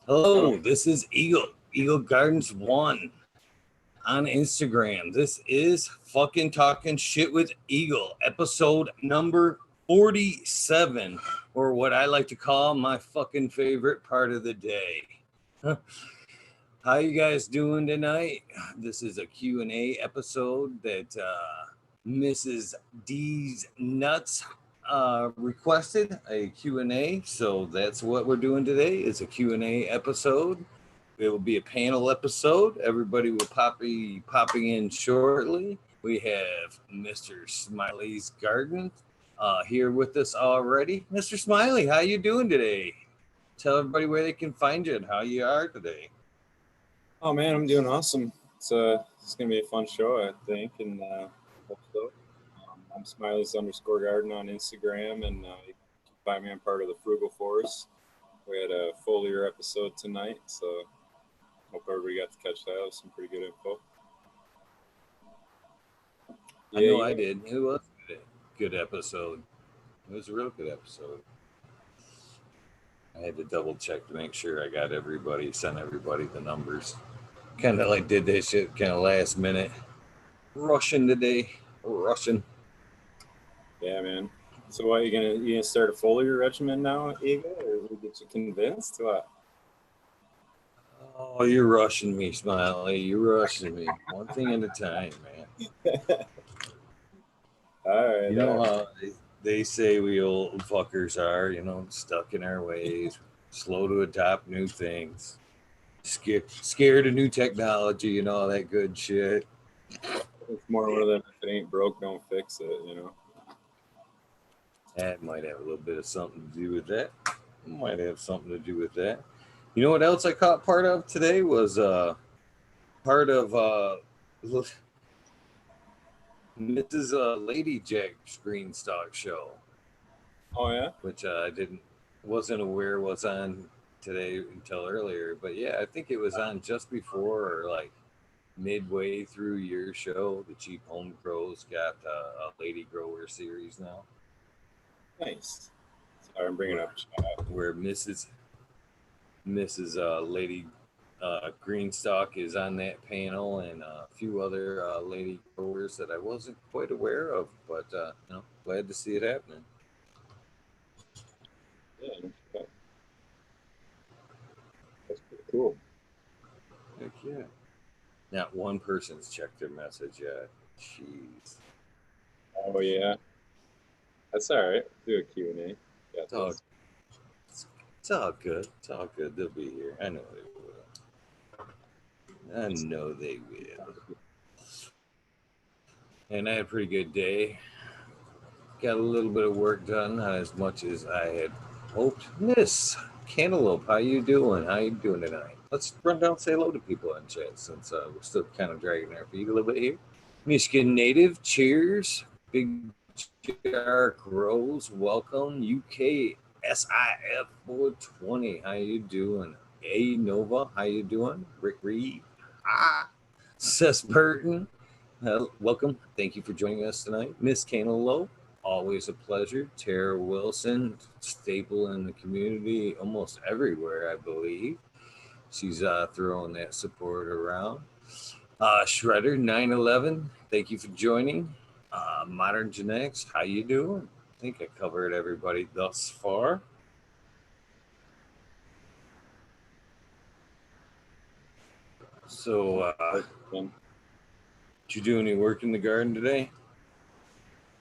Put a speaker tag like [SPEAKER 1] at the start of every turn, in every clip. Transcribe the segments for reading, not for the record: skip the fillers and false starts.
[SPEAKER 1] Hello, this is Eagle Gardens 1 on Instagram. This is fucking Talking Shit with Eagle, episode number 47, or what I like to call my fucking favorite part of the day. How you guys doing tonight? This is a Q&A episode that Mrs. Dz Nugz requested a Q&A, so that's what we're doing today. It's a Q&A episode. It will be a panel episode. Everybody will be popping in shortly. We have Mr. Smiley's Garden here with us already. Mr. Smiley, how you doing today? Tell everybody where they can find you and how you are today.
[SPEAKER 2] Oh man, I'm doing awesome. It's gonna be a fun show, I think, and hope so. I'm Smiley's_garden on Instagram, and you can find me on part of the Frugal Force. We had a foliar episode tonight, so hope everybody got to catch that. It was some pretty good info.
[SPEAKER 1] I know I did. It was a good episode. It was a real good episode. I had to double check to make sure I got sent everybody the numbers. Kind of like did that shit kind of last minute. Rushing today. Rushing.
[SPEAKER 2] Yeah, man. So what, you gonna start a foliar regimen now, Eagle, or we get you convinced? What?
[SPEAKER 1] Oh, you're rushing me, Smiley. You're rushing me. One thing at a time, man.
[SPEAKER 2] All right.
[SPEAKER 1] You know how they say we old fuckers are, stuck in our ways, slow to adopt new things, scared of new technology and all that good shit.
[SPEAKER 2] It's more one of them, if it ain't broke, don't fix it,
[SPEAKER 1] That might have a little bit of something to do with that. Might have something to do with that. You know what else I caught part of today was part of Mrs. Lady Jackgreenstalk show.
[SPEAKER 2] Oh yeah?
[SPEAKER 1] Which I wasn't aware was on today until earlier. But yeah, I think it was on just before or like midway through your show. The Cheap Home Grows got a Lady Grower series now.
[SPEAKER 2] Nice. Sorry, I'm bringing up
[SPEAKER 1] where Mrs. Lady Greenstock is on that panel, and a few other lady growers that I wasn't quite aware of, but glad to see it happening.
[SPEAKER 2] Yeah, that's pretty cool.
[SPEAKER 1] Heck yeah. Not one person's checked their message yet. Jeez.
[SPEAKER 2] Oh yeah. That's all right. Do a Q&A.
[SPEAKER 1] It's all good. It's all good. They'll be here. I know they will. I know they will. And I had a pretty good day. Got a little bit of work done, not as much as I had hoped. Miss Cantaloupe, how you doing? How you doing tonight? Let's run down and say hello to people in chat since we're still kind of dragging our feet a little bit here. Michigan native, cheers. Big Jar Grows, welcome. UK SIF 420, how you doing? A Nova, how you doing? Rick Reed, Seth Burton, welcome. Thank you for joining us tonight. Miss Cantaloupe, always a pleasure. Tara Wilson, staple in the community almost everywhere, I believe. She's throwing that support around. Shredder 911, thank you for joining. Modern Genetics, how you doing? I think I covered everybody thus far. So, did you do any work in the garden today?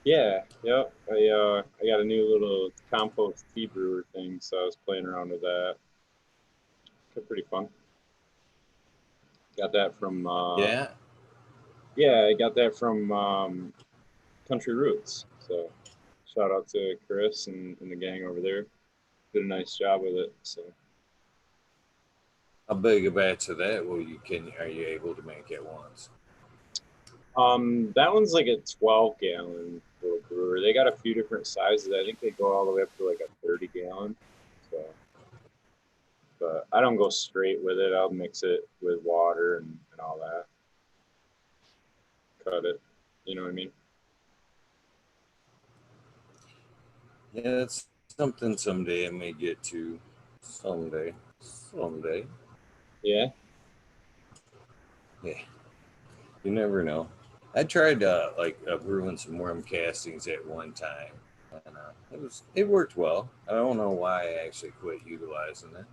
[SPEAKER 2] Yeah, yep. I got a new little compost tea brewer thing, so I was playing around with that. It's pretty fun. Got that from I got that from Country Roots. So shout out to Chris and the gang over there. Did a nice job with it. So
[SPEAKER 1] how big a batch of that are you able to make at once?
[SPEAKER 2] That one's like a 12-gallon little brewer. They got a few different sizes. I think they go all the way up to like a 30-gallon. So, but I don't go straight with it. I'll mix it with water and all that. Cut it. You know what I mean?
[SPEAKER 1] Yeah, that's something someday I may get to. Someday. Someday.
[SPEAKER 2] Yeah.
[SPEAKER 1] Yeah. You never know. I tried brewing some worm castings at one time, and it worked well. I don't know why I actually quit utilizing it.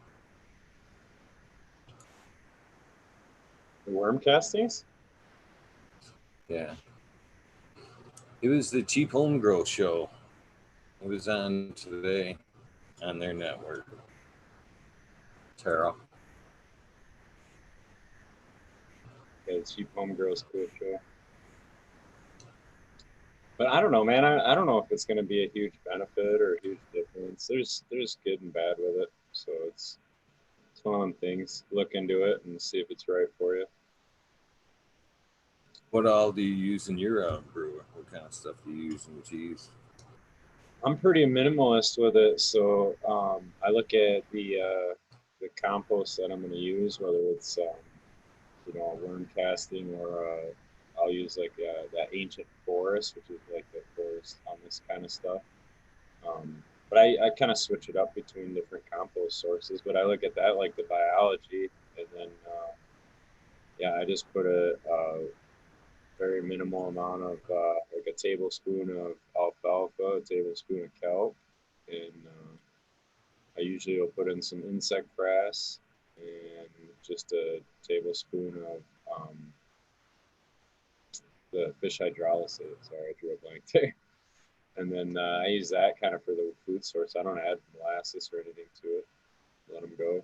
[SPEAKER 2] The worm castings?
[SPEAKER 1] Yeah, it was the Cheap Home Grow show. It was on today on their network. Tara.
[SPEAKER 2] Yeah, the cheap home girls cool show. But I don't know, man. I don't know if it's going to be a huge benefit or a huge difference. There's good and bad with it. So it's one of them things. Look into it and see if it's right for you.
[SPEAKER 1] What all do you use in your brewer? What kind of stuff do you use in your teas?
[SPEAKER 2] I'm pretty minimalist with it, so I look at the compost that I'm going to use, whether it's a worm casting or I'll use like that ancient forest, which is like the forest on this kind of stuff. But I kind of switch it up between different compost sources. But I look at that like the biology, and then I just put a very minimal amount of like a tablespoon of alfalfa, a tablespoon of kelp, and I usually will put in some insect grass and just a tablespoon of the fish hydrolysate. Sorry, I drew a blank there. And then I use that kind of for the food source. I don't add molasses or anything to it. Let them go.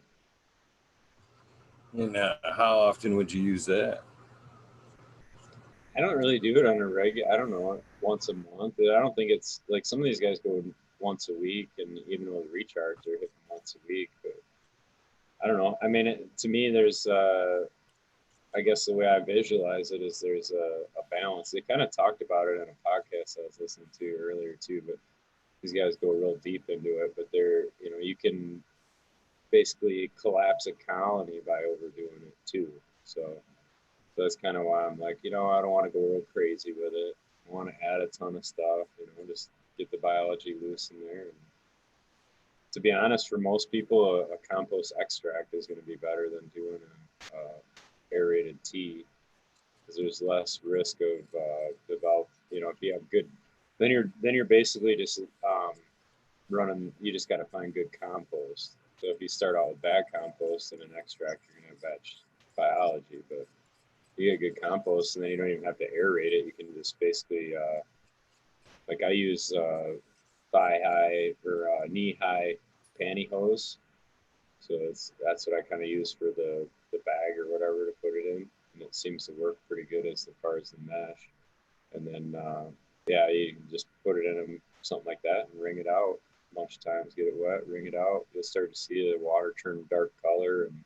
[SPEAKER 1] And how often would you use that?
[SPEAKER 2] I don't really do it on a regular. I don't know, once a month. I don't think it's like some of these guys go once a week, and even with recharge, they're hitting once a week. But I don't know. I mean, to me, there's I guess the way I visualize it is there's a balance. They kind of talked about it in a podcast I was listening to earlier too, but these guys go real deep into it. But you can basically collapse a colony by overdoing it too. So that's kind of why I'm like, I don't want to go real crazy with it. I want to add a ton of stuff, just get the biology loose in there. And to be honest, for most people, a compost extract is going to be better than doing a aerated tea because there's less risk of develop. If you have good, then you're basically just running. You just got to find good compost. So if you start out with bad compost and an extract, you're going to have bad biology. But you get good compost, and then you don't even have to aerate it. You can just basically, like I use thigh high or knee high pantyhose. So that's what I kind of use for the bag or whatever to put it in, and it seems to work pretty good as far as the mesh. And then you can just put it in something like that and wring it out a bunch of times. Get it wet, wring it out. You'll start to see the water turn dark color, and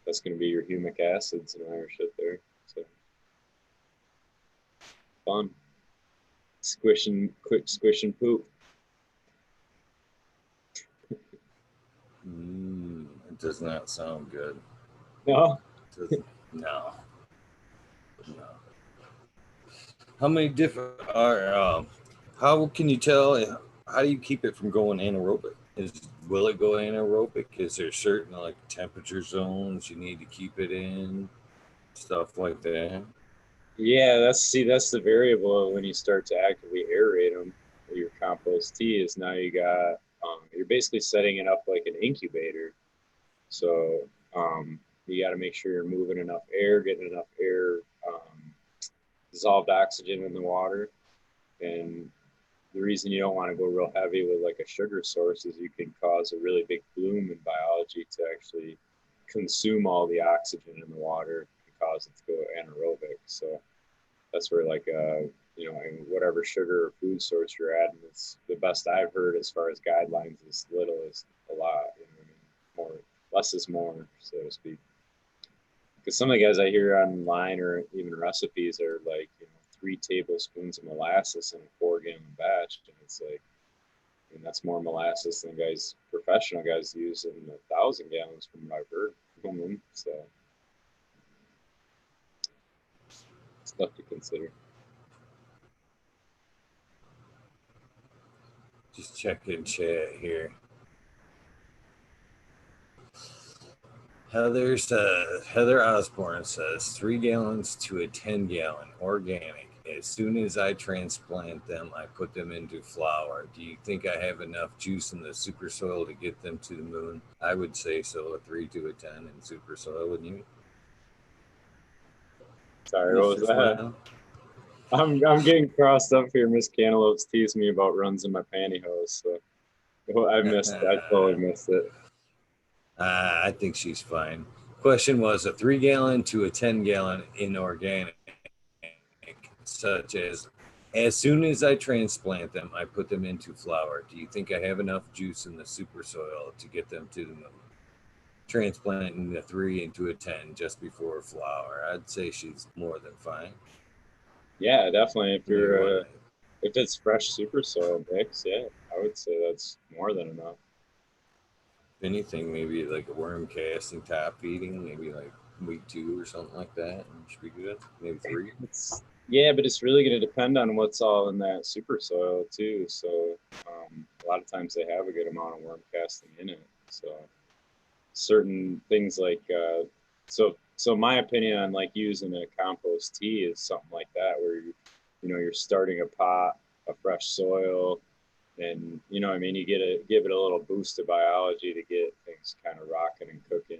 [SPEAKER 2] that's going to be your humic acids and all your shit there. So fun. Quick squish and poop.
[SPEAKER 1] It does not sound good.
[SPEAKER 2] No.
[SPEAKER 1] No. How many different are? How can you tell? How do you keep it from going anaerobic? Will it go anaerobic? Is there certain like temperature zones you need to keep it in? Stuff like that.
[SPEAKER 2] Yeah, that's the variable when you start to actively aerate them. Your compost tea is now you're basically setting it up like an incubator. So you got to make sure you're moving enough air, getting enough air, dissolved oxygen in the water. And the reason you don't want to go real heavy with like a sugar source is you can cause a really big bloom in biology to actually consume all the oxygen in the water and cause it to go anaerobic. So that's where and whatever sugar or food source you're adding, it's the best I've heard as far as guidelines is little is a lot. More less is more, so to speak. Because some of the guys I hear online or even recipes are like 3 tablespoons of molasses in a 4-gallon batch, and it's like, that's more molasses than professional guys use in 1,000 gallons from what I've heard from them. So stuff to consider.
[SPEAKER 1] Just check in chat here. Heather Osborne says 3 gallons to a 10-gallon organic. As soon as I transplant them, I put them into flower. Do you think I have enough juice in the super soil to get them to the moon? I would say so, a 3 to a 10 in super soil, wouldn't you?
[SPEAKER 2] Sorry, what was
[SPEAKER 1] Mr.
[SPEAKER 2] that?
[SPEAKER 1] Smile?
[SPEAKER 2] I'm getting crossed up here. Miss Cantaloupe's teasing me about runs in my pantyhose. So I missed it. I totally missed it.
[SPEAKER 1] I think she's fine. Question was a 3-gallon to a 10-gallon inorganic, such as soon as I transplant them, I put them into flower. Do you think I have enough juice in the super soil to get them to the moon? Transplanting the 3 into a 10 just before flower. I'd say she's more than fine.
[SPEAKER 2] Yeah, definitely. If you're
[SPEAKER 1] If
[SPEAKER 2] if it's fresh super soil mix, yeah, I would say that's more than enough.
[SPEAKER 1] anything, maybe like a worm casting top feeding, maybe like week 2 or something like that, and should be good. Maybe 3.
[SPEAKER 2] Yeah, but it's really going to depend on what's all in that super soil too. So a lot of times they have a good amount of worm casting in it. So certain things like so my opinion on like using a compost tea is something like that where you're starting a pot of fresh soil, and I mean, you give it a little boost of biology to get things kind of rocking and cooking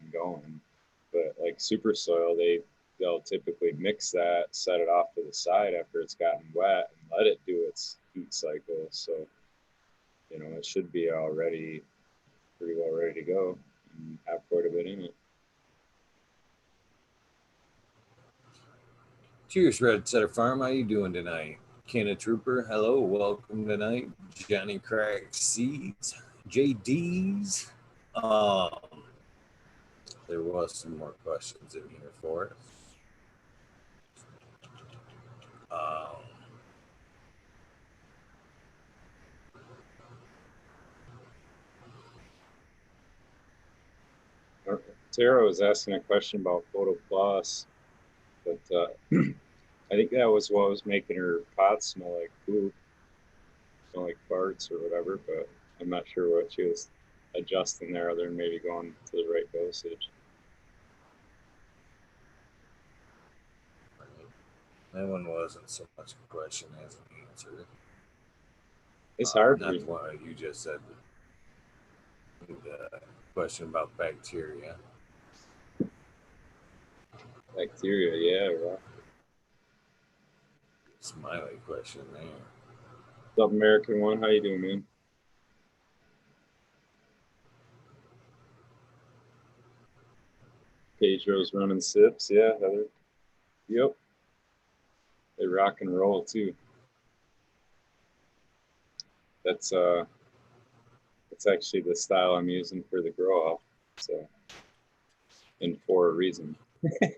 [SPEAKER 2] and going. But like super soil, they'll typically mix that, set it off to the side after it's gotten wet, and let it do its heat cycle. So it should be already pretty well ready to go and have quite a bit in it.
[SPEAKER 1] Cheers, Red Setter Farm. How you doing tonight? Canna Trooper, hello, welcome tonight. Johnny Crack Seeds, JD's. There was some more questions in here for us.
[SPEAKER 2] Tara was asking a question about Photo Plus, but I think that was what was making her pot smell like poop, smell like farts or whatever. But I'm not sure what she was adjusting there, other than maybe going to the right dosage.
[SPEAKER 1] That one wasn't so much a question as an answer.
[SPEAKER 2] It's hard.
[SPEAKER 1] Not the one you just said. The question about bacteria.
[SPEAKER 2] Bacteria, yeah, right.
[SPEAKER 1] Smiley question there.
[SPEAKER 2] What's up, American One? How you doing, man? Pedro's running sips, yeah, Heather. Yep. They rock and roll too. That's actually the style I'm using for the grow up. So, and for a reason.
[SPEAKER 1] Yeah,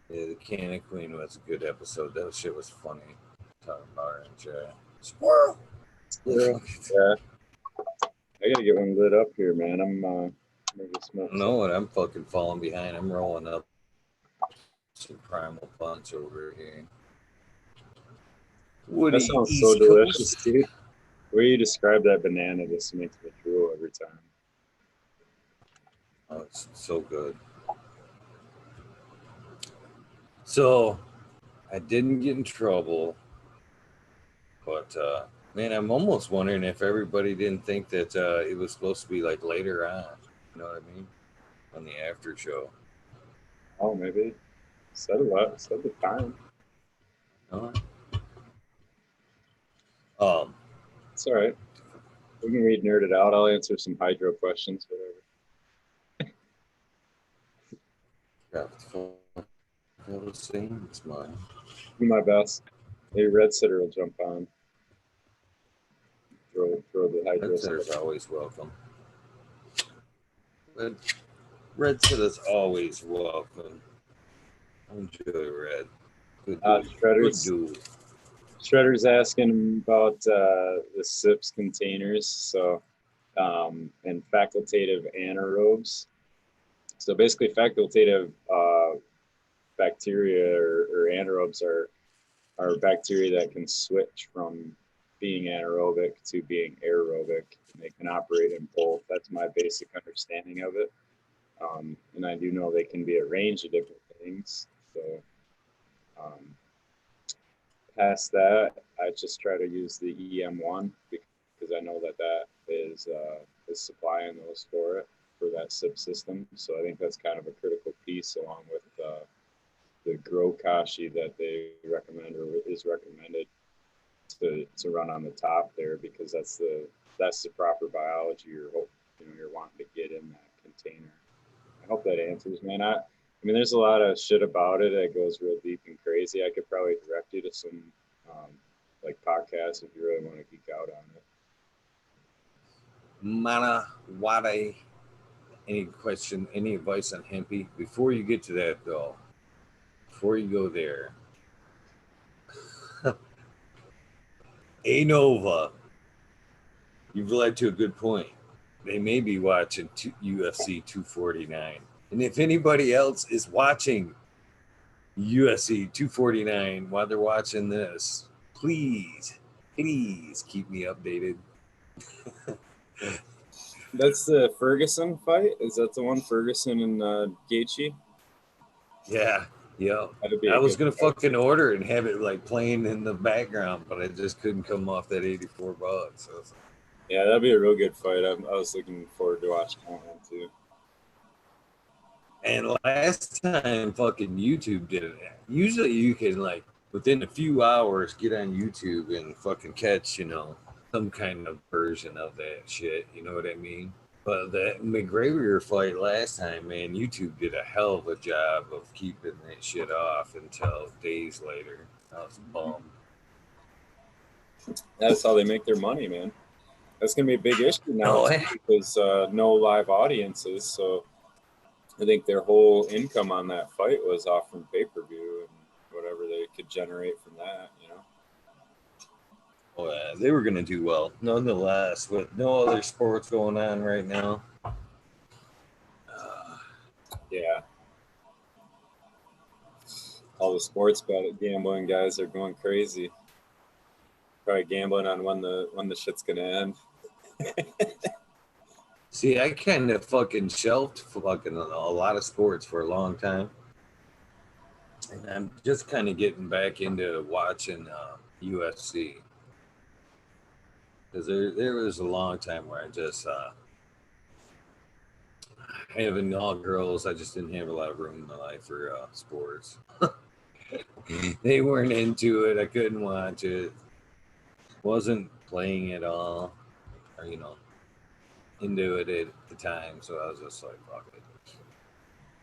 [SPEAKER 1] the Canna Queen was a good episode. That shit was funny. Talking about her and Jay. Squirrel!
[SPEAKER 2] Squirrel. Yeah. I gotta get one lit up here, man. I'm
[SPEAKER 1] No, and I'm fucking falling behind. I'm rolling up some Primal Punch over here. Woody,
[SPEAKER 2] that sounds
[SPEAKER 1] East
[SPEAKER 2] so delicious,
[SPEAKER 1] Coast.
[SPEAKER 2] dude. The way you describe that banana just makes me drool every time.
[SPEAKER 1] Oh, it's so good. So, I didn't get in trouble, but man, I'm almost wondering if everybody didn't think that it was supposed to be like later on. You know what I mean? On the after show.
[SPEAKER 2] Oh, maybe. Said a lot. Said the time. It's all right. We can read Nerded Out. I'll answer some hydro questions, whatever.
[SPEAKER 1] It's mine.
[SPEAKER 2] Do my best. Maybe Red Sitter will jump on. Throw the hydro.
[SPEAKER 1] Red Setter's always welcome. Red Setter's always welcome. Enjoy Red. Good dude.
[SPEAKER 2] Shredder's asking about the SIPS containers, so and facultative anaerobes. So basically, facultative bacteria or anaerobes are are bacteria that can switch from being anaerobic to being aerobic. And they can operate in both. That's my basic understanding of it. And I do know they can be a range of different things. So past that, I just try to use the EM1 because I know that is supplying those for that subsystem. So I think that's kind of a critical piece along with the grow kashi that they recommend or is recommended to run on the top there, because that's the proper biology you're wanting to get in that container. I hope that answers, man. I mean, there's a lot of shit about it that goes real deep and crazy. I could probably direct you to some like podcasts if you really want to geek out on it.
[SPEAKER 1] Mana Wade, any advice on hempy? Before you get to that though, before you go there, Anova, you've led to a good point. They may be watching UFC 249. And if anybody else is watching UFC 249 while they're watching this, please keep me updated.
[SPEAKER 2] That's the Ferguson fight? Is that the one, Ferguson and Gaethje?
[SPEAKER 1] Yeah. I was going to fucking order it and have it like playing in the background, but I just couldn't come off that $84. So
[SPEAKER 2] yeah, that'd be a real good fight. I was looking forward to watching that one too.
[SPEAKER 1] And last time fucking YouTube did it. Usually you can like within a few hours get on YouTube and fucking catch, some kind of version of that shit. You know what I mean? But that McGregor fight last time, man, YouTube did a hell of a job of keeping that shit off until days later. I was bummed.
[SPEAKER 2] That's how they make their money, man. That's going to be a big issue now because no live audiences. So I think their whole income on that fight was off from pay-per-view and whatever they could generate from that,
[SPEAKER 1] Well, they were going to do well, nonetheless, with no other sports going on right now.
[SPEAKER 2] Yeah. All the sports gambling guys are going crazy. Probably gambling on when the shit's going to end.
[SPEAKER 1] See, I kind of fucking shelved fucking a lot of sports for a long time. And I'm just kind of getting back into watching UFC. Because there was a long time where I just, having all girls, I just didn't have a lot of room in my life for sports. They weren't into it. I couldn't watch it. Wasn't playing at all. Or, into it at the time. So I was just like, fuck it.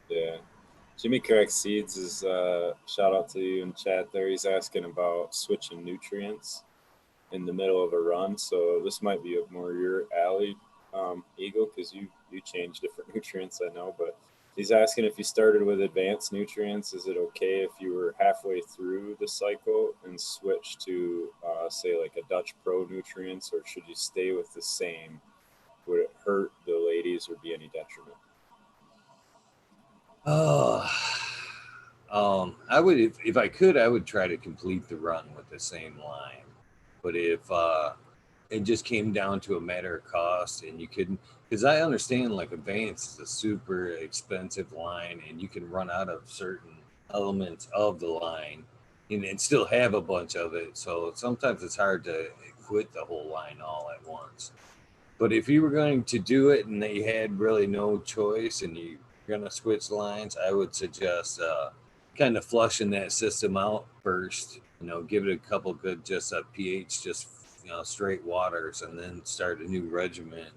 [SPEAKER 2] Yeah. Jimmy Crack Seeds is shout out to you in chat there. He's asking about switching nutrients in the middle of a run. So this might be up more your alley, Eagle, because you change different nutrients, I know. But he's asking if you started with advanced nutrients, is it okay if you were halfway through the cycle and switch to, say, like a Dutch Pro nutrients, or should you stay with the same? Would it hurt the ladies or be any detriment?
[SPEAKER 1] I would, if I could, I would try to complete the run with the same line. But if it just came down to a matter of cost and you couldn't, because I understand like Advanced is a super expensive line and you can run out of certain elements of the line and still have a bunch of it. So sometimes it's hard to quit the whole line all at once. But if you were going to do it and they had really no choice and you're going to switch lines, I would suggest kind of flushing that system out first. Give it a couple good pH, straight waters, and then start a new regimen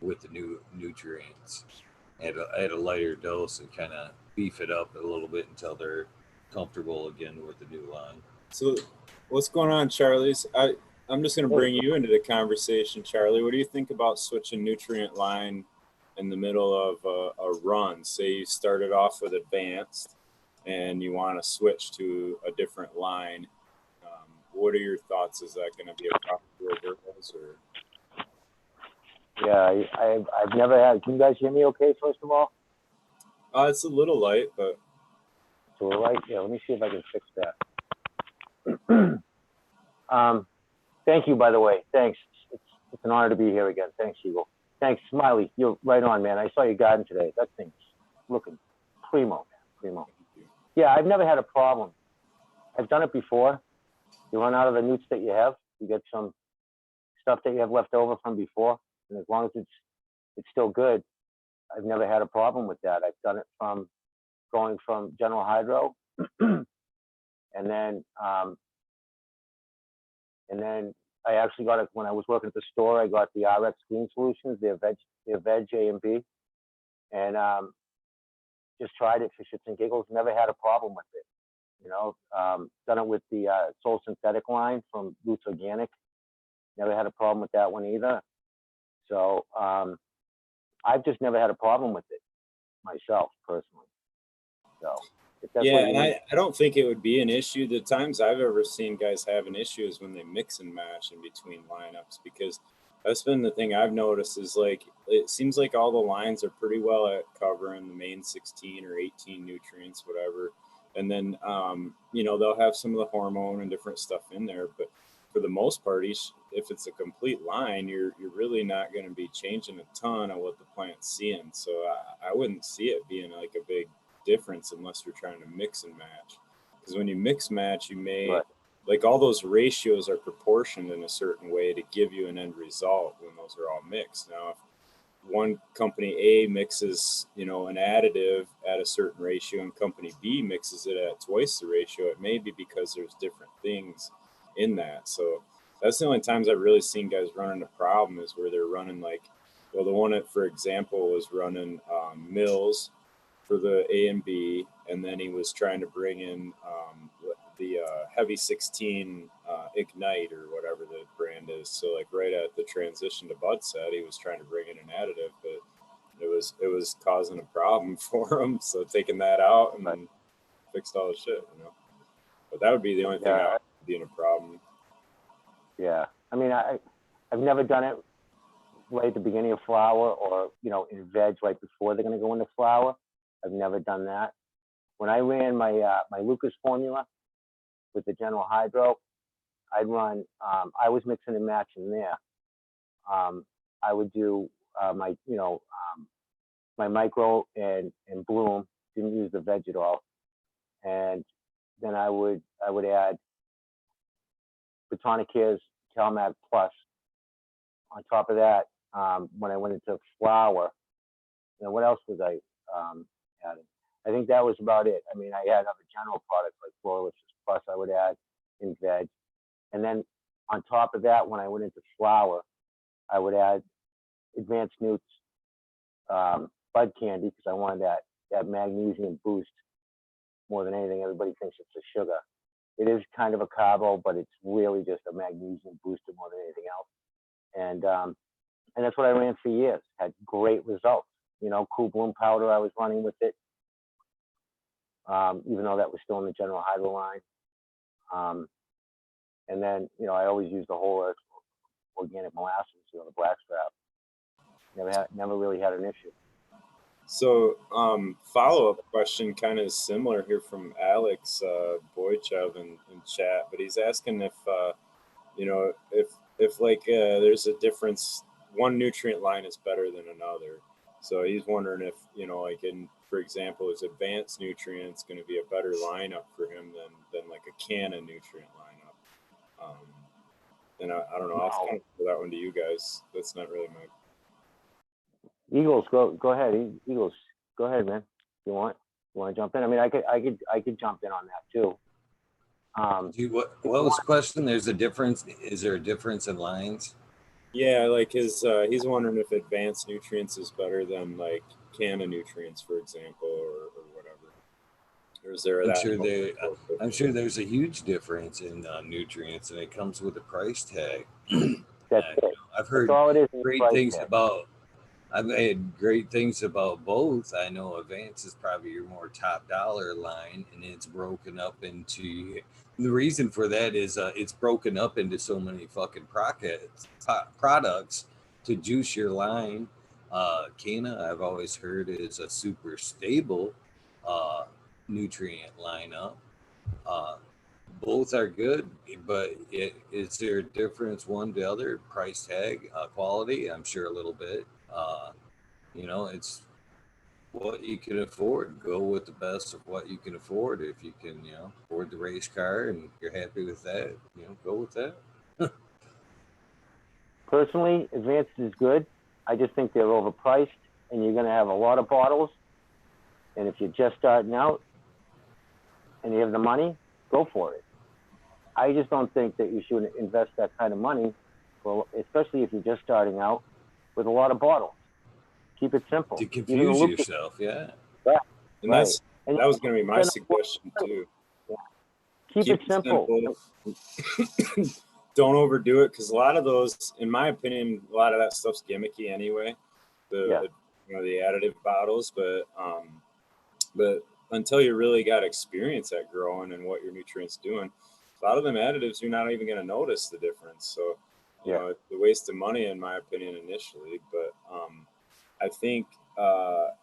[SPEAKER 1] with the new nutrients at a lighter dose and kind of beef it up a little bit until they're comfortable again with the new line.
[SPEAKER 2] So what's going on, Charlie's? I'm just going to bring you into the conversation, Charlie. What do you think about switching nutrient line in the middle of a run? Say you started off with Advanced and you want to switch to a different line. What are your thoughts? Is that going to be a problem for girls? Or?
[SPEAKER 3] Yeah, I've never had. Can you guys hear me okay, first of all?
[SPEAKER 2] It's a little light, but...
[SPEAKER 3] It's a little light? Yeah, let me see if I can fix that. Thank you, by the way. Thanks. It's an honor to be here again. Thanks, Eagle. Thanks, Smiley. You're right on, man. I saw your garden today. That thing's looking primo, man. Primo. Yeah, I've never had a problem. I've done it before. You run out of the newts that you have. You get some stuff that you have left over from before, and as long as it's still good, I've never had a problem with that. I've done it from going from General Hydro, and then I actually got it when I was working at the store. I got the RX Green Solutions, their veg A and B, and just tried it for shits and giggles. Never had a problem with it. You know, done it with the Soul Synthetic line from Roots Organic. Never had a problem with that one either. So I've just never had a problem with it myself personally. So
[SPEAKER 2] yeah, and I don't think it would be an issue. The times I've ever seen guys have an issue is when they mix and match in between lineups, because that's been the thing I've noticed is like it seems like all the lines are pretty well at covering the main 16 or 18 nutrients, whatever. And then you know, they'll have some of the hormone and different stuff in there, but for the most part, if it's a complete line, you're really not going to be changing a ton of what the plant's seeing. So I wouldn't see it being like a big difference unless you're trying to mix and match, because when you mix match, you may like all those ratios are proportioned in a certain way to give you an end result when those are all mixed. Now, if one company A mixes, you know, an additive at a certain ratio and company B mixes it at twice the ratio, it may be because there's different things in that. So that's the only times I've really seen guys running a problem is where they're running like, well, the one that, for example, was running Mills for the A and B, and then he was trying to bring in the Heavy 16 Ignite or whatever the brand is. So like right at the transition to bud set, he was trying to bring in an additive, but it was causing a problem for him. So taking that out and then fixed all the shit, you know. But that would be the only thing that would be in a problem.
[SPEAKER 3] Yeah, I mean, I've never done it right at the beginning of flower or, you know, in veg right before they're going to go into flower. I've never done that. When I ran my my Lucas formula with the General Hydro, I'd run. I was mixing and matching there. I would do my, you know, my micro and bloom. Didn't use the veg at all, and then I would add Botanicare's CalMag Plus. On top of that, when I went into flower, you know, what else was I adding? I think that was about it. I mean, I had other general products like Floralicious Plus I would add in veg. And then on top of that, when I went into flower, I would add Advanced Newts Bud Candy because I wanted that magnesium boost more than anything. Everybody thinks it's a sugar. It is kind of a carbo, but it's really just a magnesium booster more than anything else. And that's what I ran for years. Had great results. You know, Cool Bloom powder I was running with it, even though that was still in the General Hydro line. And then, you know, I always used the whole earth organic molasses, you know, the blackstrap. Never really had an issue.
[SPEAKER 2] So follow-up question kind of similar here from Alex Boychev in chat, but he's asking if, you know, if like there's a difference, one nutrient line is better than another. So he's wondering if, you know, like for example, is advanced nutrients going to be a better lineup for him than like a can of nutrient lineup? And I don't know, I'll kind of throw that one to you guys. That's not really my...
[SPEAKER 3] Eagles, go ahead. Eagles, go ahead, man. You want to jump in? I mean, I could jump in on that too.
[SPEAKER 1] Dude, what was the question? There's a difference. Is there a difference in lines?
[SPEAKER 2] Yeah, like he's wondering if advanced nutrients is better than like can of nutrients, for example, or whatever. Or is there
[SPEAKER 1] I'm sure there's a huge difference in nutrients, and it comes with a price tag.
[SPEAKER 3] That's it.
[SPEAKER 1] I've heard great things about. I've had great things about both. I know Advance is probably your more top dollar line, and it's broken up into. The reason for that is it's broken up into so many fucking products to juice your line. Canna, I've always heard, is a super stable nutrient lineup. both are good, but is there a difference one to the other? Price tag, quality? I'm sure a little bit. You know, it's what you can afford. Go with the best of what you can afford. If you can, you know, afford the race car and you're happy with that, you know, go with that.
[SPEAKER 3] Personally, Advanced is good. I just think they're overpriced, and you're going to have a lot of bottles. And if you're just starting out and you have the money, go for it. I just don't think that you should invest that kind of money, well, especially if you're just starting out with a lot of bottles. Keep it simple.
[SPEAKER 1] To confuse yourself, yeah.
[SPEAKER 3] Right.
[SPEAKER 2] And that was going to be my suggestion too.
[SPEAKER 3] Yeah. Keep it simple.
[SPEAKER 2] Don't overdo it, because a lot of those, in my opinion, a lot of that stuff's gimmicky anyway. The you know, the additive bottles, but until you really got experience at growing and what your nutrients doing, a lot of them additives you're not even going to notice the difference. So you know, it's a waste of money in my opinion initially, but I think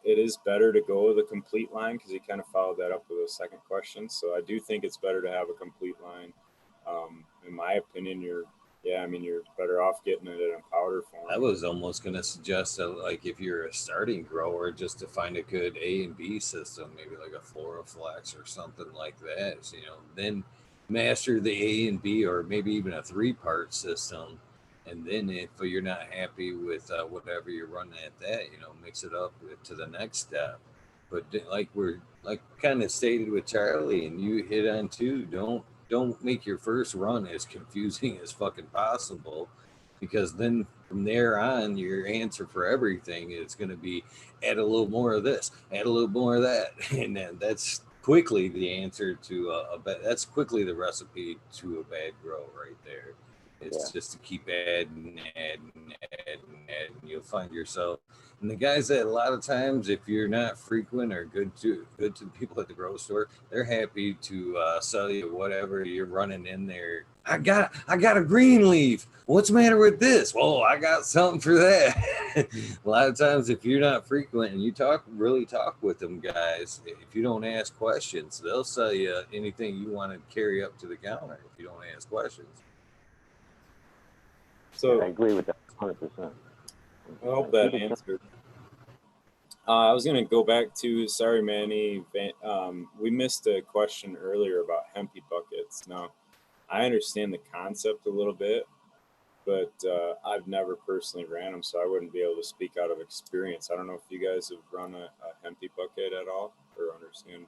[SPEAKER 2] it is better to go with a complete line, because you kind of followed that up with a second question. So I do think it's better to have a complete line. In my opinion, you're better off getting it in a powder form.
[SPEAKER 1] I was almost going to suggest that, like, if you're a starting grower, just to find a good A and B system, maybe like a Floraflex or something like that. So, you know, then master the A and B, or maybe even a 3-part system. And then if you're not happy with whatever you're running at that, you know, mix it up to the next step. But like we're like kind of stated with Charlie, and you hit on too, don't make your first run as confusing as fucking possible, because then from there on, your answer for everything is going to be add a little more of this, add a little more of that, and then that's quickly the answer to that's quickly the recipe to a bad grow right there. It's just to keep adding, and you'll find yourself. And the guys that a lot of times, if you're not frequent or good to the people at the grocery store, they're happy to sell you whatever you're running in there. I got a green leaf. What's the matter with this? Well, I got something for that. A lot of times, if you're not frequent and you really talk with them guys, if you don't ask questions, they'll sell you anything you want to carry up to the counter if you don't ask questions.
[SPEAKER 2] So
[SPEAKER 3] I agree with that 100%.
[SPEAKER 2] I hope that answered. I was going to go back to, sorry, Manny. We missed a question earlier about hempy buckets. Now, I understand the concept a little bit, but I've never personally ran them, so I wouldn't be able to speak out of experience. I don't know if you guys have run a hempy bucket at all or understand.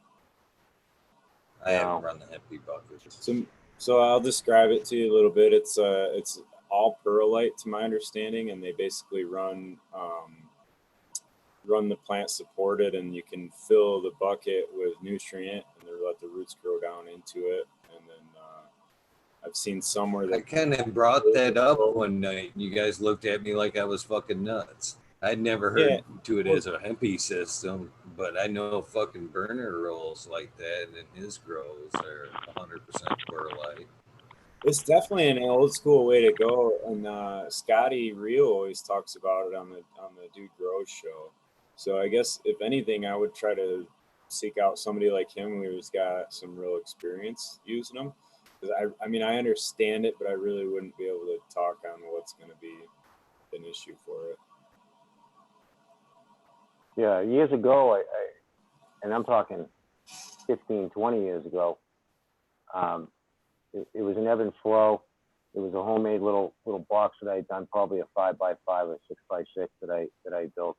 [SPEAKER 1] I haven't run the hempy bucket.
[SPEAKER 2] So I'll describe it to you a little bit. It's all perlite to my understanding, and they basically run the plant supported, and you can fill the bucket with nutrient and they let the roots grow down into it. And then I've seen somewhere that
[SPEAKER 1] I kind of brought that up one night, and you guys looked at me like I was fucking nuts. I'd never heard to it as a hempy system, but I know fucking burner rolls like that, and his grows are 100% perlite.
[SPEAKER 2] It's definitely an old school way to go, and Scotty Rio always talks about it on the Dude Grows show. So I guess if anything, I would try to seek out somebody like him who's got some real experience using them. Because I mean, I understand it, but I really wouldn't be able to talk on what's going to be an issue for it.
[SPEAKER 3] Yeah, years ago, and I'm talking 15, 20 years ago, it was an ebb and flow. It was a homemade little box that I had done, probably a 5x5 or 6x6 that I built,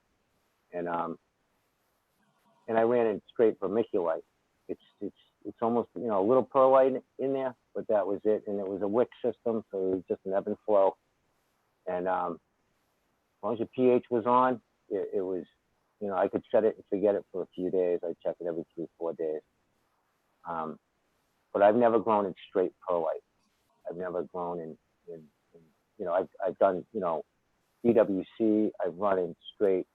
[SPEAKER 3] and I ran it straight vermiculite. It's almost, you know, a little perlite in there, but that was it. And it was a wick system, so it was just an ebb and flow. And as long as your pH was on, it was, you know, I could set it and forget it for a few days. I check it every 3-4 days. But I've never grown in straight perlite. I've never grown in you know, I've done, you know, DWC. I've run in straight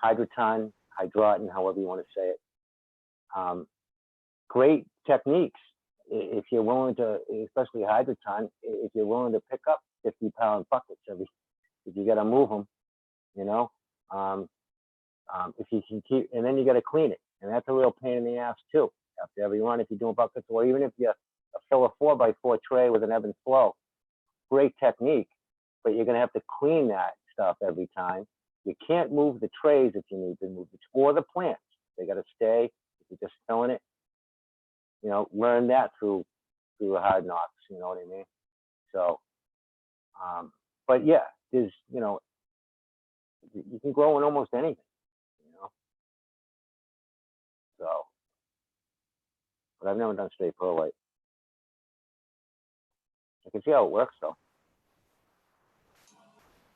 [SPEAKER 3] hydroton, however you want to say it. Great techniques if you're willing to, especially hydroton, if you're willing to pick up 50-pound buckets if you got to move them, you know. If you can keep, and then you got to clean it, and that's a real pain in the ass too. After every run, if you're doing buckets, or even if you fill a 4x4 tray with an ebb and flow. Great technique, but you're going to have to clean that stuff every time. You can't move the trays if you need to move it, or the plants. They got to stay. If you're just filling it, you know, learn that through the hard knocks. You know what I mean? So, but yeah, there's, you know, you can grow in almost anything, you know. So, but I've never done straight perlite. I can see how it works though.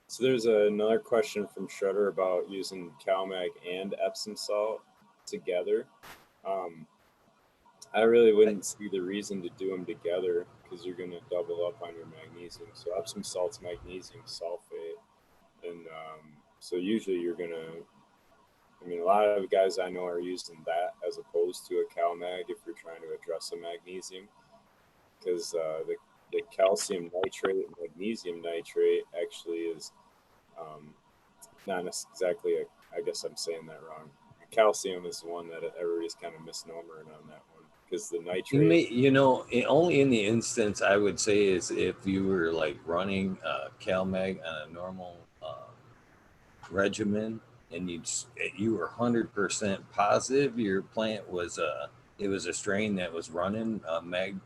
[SPEAKER 2] So there's another question from Shredder about using CalMag and Epsom salt together. I really wouldn't see the reason to do them together because you're going to double up on your magnesium. So Epsom salt's magnesium sulfate. And so usually you're going to, I mean, a lot of guys I know are using that as opposed to a CalMag if you're trying to address a magnesium, because the calcium nitrate and magnesium nitrate actually is not exactly I guess I'm saying that wrong. Calcium is the one that everybody's kind of misnomering on that one, because the nitrate.
[SPEAKER 1] You know, only in the instance I would say is if you were like running CalMag on a normal regimen, and you were 100% positive your plant was it was a strain that was running mag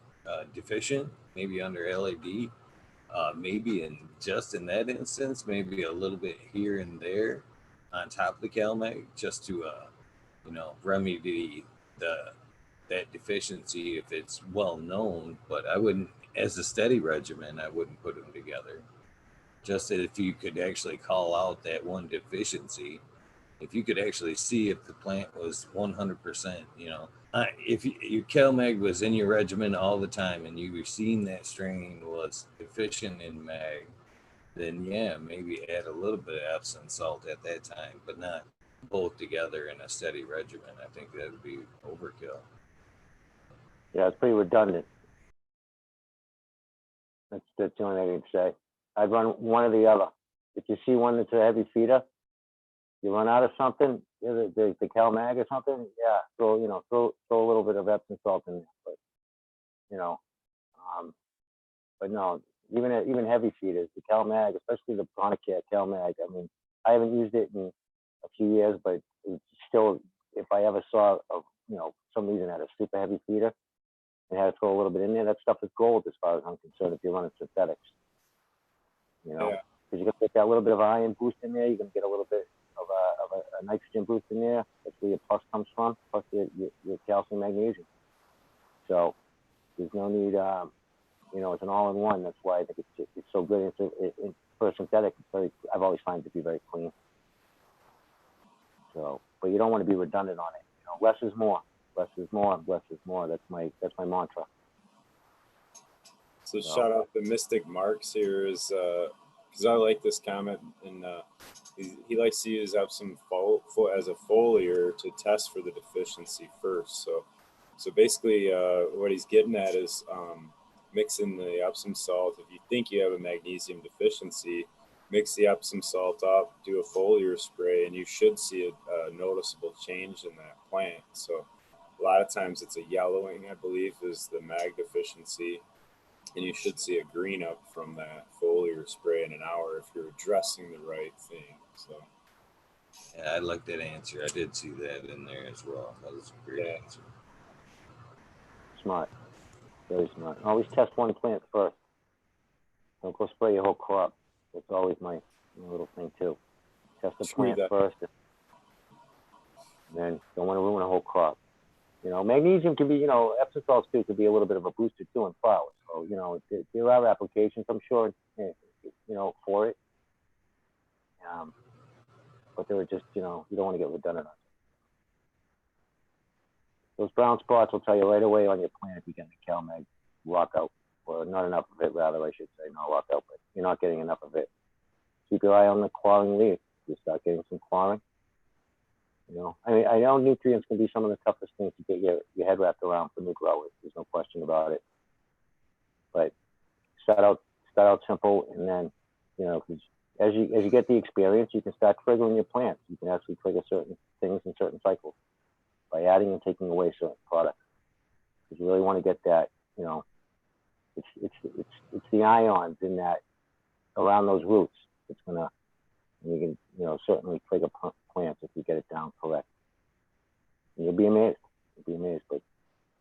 [SPEAKER 1] deficient, maybe under LAD. Maybe just in that instance, maybe a little bit here and there on top of the CalMag, just to you know, remedy that deficiency if it's well known. But I wouldn't, as a steady regimen, I wouldn't put them together. Just that if you could actually call out that one deficiency, if you could actually see if the plant was 100%, you know, if your CalMag was in your regimen all the time and you were seeing that strain was deficient in mag, then yeah, maybe add a little bit of Epsom salt at that time, but not both together in a steady regimen. I think that would be overkill.
[SPEAKER 3] Yeah, it's pretty redundant. That's the only thing I can say. I'd run one or the other. If you see one that's a heavy feeder, you run out of something, the CalMag or something, yeah, throw a little bit of Epsom salt in there. But you know, but no, even heavy feeders, the CalMag, especially the chronic care CalMag. I mean, I haven't used it in a few years, but it's still, if I ever saw some reason had a super heavy feeder and had to throw a little bit in there, that stuff is gold as far as I'm concerned. If you're running synthetics, you know, because you're gonna get that little bit of iron boost in there, you're gonna get a little bit of a nitrogen boost in there. That's where your plus comes from, plus your calcium, magnesium. So there's no need, you know, it's an all-in-one. That's why I think it's so good. For a synthetic, I've always found it to be very clean. So, but you don't want to be redundant on it. You know, less is more. Less is more. Less is more. That's my mantra.
[SPEAKER 2] So shout out to Mystic Marks here, is because I like this comment, and he likes to use Epsom as a foliar to test for the deficiency first. So basically, what he's getting at is mixing the Epsom salt. If you think you have a magnesium deficiency, mix the Epsom salt up, do a foliar spray, and you should see a noticeable change in that plant. So a lot of times it's a yellowing, I believe, is the mag deficiency. And you should see a green up from that foliar spray in an hour if you're addressing the right thing. So,
[SPEAKER 1] yeah, I like that answer. I did see that in there as well. That was a great answer.
[SPEAKER 3] Smart, very smart. Always test one plant first. Don't go spray your whole crop. That's always my little thing too. Test the plant first, and then don't want to ruin a whole crop. You know, magnesium can be, you know, Epsom salt too could be a little bit of a booster too in flowers. So, you know, there are applications, I'm sure, you know, for it. But they were just, you know, you don't want to get redundant on it. Those brown spots will tell you right away on your plant if you get the CalMag lockout, or not enough of it, rather, I should say, not lockout, but you're not getting enough of it. Keep your eye on the clawing leaf. You start getting some clawing. You know, I know nutrients can be some of the toughest things to get your head wrapped around for new growers. There's no question about it. But start out simple, and then, you know, because as you get the experience, you can start triggering your plants. You can actually trigger certain things in certain cycles by adding and taking away certain products. Because you really want to get that, you know, It's the ions in that around those roots. It's gonna, you can, you know, certainly trigger plants if you get it down correct. And you'll be amazed. You'll be amazed. But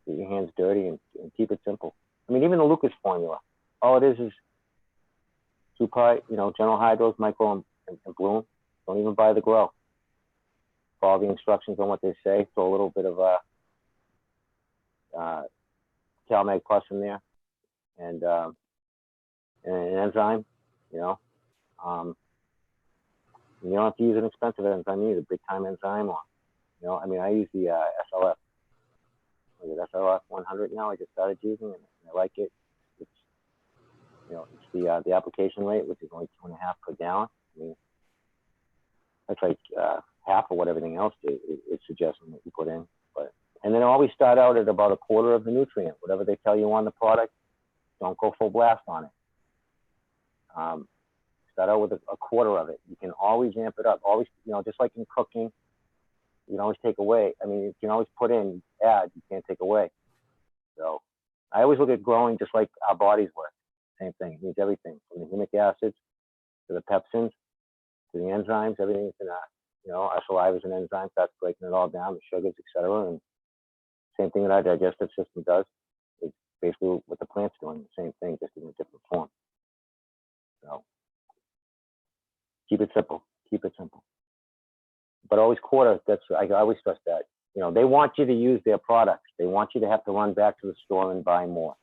[SPEAKER 3] get your hands dirty and keep it simple. I mean, even the Lucas formula, all it is 2-part, you know, General Hydros, Micro, and Bloom. Don't even buy the grow. Follow the instructions on what they say. Throw a little bit of CalMag Plus in there, and an enzyme, you know. You don't have to use an expensive enzyme either, big time enzyme on. You know, I mean, I use the SLF. SLF 100 now. I just started using it, and I like it. It's, you know, it's the application rate, which is only 2.5 per gallon. I mean, that's like half of what everything else is suggesting that you put in. But and then always start out at about a quarter of the nutrient, whatever they tell you on the product. Don't go full blast on it. Start out with a quarter of it. You can always amp it up. Always, you know, just like in cooking, you can always take away. I mean, you can always put in, add. You can't take away. So I always look at growing just like our bodies work. Same thing. It needs everything from the humic acids to the pepsins to the enzymes. Everything's in you know, our saliva is an enzyme. That's breaking it all down, the sugars, etc. And same thing that our digestive system does. It's basically what the plant's doing. The same thing, just in a different form. So keep it simple. Keep it simple. But always quarter. That's, I always stress that. You know, they want you to use their products. They want you to have to run back to the store and buy more.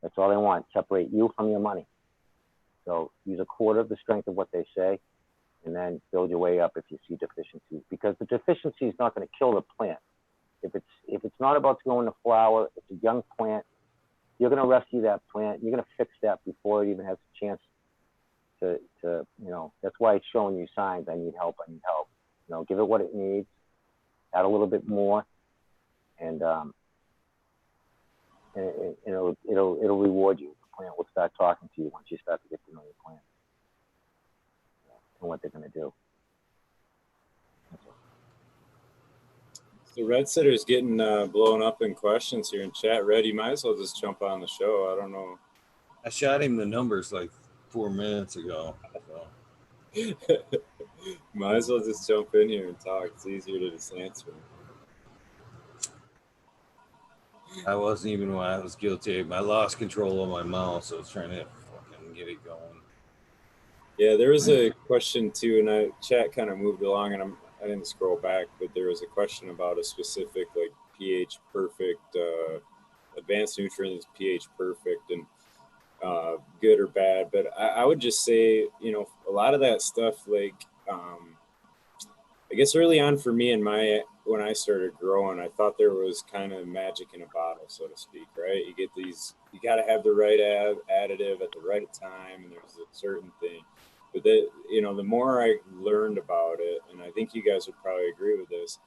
[SPEAKER 3] That's all they want. Separate you from your money. So use a quarter of the strength of what they say, and then build your way up if you see deficiencies. Because the deficiency is not going to kill the plant. If it's not about to go into flower, it's a young plant. You're going to rescue that plant. You're going to fix that before it even has a chance to you know. That's why it's showing you signs. I need help. I need help. You know, give it what it needs. Add a little bit more, and it'll reward you. The plant will start talking to you once you start to get to know your plant and what they're going to do.
[SPEAKER 2] The Red Setter's getting blown up in questions here in chat. Red, you might as well just jump on the show. I don't know.
[SPEAKER 1] I shot him the numbers like 4 minutes ago. So.
[SPEAKER 2] Might as well just jump in here and talk. It's easier to just answer.
[SPEAKER 1] I wasn't even when I was guilty. I lost control of my mouth, so I was trying to fucking get it going.
[SPEAKER 2] Yeah, there was a question too, and chat kind of moved along, and I didn't scroll back, but there was a question about a specific like pH perfect, advanced nutrients, pH perfect, and good or bad. But I would just say, you know, a lot of that stuff, like I guess early on for me and when I started growing, I thought there was kind of magic in a bottle, so to speak, right? You get these, you got to have the right additive at the right time, and there's a certain thing. But you know, the more I learned about it, and I think you guys would probably agree with this,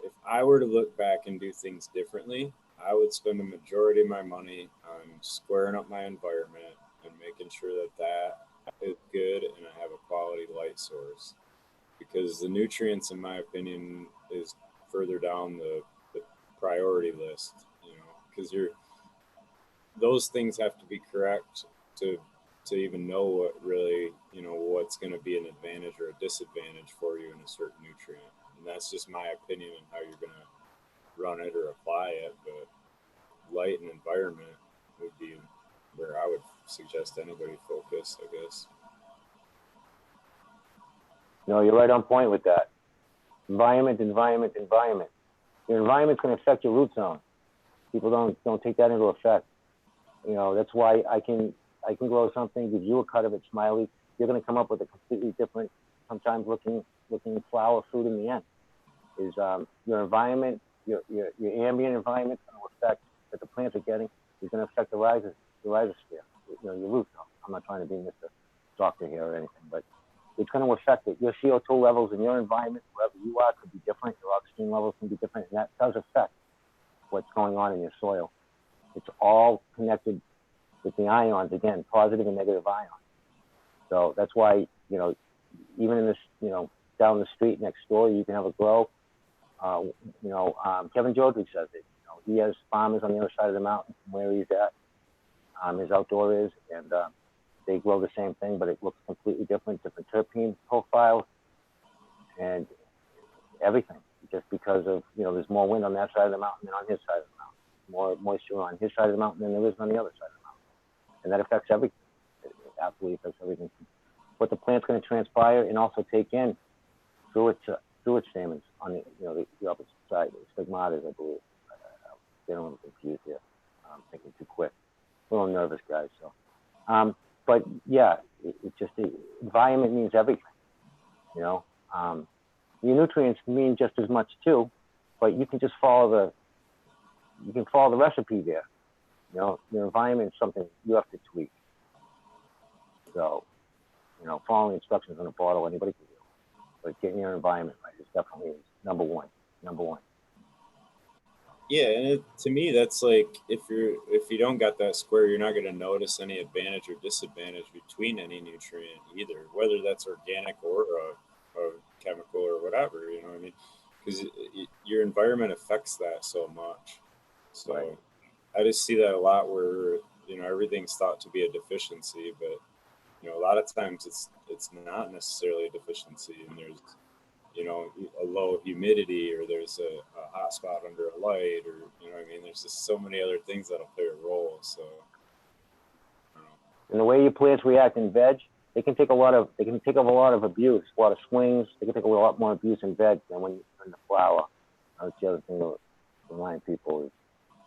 [SPEAKER 2] if I were to look back and do things differently, I would spend the majority of my money on squaring up my environment and making sure that is good and I have a quality light source. Because the nutrients, in my opinion, is further down the priority list, you know, because those things have to be correct to even know what really, you know, what's going to be an advantage or a disadvantage for you in a certain nutrient. And that's just my opinion on how you're going to run it or apply it. But light and environment would be where I would suggest anybody focus, I guess.
[SPEAKER 3] No, you're right on point with that. Environment. Your environment's going to affect your root zone. People don't take that into effect. You know, that's why I can grow something, give you a cut of it, Smiley. You're going to come up with a completely different, sometimes looking flower fruit in the end. Is your environment, your ambient environment going to affect that the plants are getting is going to affect the rhizosphere, you know, your root zone. I'm not trying to be Mr. Doctor here or anything, but it's going to affect it. Your CO2 levels in your environment, wherever you are, could be different. Your oxygen levels can be different, and that does affect what's going on in your soil. It's all connected with the ions, again, positive and negative ions. So that's why, you know, even in this, you know, down the street next door, you can have a grow. Kevin Jodrich says it. You know, he has farmers on the other side of the mountain from where he's at. his outdoor is, and they grow the same thing, but it looks completely different terpene profiles, and everything. Just because of, you know, there's more wind on that side of the mountain than on his side of the mountain. More moisture on his side of the mountain than there is on the other side of the mountain, and that affects everything. It absolutely affects everything. What the plant's going to transpire and also take in through its stamens on the, you know, the opposite side, the stigmatas, I believe. Getting a little confused here. I'm thinking too quick. A little nervous, guys. So, but yeah, it just, the environment means everything. You know, your nutrients mean just as much too, but you can just follow the recipe there. You know, your environment is something you have to tweak. So, you know, following instructions on a bottle, anybody can do. But getting your environment right is definitely number one.
[SPEAKER 2] Yeah, and to me, that's like, if you don't got that square, you're not going to notice any advantage or disadvantage between any nutrient either, whether that's organic or a chemical or whatever. You know what I mean? Because your environment affects that so much. So
[SPEAKER 3] Right.
[SPEAKER 2] I just see that a lot where, you know, everything's thought to be a deficiency, but, you know, a lot of times it's not necessarily a deficiency, and there's, you know, a low humidity, or there's a hot spot under a light, or, you know what I mean? There's just so many other things that'll play a role. So, I don't know.
[SPEAKER 3] And the way your plants react in veg, they can take up a lot of abuse, a lot of swings. They can take a lot more abuse in veg than when you're in the flower. That's the other thing to remind people is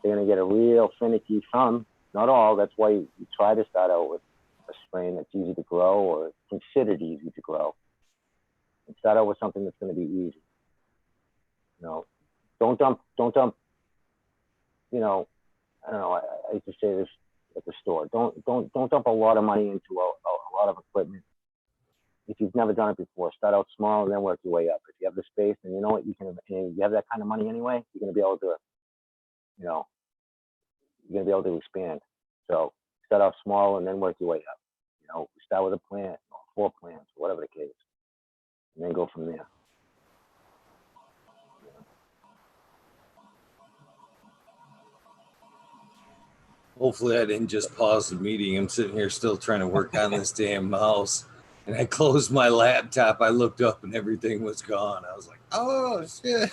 [SPEAKER 3] they're going to get a real finicky, some, not all. That's why you try to start out with a strain that's easy to grow or considered easy to grow. And start out with something that's going to be easy. You know, don't dump, you know, I don't know, I used to say this at the store. Don't dump a lot of money into a lot of equipment. If you've never done it before, start out small and then work your way up. If you have the space and you know what, you have that kind of money anyway, you're going to be able to, you know, you're going to be able to expand. So start off small and then work your way up. You know, start with a plant, or 4 plants, whatever the case, and then go from there.
[SPEAKER 1] Hopefully I didn't just pause the meeting. I'm sitting here still trying to work on this damn mouse. And I closed my laptop. I looked up and everything was gone. I was like, oh, shit.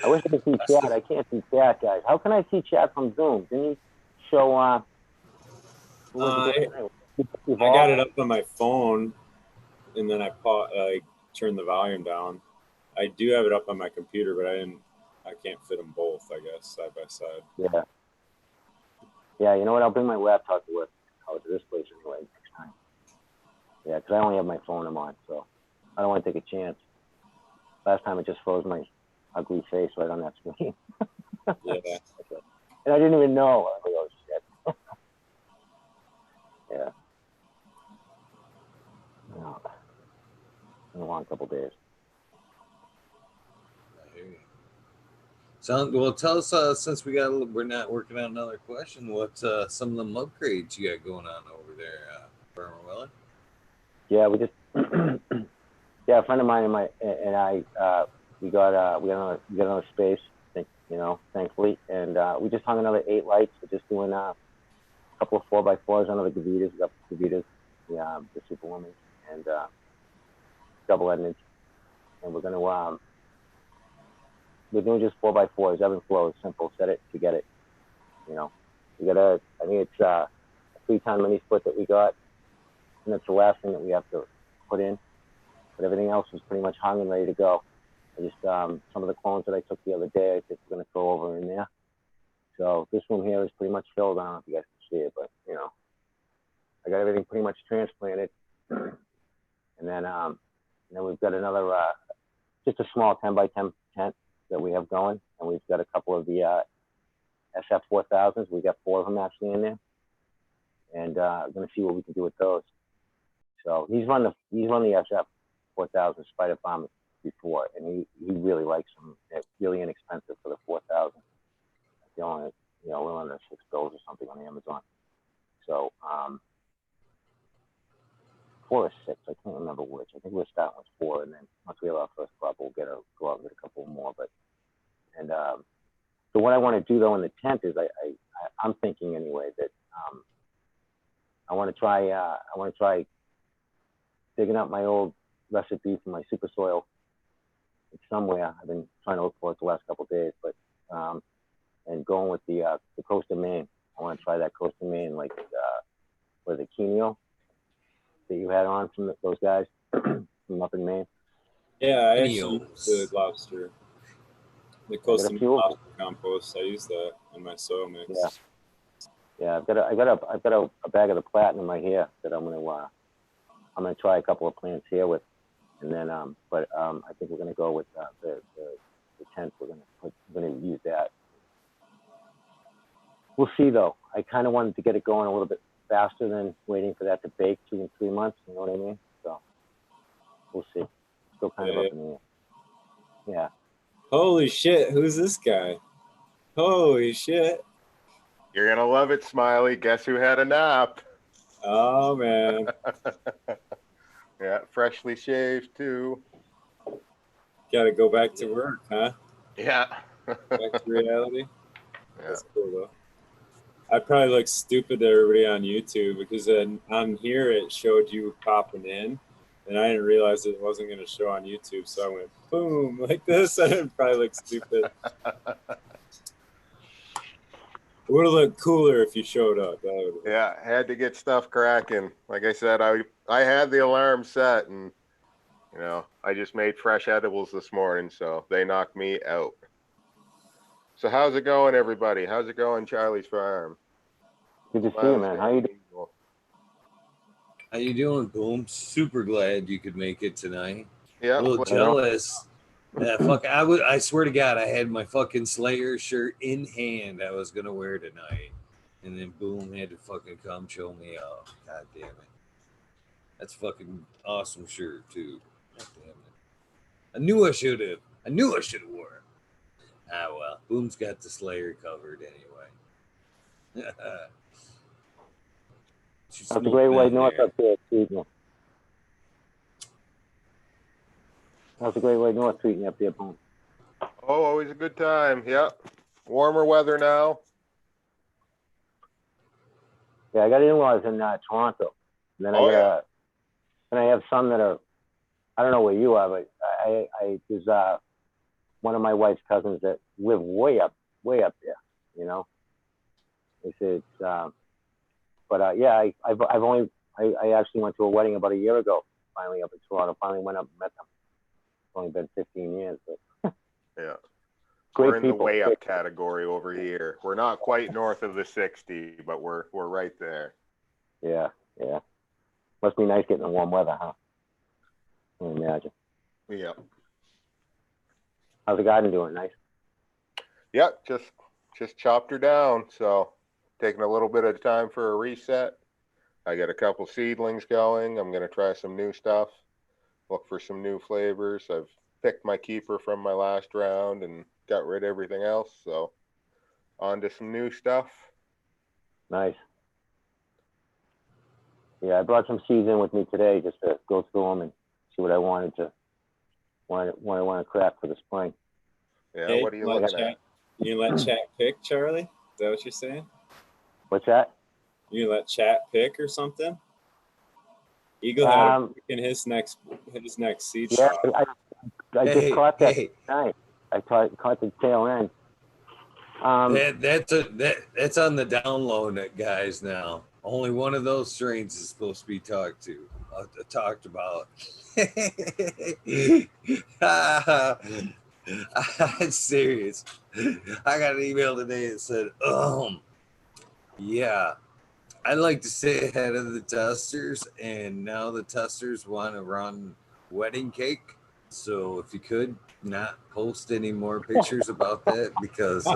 [SPEAKER 3] I wish I could see chat. I can't see chat, guys. How can I see chat from Zoom? Didn't you show
[SPEAKER 2] I got it up on my phone, and then I turned the volume down. I do have it up on my computer, but I can't fit them both, I guess, side by side.
[SPEAKER 3] Yeah. Yeah, you know what? I'll bring my laptop to work out to this place anyway next time. Yeah, because I only have my phone on, so I don't want to take a chance. Last time it just froze my ugly face right on that screen.
[SPEAKER 2] Yeah.
[SPEAKER 3] And I didn't even know. I was like, oh, shit. Yeah. No. It's been a long couple days.
[SPEAKER 1] Well, tell us, since we're not working on another question, what some of the upgrades you got going on over there, Farmer Weller?
[SPEAKER 3] Yeah, we just yeah, a friend of mine and I we got another space, you know, thankfully, and we just hung another 8 lights. We're just doing a couple of 4x4s on the Gavitas. We got Gavitas, the Superwoman, and double-ended, and we're gonna we're doing just 4x4s. Ebb and flow is simple. Set it, forget it. You know, we got I think it's a 3-ton mini split that we got, and that's the last thing that we have to put in. But everything else is pretty much hung and ready to go. I just some of the clones that I took the other day, I think we're gonna throw over in there. So this room here is pretty much filled. I don't know if you guys can see it, but you know, I got everything pretty much transplanted, and then we've got another just a small 10x10 tent that we have going, and we've got a couple of the SF4000s. We got 4 of them actually in there, and I'm gonna see what we can do with those. So he's run the SF4000 Spider Farm before, and he really likes them. They're really inexpensive for the 4000. They're only, you know, we're under $6 or something on Amazon. So 4 or 6, I can't remember which. I think we're starting with 4, and then once we have our first crop, we'll go out and get a couple more. But So what I want to do though in the tent is I'm thinking anyway that I want to try digging up my old recipe for my super soil. It's somewhere. I've been trying to look for it the last couple of days, but and going with the coast of Maine. I want to try that coast of Maine, like was it Kenio that you had on from those guys from up in Maine?
[SPEAKER 2] Yeah, I actually use the lobster, the coast of Maine lobster compost. I use that in my soil mix.
[SPEAKER 3] Yeah. Yeah, I've got a bag of the platinum right here that I'm gonna try a couple of plants here with, and then I think we're gonna go with the tent. We're gonna use that. We'll see though. I kind of wanted to get it going a little bit faster than waiting for that to bake 2 and 3 months. You know what I mean? So we'll see. Still kind of up in the air. Yeah.
[SPEAKER 2] Holy shit! Who's this guy? Holy shit!
[SPEAKER 4] You're gonna love it, Smiley. Guess who had a nap?
[SPEAKER 2] Oh man.
[SPEAKER 4] Yeah, freshly shaved too.
[SPEAKER 2] Got to go back to work, huh?
[SPEAKER 4] Yeah.
[SPEAKER 2] Back to reality.
[SPEAKER 4] Yeah.
[SPEAKER 2] That's cool though. I probably look stupid to everybody on YouTube because on here it showed you popping in, and I didn't realize it wasn't going to show on YouTube, so I went boom like this, and it probably looked stupid. It would have looked cooler if you showed up.
[SPEAKER 4] Yeah, had to get stuff cracking. Like I said, I had the alarm set, and you know, I just made fresh edibles this morning, so they knocked me out. So how's it going, everybody? How's it going, Charlie's Farm?
[SPEAKER 3] Good to see you, man. How you doing?
[SPEAKER 1] How you doing, Boom? Super glad you could make it tonight.
[SPEAKER 4] Yeah,
[SPEAKER 1] A little jealous. I swear to God, I had my fucking Slayer shirt in hand I was going to wear tonight. And then Boom had to fucking come show me off. God damn it. That's fucking awesome shirt, too. God damn it. I knew I should have wore it. Ah, well. Boom's got the Slayer covered anyway.
[SPEAKER 3] That's a great white north up there treating you. How's the great white north treating you up there, Boom?
[SPEAKER 4] Oh, always a good time. Yep. Warmer weather now.
[SPEAKER 3] Yeah, I got in-laws in Toronto. And then I have some that are, I don't know where you are, but there's one of my wife's cousins that live way up there, you know. They say it's, yeah, I actually went to a wedding about a year ago, finally up in Toronto. Finally went up and met them. It's only been 15 years, but
[SPEAKER 4] yeah.
[SPEAKER 3] Great
[SPEAKER 4] We're in
[SPEAKER 3] people.
[SPEAKER 4] the way up category over here. We're not quite north of the 60, but we're right there.
[SPEAKER 3] Yeah, yeah. Must be nice getting the warm weather, huh? I can imagine.
[SPEAKER 4] Yeah.
[SPEAKER 3] How's the garden doing? Nice.
[SPEAKER 4] Yep, just chopped her down, so taking a little bit of time for a reset. I got a couple seedlings going. I'm gonna try some new stuff, look for some new flavors. I've picked my keeper from my last round and got rid of everything else, so on to some new stuff.
[SPEAKER 3] Nice. Yeah, I brought some seeds in with me today just to go through them and see what I want to craft for the spring.
[SPEAKER 4] Yeah,
[SPEAKER 2] hey,
[SPEAKER 4] what are you looking at?
[SPEAKER 2] You let chat pick, Charlie? Is that what you're saying?
[SPEAKER 3] What's that?
[SPEAKER 2] You let chat pick or something? Eagle had a pick in his next seed shot.
[SPEAKER 3] I just caught that tonight. I caught the tail end.
[SPEAKER 1] That's on the download, guys. Now, only one of those strains is supposed to be talked about. I'm serious. I got an email today that said, yeah, I'd like to stay ahead of the testers, and now the testers want to run wedding cake. So if you could not post any more pictures about that, because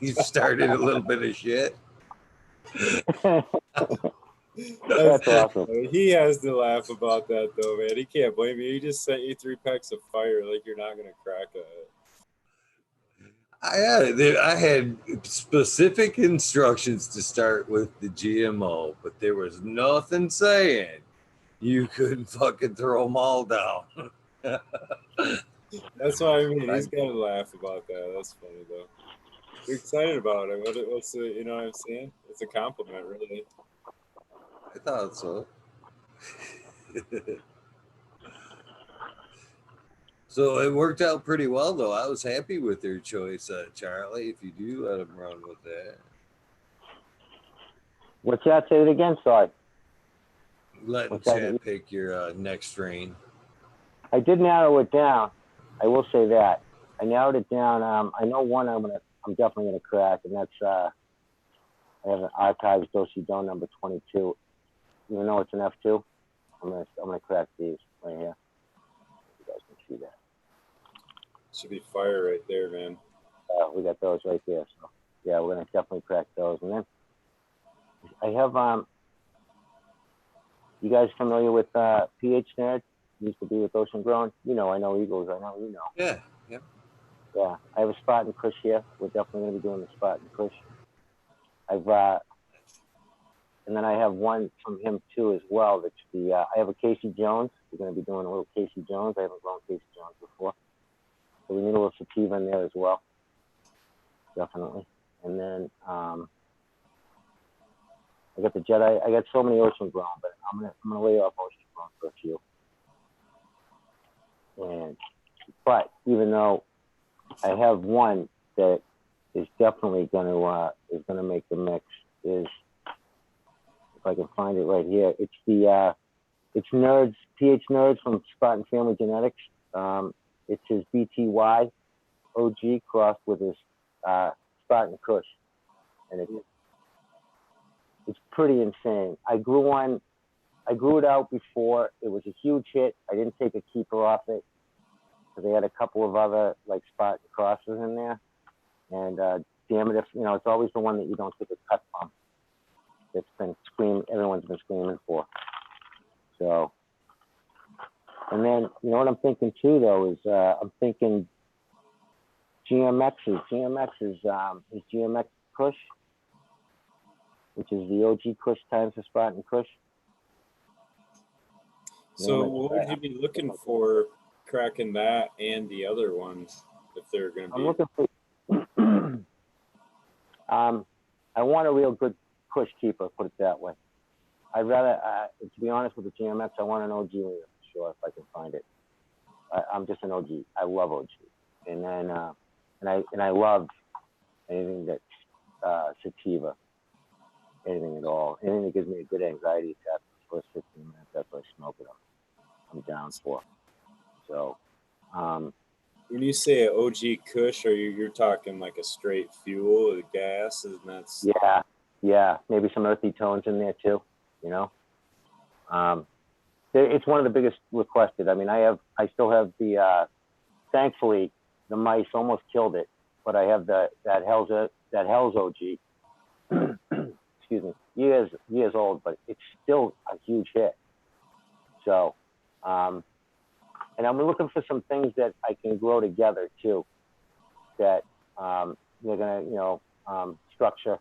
[SPEAKER 1] you've started a little bit of shit.
[SPEAKER 3] That's awesome.
[SPEAKER 2] He has to laugh about that though, man. He can't blame you. He just sent you 3 packs of fire, like you're not gonna crack it.
[SPEAKER 1] I had specific instructions to start with the GMO, but there was nothing saying you couldn't fucking throw them all down.
[SPEAKER 2] That's what I mean. He's got to laugh about that. That's funny though. You're excited about it. What's the, you know what I'm saying? It's a compliment, really.
[SPEAKER 1] I thought so. So it worked out pretty well, though. I was happy with their choice, Charlie. If you do let them run with that,
[SPEAKER 3] What's that? Say it again. Sorry.
[SPEAKER 1] letting
[SPEAKER 3] What's that?
[SPEAKER 1] Chad pick your next strain.
[SPEAKER 3] I did narrow it down. I will say that I narrowed it down. I know one I'm definitely gonna crack, and that's I have an archives Dosidone number 22. Even though it's an F2, I'm gonna crack these right here. You guys can see that.
[SPEAKER 2] Should be fire right there, man.
[SPEAKER 3] We got those right there. So yeah, we're gonna definitely crack those. And then I have you guys familiar with pH Nerd? Used to be with Ocean Grown. You know, I know Eagles. I know you know.
[SPEAKER 1] Yeah, yeah.
[SPEAKER 3] Yeah, I have a spot in Kush here. We're definitely gonna be doing the spot in Kush. And then I have one from him too as well. That's the I have a Casey Jones. We're going to be doing a little Casey Jones. I haven't grown Casey Jones before, so we need a little sativa in there as well, definitely. And then I got the Jedi. I got so many Ocean Grown, but I'm gonna lay off Ocean Grown for a few. But even though I have one that is definitely gonna make the mix, is, if I can find it right here, it's the it's Nerds, pH Nerds from Spot and Family Genetics. It's his BTY OG crossed with his Spot and Kush, and it's pretty insane. I grew it out before. It was a huge hit. I didn't take a keeper off it because they had a couple of other like Spot and crosses in there, and damn it, if you know, it's always the one that you don't take a cut from. It's been everyone's been screaming for. So, and then, you know what I'm thinking too, though, is I'm thinking GMX's GMX Kush, which is the OG Kush times the Spot and Kush.
[SPEAKER 2] So what would you be looking for cracking that and the other ones if they're going to be?
[SPEAKER 3] I'm looking for, I want a real good Kush keeper, put it that way. I'd rather, to be honest with the GMX, I want an OG leader for sure if I can find it. I'm just an OG. I love OG, and then I love anything that's sativa, anything at all, anything that gives me a good anxiety attack for the first 15 minutes after I smoke it. I'm down for. So,
[SPEAKER 2] when you say an OG Kush, you're talking like a straight fuel, a gas, and that's
[SPEAKER 3] yeah, maybe some earthy tones in there too. You know, it's one of the biggest requested. I mean, I still have the. Thankfully, the mice almost killed it, but I have that Hell's OG. Excuse me, years old, but it's still a huge hit. So, and I'm looking for some things that I can grow together too. That they're gonna, structure.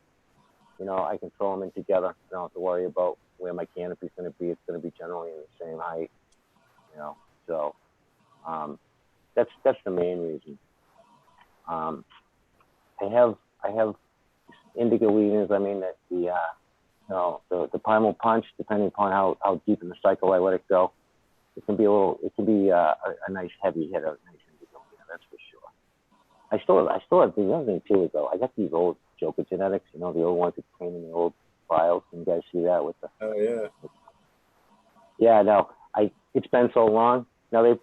[SPEAKER 3] You know, I can throw them in together. I don't have to worry about where my canopy's going to be. It's going to be generally in the same height. You know, so that's the main reason. I have indica leaders. I mean that the primal punch, depending upon how deep in the cycle I let it go, it can be a nice heavy hitter, a nice indica leader, that's for sure. I still have the other thing too, though. I got these old Joker genetics, the old ones that came in the old files. Can you guys see that with the?
[SPEAKER 2] Oh yeah.
[SPEAKER 3] Yeah, no. It's been so long. Now they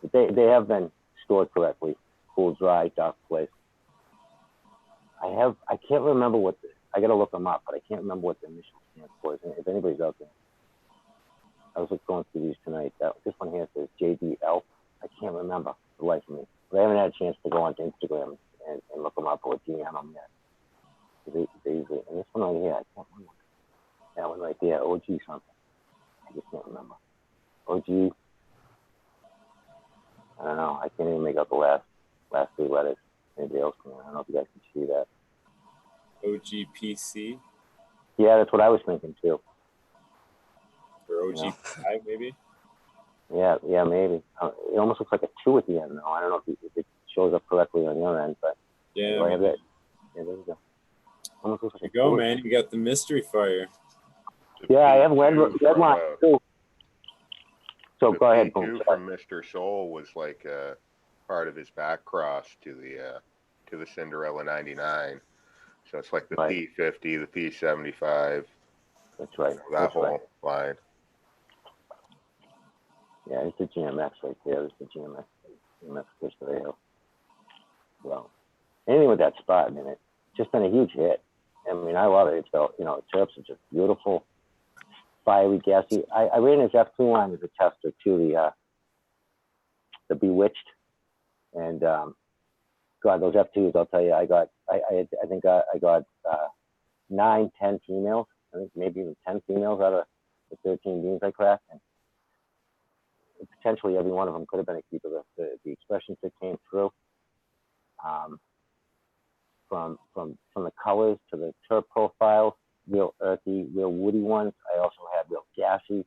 [SPEAKER 3] have been stored correctly, cool, dry, dark place. I can't remember I got to look them up, but I can't remember what the initial stand for. If anybody's out there, I was going through these tonight. This one here says JDL. I can't remember the life of me, but I haven't had a chance to go onto Instagram and look them up or DM them yet. And this one right here, I can't remember. That one right there, OG something. I just can't remember. OG. I don't know. I can't even make out the last three letters. Anybody else can? I don't know if you guys can see that.
[SPEAKER 2] OGPC?
[SPEAKER 3] Yeah, that's what I was thinking too.
[SPEAKER 2] Or OG5 maybe?
[SPEAKER 3] Yeah, maybe. It almost looks like a 2 at the end, though. I don't know if it shows up correctly on your end, but
[SPEAKER 2] Yeah,
[SPEAKER 3] do I have that? Yeah, there we go. Almost looks like
[SPEAKER 2] there
[SPEAKER 3] a
[SPEAKER 2] you go,
[SPEAKER 3] 2.
[SPEAKER 2] man. You got the mystery fire.
[SPEAKER 3] Yeah, I have red
[SPEAKER 4] from,
[SPEAKER 3] line too. So
[SPEAKER 4] the
[SPEAKER 3] go ahead,
[SPEAKER 4] P2
[SPEAKER 3] Boom.
[SPEAKER 4] from Mr. Soul was like part of his back cross to the Cinderella 99. So it's like the
[SPEAKER 3] Right.
[SPEAKER 4] P50, the P75,
[SPEAKER 3] That's right.
[SPEAKER 4] that
[SPEAKER 3] That's
[SPEAKER 4] whole
[SPEAKER 3] right.
[SPEAKER 4] line.
[SPEAKER 3] Yeah, it's the GMX right there. It's the GMX. GMX Kush that I have. Well, anything with that spot in it, just been a huge hit. I mean, I love it. It's the terps are just beautiful, fiery, gassy. I ran his F2 line as a tester to the Bewitched, and God, those F2s, I'll tell you, I think I got 9, 10 females. I think maybe even 10 females out of the 13 beans I cracked. And potentially every one of them could have been a keeper. The expressions that came through, from the colors to the terp profile, real earthy, real woody ones. I also had real gassy,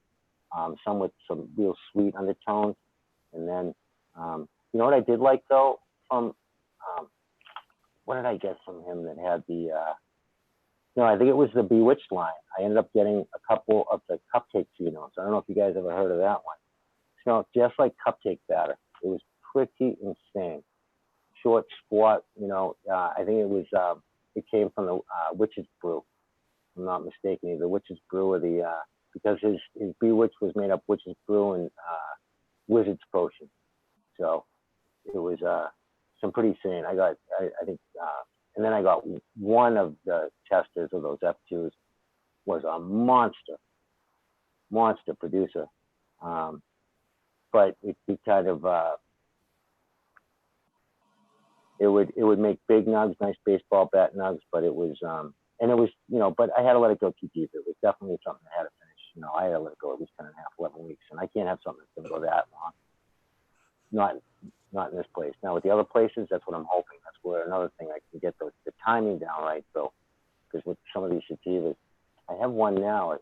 [SPEAKER 3] some with some real sweet undertones. And then, you know what I did like though, from what did I get from him that had the I think it was the Bewitched line. I ended up getting a couple of the cupcake phenols. I don't know if you guys ever heard of that one. It smelled just like cupcake batter. It was pretty insane. Short squat, I think it was it came from the Witch's Brew, if I'm not mistaken. Either Witch's Brew or because his Bewitched was made up Witch's Brew and Wizard's Potion. So it was some pretty insane. I think and then I got one of the testers of those F2s was a monster producer. But it kind of it would make big nugs, nice baseball bat nugs, but it was and it was but I had to let it go too deep. It was definitely something I had to finish. I had to let it go at least 10 and a half, 11 weeks, and I can't have something that's gonna go that long. Not in this place. Now with the other places, that's what I'm hoping. That's where another thing I can get the timing down right. So because with some of these sativas, I have one now.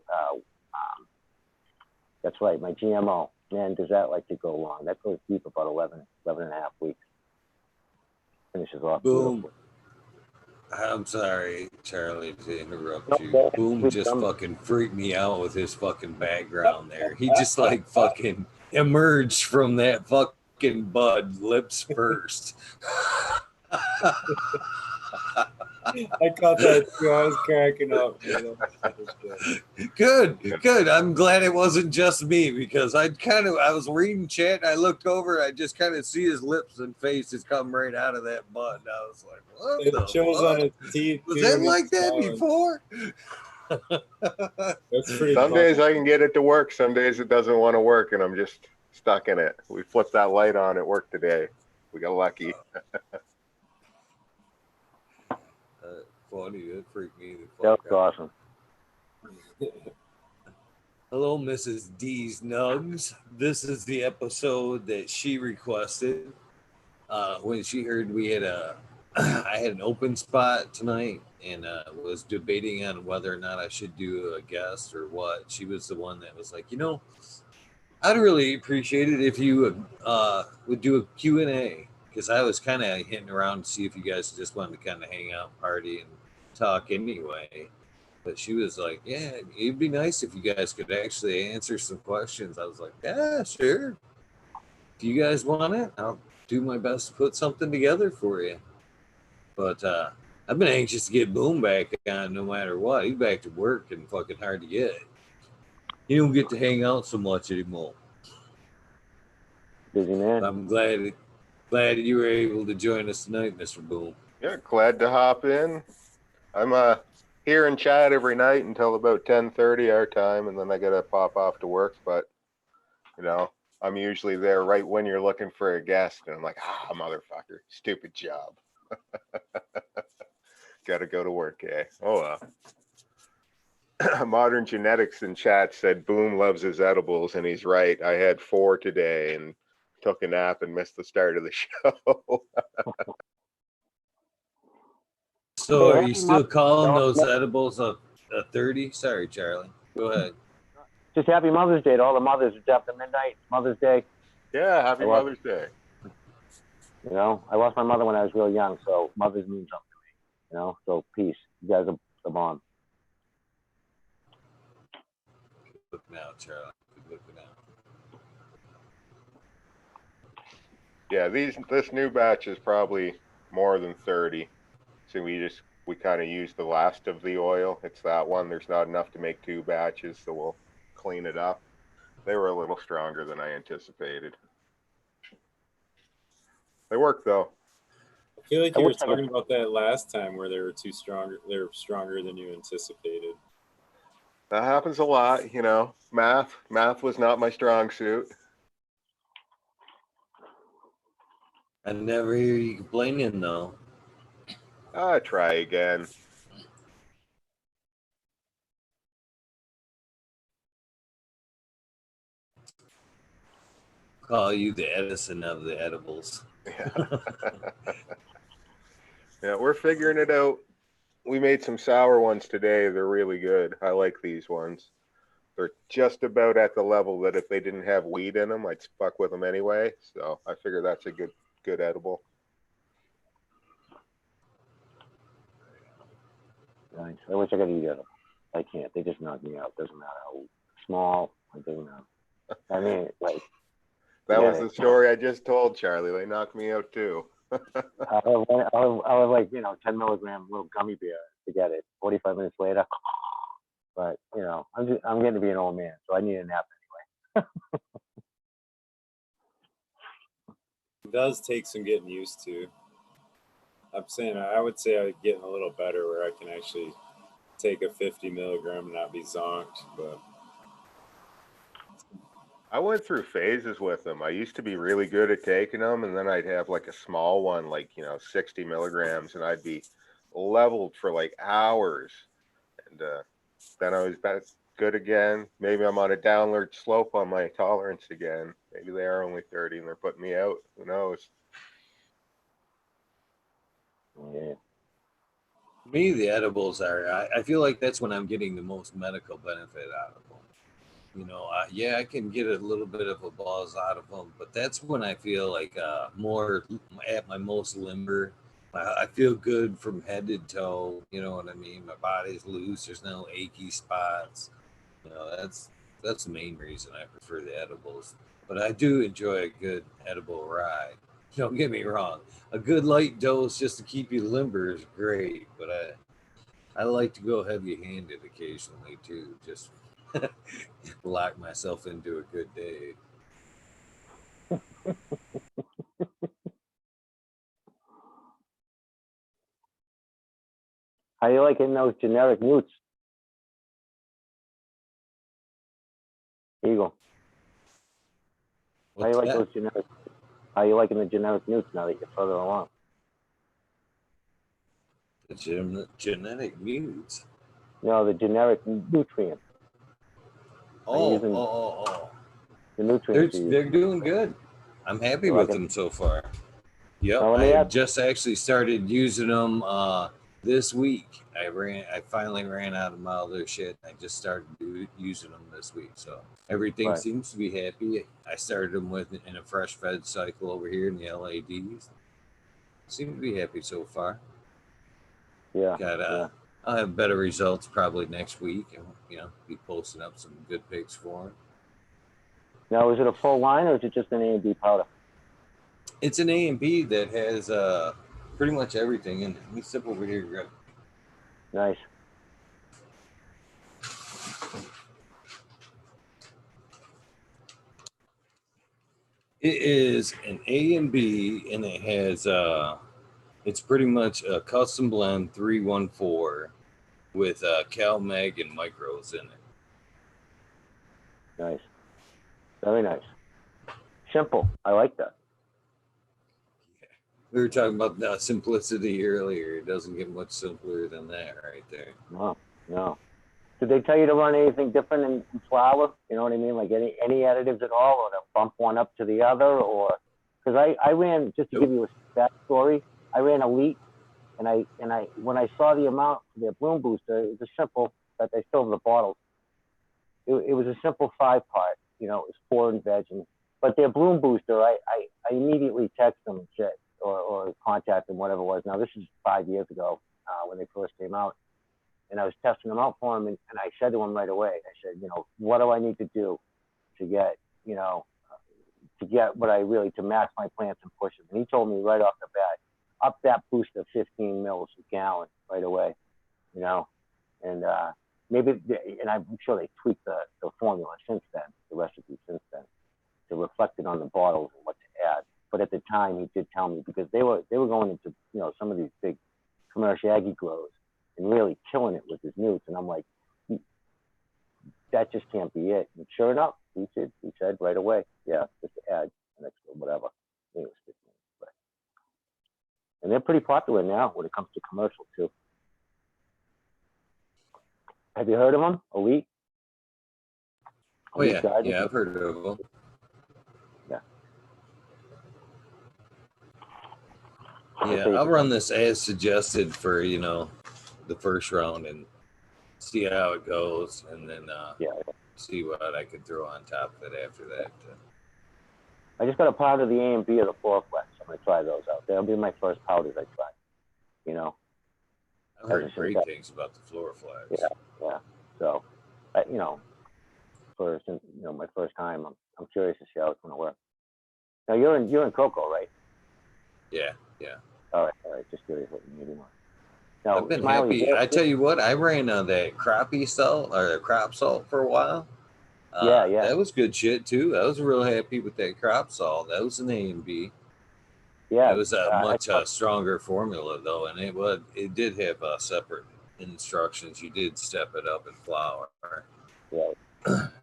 [SPEAKER 3] That's right, my GMO. Man, does that like to go long? That goes deep, about 11 and a half weeks. Finishes off.
[SPEAKER 1] Boom.
[SPEAKER 3] Beautiful.
[SPEAKER 1] I'm sorry, Charlie, to interrupt you. Boom just fucking freaked me out with his fucking background there. He just like fucking emerged from that fucking bud lips first.
[SPEAKER 2] I caught that too. I was cracking up.
[SPEAKER 1] Good. I'm glad it wasn't just me because I was reading chat and I looked over, I just kind of see his lips and face is coming right out of that bud. And I was like, what
[SPEAKER 2] It
[SPEAKER 1] the
[SPEAKER 2] shows
[SPEAKER 1] fuck?
[SPEAKER 2] on his teeth.
[SPEAKER 1] Was that like that before?
[SPEAKER 2] That's pretty
[SPEAKER 4] Some
[SPEAKER 2] fun.
[SPEAKER 4] days I can get it to work. Some days it doesn't want to work, and I'm just stuck in it. We flipped that light on at work today. We got lucky.
[SPEAKER 1] Funny, that freaked me the
[SPEAKER 3] That
[SPEAKER 1] fuck
[SPEAKER 3] was
[SPEAKER 1] out.
[SPEAKER 3] awesome.
[SPEAKER 1] Hello, Mrs. Dz Nugz. This is the episode that she requested when she heard we had I had an open spot tonight and was debating on whether or not I should do a guest or what. She was the one that was like, I'd really appreciate it if you would do a Q&A because I was kind of hitting around to see if you guys just wanted to kind of hang out, party, and talk anyway. But she was like, yeah, it'd be nice if you guys could actually answer some questions. I was like, yeah, sure. If you guys want it, I'll do my best to put something together for you. But I've been anxious to get Boom back on no matter what. He's back to work and fucking hard to get. You don't get to hang out so much anymore.
[SPEAKER 3] Busy man.
[SPEAKER 1] I'm glad you were able to join us tonight, Mr. Boom.
[SPEAKER 4] Yeah, glad to hop in. I'm here and chat every night until about 10:30 our time, and then I gotta pop off to work. But I'm usually there right when you're looking for a guest, and I'm like, motherfucker, stupid job. Gotta go to work, eh? Oh, Modern Genetics in chat said Boom loves his edibles, and he's right. I had 4 today and took a nap and missed the start of the show.
[SPEAKER 1] So are you still calling those edibles a 30? Sorry, Charlie. Go ahead.
[SPEAKER 3] Just happy Mother's Day to all the mothers. It's after midnight, Mother's Day.
[SPEAKER 4] Yeah, happy Mother's Day.
[SPEAKER 3] You know, I lost my mother when I was real young, so mothers mean something to me. You know, so peace. You guys are the bomb.
[SPEAKER 1] Look now, Charlie. Look now.
[SPEAKER 4] Yeah, this new batch is probably more than 30. So we kind of use the last of the oil. It's that one. There's not enough to make 2 batches, so we'll clean it up. They were a little stronger than I anticipated. They work though.
[SPEAKER 2] I feel like you were talking about that last time where they were too stronger. They were stronger than you anticipated.
[SPEAKER 4] That happens a lot, you know. Math was not my strong suit.
[SPEAKER 1] I never hear you complaining though.
[SPEAKER 4] Try again.
[SPEAKER 1] Call you the Edison of the edibles.
[SPEAKER 4] Yeah. Yeah, we're figuring it out. We made some sour ones today. They're really good. I like these ones. They're just about at the level that if they didn't have weed in them, I'd fuck with them anyway. So I figure that's a good edible.
[SPEAKER 3] Nice. I wish I could eat it. I can't. They just knock me out. Doesn't matter how small. It doesn't matter. I mean, like.
[SPEAKER 4] That was the story I just told, Charlie. They knocked me out too.
[SPEAKER 3] I'll have like, you know, 10 milligram little gummy bear to get it. 45 minutes later. But, you know, I'm getting to be an old man, so I need a nap anyway.
[SPEAKER 2] It does take some getting used to. I'm saying I would say I'm getting a little better where I can actually take a 50 milligram and not be zonked, but
[SPEAKER 4] I went through phases with them. I used to be really good at taking them, and then I'd have like a small one, like, you know, 60 milligrams, and I'd be leveled for like hours. And then I was back good again. Maybe I'm on a downward slope on my tolerance again. Maybe they are only 30 and they're putting me out. Who knows?
[SPEAKER 3] Yeah.
[SPEAKER 1] Me, the edibles are, I feel like that's when I'm getting the most medical benefit out of them. You know, yeah, I can get a little bit of a buzz out of them, but that's when I feel like more at my most limber. I feel good from head to toe. You know what I mean? My body's loose. There's no achy spots. You know, that's the main reason I prefer the edibles. But I do enjoy a good edible ride. Don't get me wrong. A good light dose just to keep you limber is great, but I like to go heavy-handed occasionally too. Just lock myself into a good day.
[SPEAKER 3] How you liking those generic newts? Eagle. How you like those generic? How you liking the generic newts now that you're further along?
[SPEAKER 1] The genetic mutes.
[SPEAKER 3] No, the generic nutrients.
[SPEAKER 1] Oh.
[SPEAKER 3] The nutrients.
[SPEAKER 1] They're doing good. I'm happy with them so far. Yep, I just actually started using them this week. I finally ran out of my other shit. I just started using them this week, so everything seems to be happy. I started them in a fresh fed cycle over here in the LADs. Seem to be happy so far.
[SPEAKER 3] Yeah.
[SPEAKER 1] I'll have better results probably next week, and be posting up some good pics for them.
[SPEAKER 3] Now, is it a full line or is it just an A and B powder?
[SPEAKER 1] It's an A and B that has pretty much everything in it. Let me sip over here, Greg.
[SPEAKER 3] Nice.
[SPEAKER 1] It is an A and B, and it has it's pretty much a custom blend 314 with Cal Mag and micros in it.
[SPEAKER 3] Nice. Very nice. Simple. I like that.
[SPEAKER 1] We were talking about simplicity earlier. It doesn't get much simpler than that right there.
[SPEAKER 3] No. Did they tell you to run anything different in flour? You know what I mean? Like any additives at all, or to bump one up to the other, or because I ran, just to give you a backstory, I ran Elite, and I when I saw the amount for their bloom booster, it was simple that they filled the bottles. it was a simple 5-part. You know, it was 4 in veg, but their bloom booster, I immediately text them and said, or contact them, whatever it was. Now this is 5 years ago when they first came out, and I was testing them out for them, and I said to him right away, I said, you know, what do I need to do to get, you know, to get what I really, to match my plants and push them? And he told me right off the bat, up that boost of 15 mils a gallon right away, you know, and maybe, and I'm sure they tweaked the formula since then, the recipe since then, to reflect it on the bottles and what to add. But at the time, he did tell me, because they were going into, you know, some of these big commercial aggie grows and really killing it with his newts. And I'm like, that just can't be it. And sure enough, he said right away, yeah, just add an extra whatever. I think it was 15. But, and they're pretty popular now when it comes to commercial too. Have you heard of them? Elite?
[SPEAKER 1] Oh yeah, yeah, I've heard of them.
[SPEAKER 3] Yeah.
[SPEAKER 1] Yeah, I'll run this as suggested for, you know, the first round and see how it goes, and then see what I could throw on top of it after that.
[SPEAKER 3] I just got a powder of the A and B of the Floraflex. I'm gonna try those out. They'll be my first powders I try. You know,
[SPEAKER 1] I've heard great things about the Floraflex.
[SPEAKER 3] Yeah. So, you know, my first time, I'm curious to see how it's gonna work. Now you're in cocoa, right?
[SPEAKER 1] Yeah.
[SPEAKER 3] All right. Just curious what you need more. Now,
[SPEAKER 1] I've been
[SPEAKER 3] Smiley,
[SPEAKER 1] happy. I tell you what, I ran on that crappie salt or the crop salt for a while.
[SPEAKER 3] Yeah.
[SPEAKER 1] That was good shit too. I was real happy with that crop salt. That was an A and B.
[SPEAKER 3] Yeah.
[SPEAKER 1] It was a much stronger formula though, and it did have separate instructions. You did step it up in flour.
[SPEAKER 3] Yeah.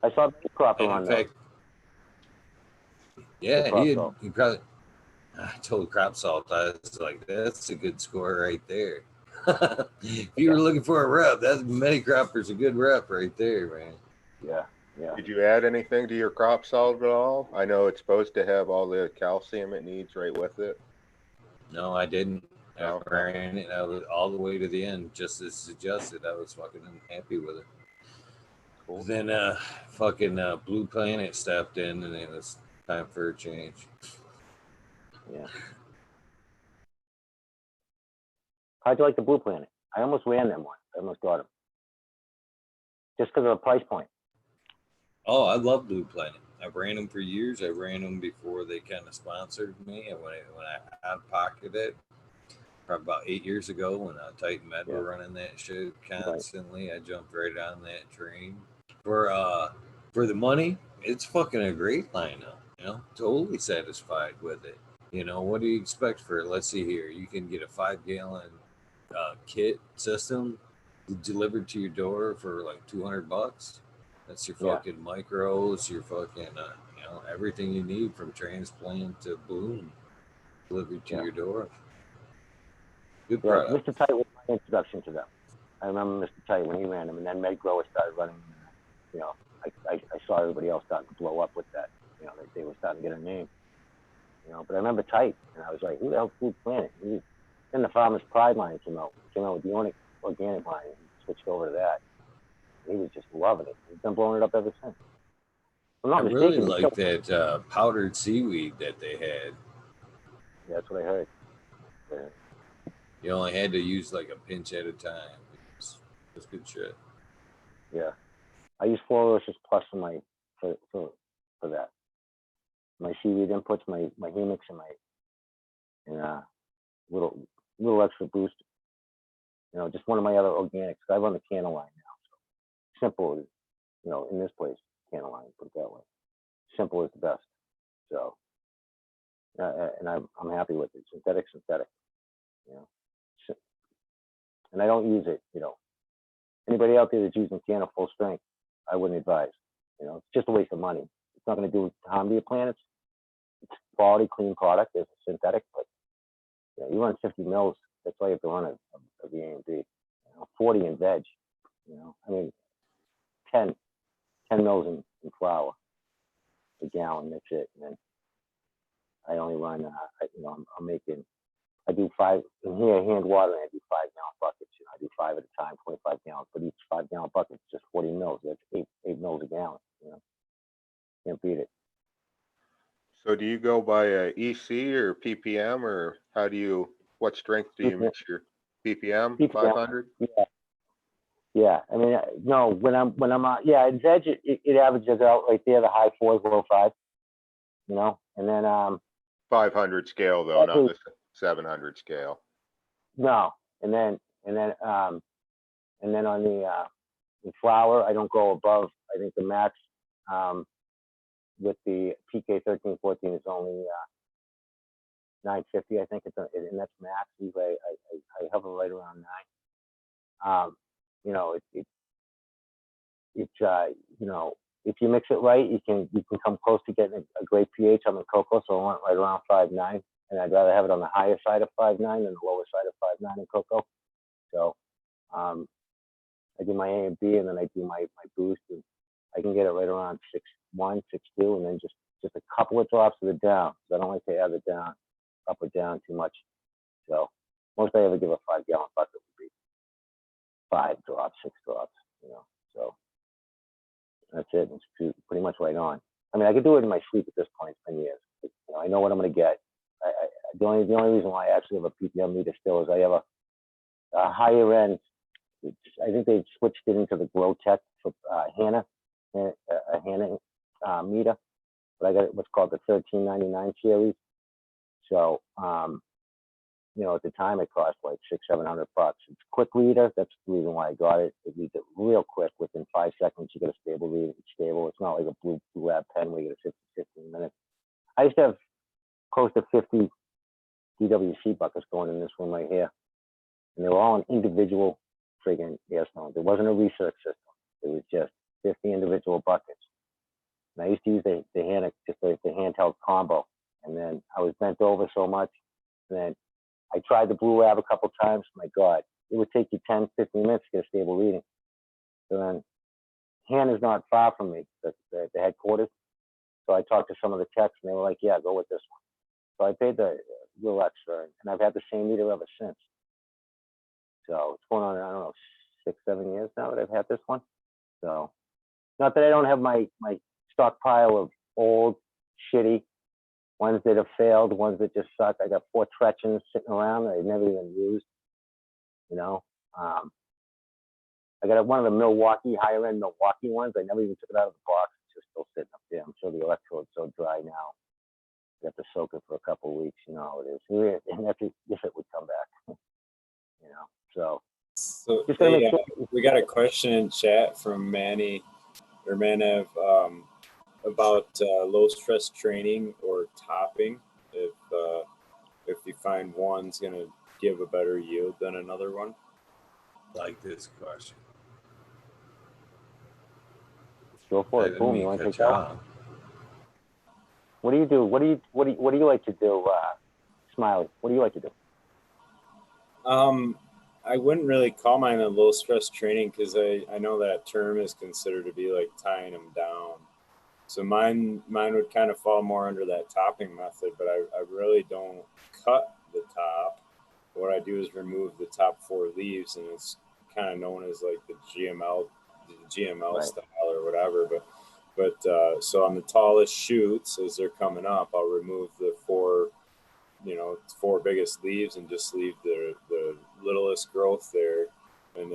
[SPEAKER 3] I saw the crop on
[SPEAKER 1] in fact, yeah, he probably. I told crop salt, I was like, that's a good score right there. If you were looking for a rep, that's many croppers a good rep right there, man.
[SPEAKER 3] Yeah.
[SPEAKER 4] Did you add anything to your crop salt at all? I know it's supposed to have all the calcium it needs right with it.
[SPEAKER 1] No, I didn't. I ran it all the way to the end, just as suggested. I was fucking happy with it. Cool. Then fucking Blue Planet stepped in, and it was time for a change.
[SPEAKER 3] Yeah. How'd you like the Blue Planet? I almost ran them once. I almost got them. Just because of the price point.
[SPEAKER 1] Oh, I love Blue Planet. I ran them for years. I ran them before they kind of sponsored me. And when I out-pocketed it, probably about 8 years ago, when Titan Med were running that shit constantly, I jumped right on that train. For the money, it's fucking a great lineup. You know, totally satisfied with it. You know, what do you expect for it? Let's see here. You can get a 5-gallon kit system delivered to your door for like $200. That's your fucking micros, your fucking, you know, everything you need from transplant to bloom delivered to your door. Good product.
[SPEAKER 3] Mr. Tight was my introduction to them. I remember Mr. Tight when he ran them, and then McGregor started running them. You know, I saw everybody else starting to blow up with that. You know, they were starting to get a name. You know, but I remember Tight, and I was like, who the hell's Blue Planet? Then the Farmer's Pride line came out. With the organic line. He switched over to that. He was just loving it. He's been blowing it up ever since.
[SPEAKER 1] I really like that powdered seaweed that they had.
[SPEAKER 3] Yeah, that's what I heard.
[SPEAKER 1] You only had to use like a pinch at a time. It's good shit.
[SPEAKER 3] Yeah, I use Florocious Plus for that. My seaweed inputs, my humics, and little extra boost. You know, just one of my other organics. I run the Canna line now. So simple, you know, in this place, Canna line, put it that way. Simple is the best. So, and I'm happy with it. Synthetic. You know, and I don't use it. You know, anybody out there that's using Canna full strength, I wouldn't advise. You know, it's just a waste of money. It's not going to do harm to your plants. It's quality, clean product. It's synthetic, but you know, you run 50 mils. That's all you have to run of the A and B. You know, 40 in veg. You know, I mean, 10 mils in flour a gallon. That's it. And then I only run. You know, I'm making. I do 5 in here hand watering. I do 5-gallon buckets. You know, I do 5 at a time, 25 gallons. But each 5-gallon bucket is just 40 mils. That's 8 mils a gallon.
[SPEAKER 4] do you go by a EC or ppm, or what strength do you mix your ppm? 500?
[SPEAKER 3] Yeah. I mean, no, when I'm yeah, in veg, it averages out right there, the high 4s, low 5, you know, and then
[SPEAKER 4] 500 scale though, not the 700 scale.
[SPEAKER 3] No, and then on the flour, I don't go above. I think the max with the PK 1314 is only 950. I think and that's max. Usually I hover right around 9. You know, it's you know, if you mix it right, you can come close to getting a great pH on the cocoa. So I want right around 5.9, and I'd rather have it on the higher side of 5.9 than the lower side of 5.9 in cocoa. So I do my A and B, and then I do my boost, and I can get it right around 6.1, 6.2, and then just a couple of drops of it down. So I don't like to have it down, up or down too much. So most I ever give a 5-gallon bucket would be 5 drops, 6 drops, you know. So that's it. It's pretty much right on. I mean, I could do it in my sleep at this point. It's been years. You know, I know what I'm going to get. The only reason why I actually have a ppm meter still is I have a higher end. I think they switched it into the Grow Tech for Hannah meter, but I got what's called the 1399 series. So, you know, at the time it cost like $600-700. It's a quick reader. That's the reason why I got it. It reads it real quick. Within 5 seconds, you get a stable read. It's stable. It's not like a Blue Lab pen where you get a 15 minutes. I used to have close to 50 DWC buckets going in this room right here, and they were all in individual friggin' air stones. There wasn't a research system. It was just 50 individual buckets. And I used to use the handheld combo. And then I was bent over so much. And then I tried the Blue Lab a couple times. My God, it would take you 10, 15 minutes to get a stable reading. So then Hannah's not far from me, the headquarters. So I talked to some of the techs, and they were like, yeah, go with this one. So I paid the little extra, and I've had the same meter ever since. So it's going on, I don't know, 6-7 years now that I've had this one. So not that I don't have my stockpile of old, shitty ones that have failed, ones that just suck. I got 4 Tretchens sitting around that I've never even used. You know, I got one of the higher end Milwaukee ones. I never even took it out of the box. It's just still sitting up there. I'm sure the electrode's so dry now. You have to soak it for a couple of weeks. You know how it is. And that's if it would come back. You know, so
[SPEAKER 2] hey, we got a question in chat from Manny or Manev about low stress training or topping. If you find one's gonna give a better yield than another one.
[SPEAKER 1] Like this question.
[SPEAKER 3] Go for it. Boom. You want to take that one? What do you do? What do you like to do, Smiley? What do you like to do?
[SPEAKER 2] I wouldn't really call mine a low stress training because I know that term is considered to be like tying them down. So mine would kind of fall more under that topping method, but I really don't cut the top. What I do is remove the top 4 leaves, and it's kind of known as like the GML right. Style or whatever. But so on the tallest shoots as they're coming up, I'll remove the 4 biggest leaves and just leave the littlest growth there. And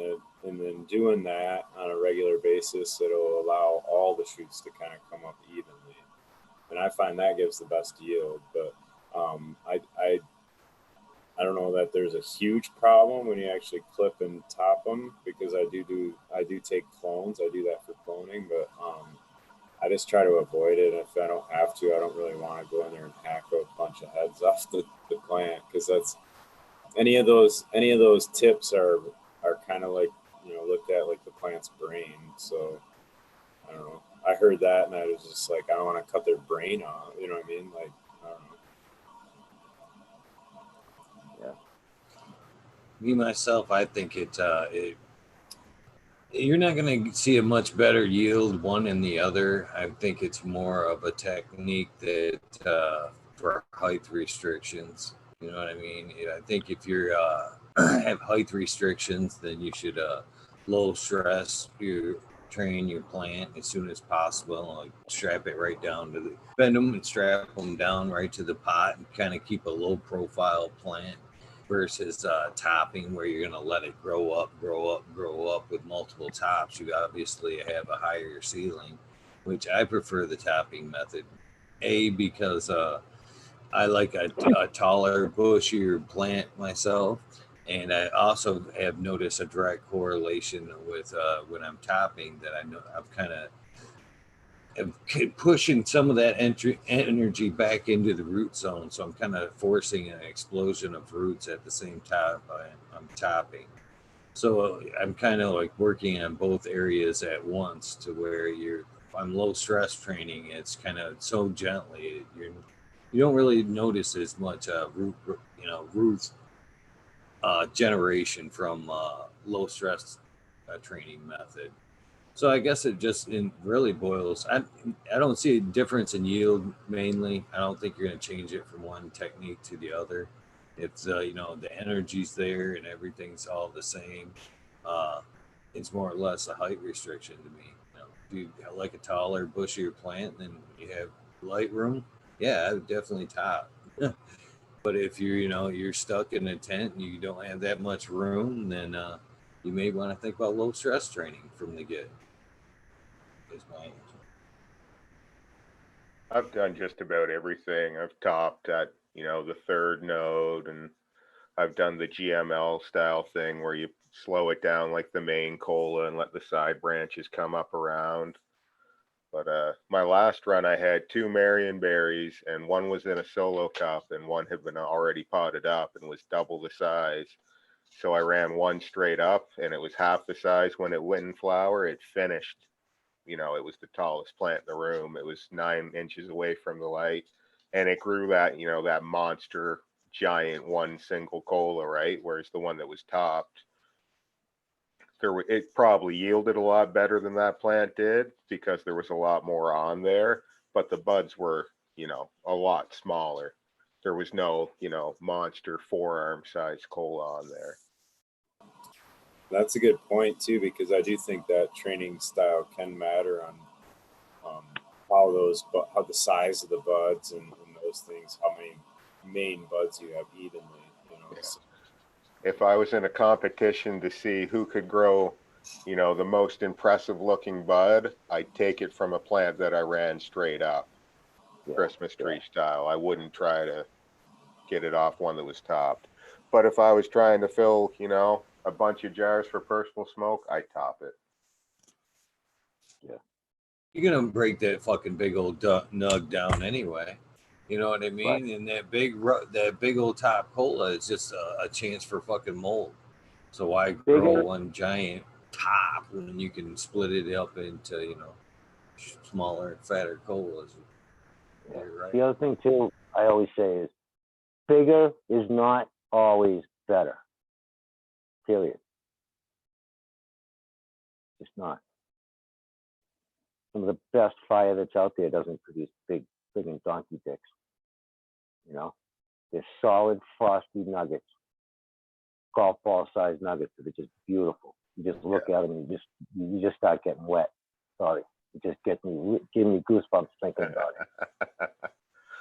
[SPEAKER 2] then doing that on a regular basis, it'll allow all the shoots to kind of come up evenly. And I find that gives the best yield. But I don't know that there's a huge problem when you actually clip and top them, because I do take clones. I do that for cloning, but I just try to avoid it. If I don't have to, I don't really want to go in there and hack a bunch of heads off the plant, because that's any of those tips are kind of like, you know, looked at like the plant's brain. So I don't know. I heard that and I was just like, I don't want to cut their brain off. You know what I mean? Like, I don't know.
[SPEAKER 1] Yeah. Me myself, I think you're not going to see a much better yield one and the other. I think it's more of a technique that for height restrictions. You know what I mean? I think if you're have height restrictions, then you should low stress your train your plant as soon as possible. Like strap it right down to the, bend them and strap them down right to the pot and kind of keep a low profile plant versus topping where you're going to let it grow up with multiple tops. You obviously have a higher ceiling, which I prefer the topping method. Because I like a taller, bushier plant myself. And I also have noticed a direct correlation with when I'm topping that I know I'm kind of pushing some of that energy back into the root zone. So I'm kind of forcing an explosion of roots at the same time I'm topping. So I'm kind of like working on both areas at once to where I'm low stress training. It's kind of so gently, you don't really notice as much roots generation from low stress training method. So I guess it just really boils. I don't see a difference in yield mainly. I don't think you're going to change it from one technique to the other. It's the energy's there and everything's all the same. It's more or less a height restriction to me. If you like a taller, bushier plant, then you have light room. Yeah, I would definitely top. But if you're stuck in a tent and you don't have that much room, then you may want to think about low stress training from the get. Is my answer.
[SPEAKER 4] I've done just about everything. I've topped at, the third node, and I've done the GML style thing where you slow it down like the main cola and let the side branches come up around. But my last run, I had 2 Marion berries, and one was in a solo cup, and one had been already potted up and was double the size. So I ran one straight up, and it was half the size when it went in flower. It finished, it was the tallest plant in the room. It was 9 inches away from the light, and it grew that, that monster giant one single cola, right? Whereas the one that was topped, it probably yielded a lot better than that plant did because there was a lot more on there, but the buds were, a lot smaller. There was no, monster forearm size cola on there.
[SPEAKER 2] That's a good point too, because I do think that training style can matter on how the size of the buds and those things, how many main buds you have evenly,
[SPEAKER 4] Yeah.
[SPEAKER 2] So.
[SPEAKER 4] If I was in a competition to see who could grow, the most impressive looking bud, I'd take it from a plant that I ran straight up, Christmas tree style. I wouldn't try to get it off one that was topped. But if I was trying to fill, a bunch of jars for personal smoke, I'd top it.
[SPEAKER 3] Yeah.
[SPEAKER 1] You're gonna break that fucking big old nug down anyway. You know what I mean?
[SPEAKER 3] Right.
[SPEAKER 1] And that big old top cola is just a chance for fucking mold. So why grow one giant top when you can split it up into smaller, fatter colas?
[SPEAKER 3] Yeah.
[SPEAKER 1] Right.
[SPEAKER 3] The other thing too, I always say is bigger is not always better. Period. It's not. Some of the best fire that's out there doesn't produce big friggin' donkey dicks. They're solid, frosty nuggets, golf ball sized nuggets that are just beautiful. You just look at them and you just start getting wet. Sorry, it just giving me goosebumps thinking about it.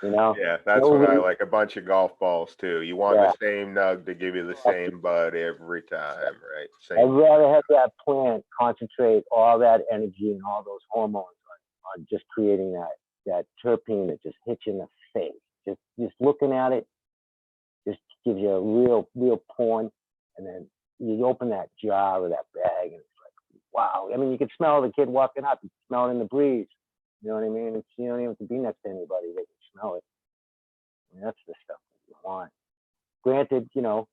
[SPEAKER 4] Yeah, that's what I like. A bunch of golf balls too. You want the same nug to give you the same bud every time, right?
[SPEAKER 3] I'd rather have that plant concentrate all that energy and all those hormones on just creating that terpene that just hits you in the face. Just looking at it just gives you a real porn, and then you open that jar or that bag and it's like, wow. I mean, you can smell the kid walking up. You can smell it in the breeze. You know what I mean? You don't even have to be next to anybody. They can smell it. I mean, that's the stuff that you want. Granted, you're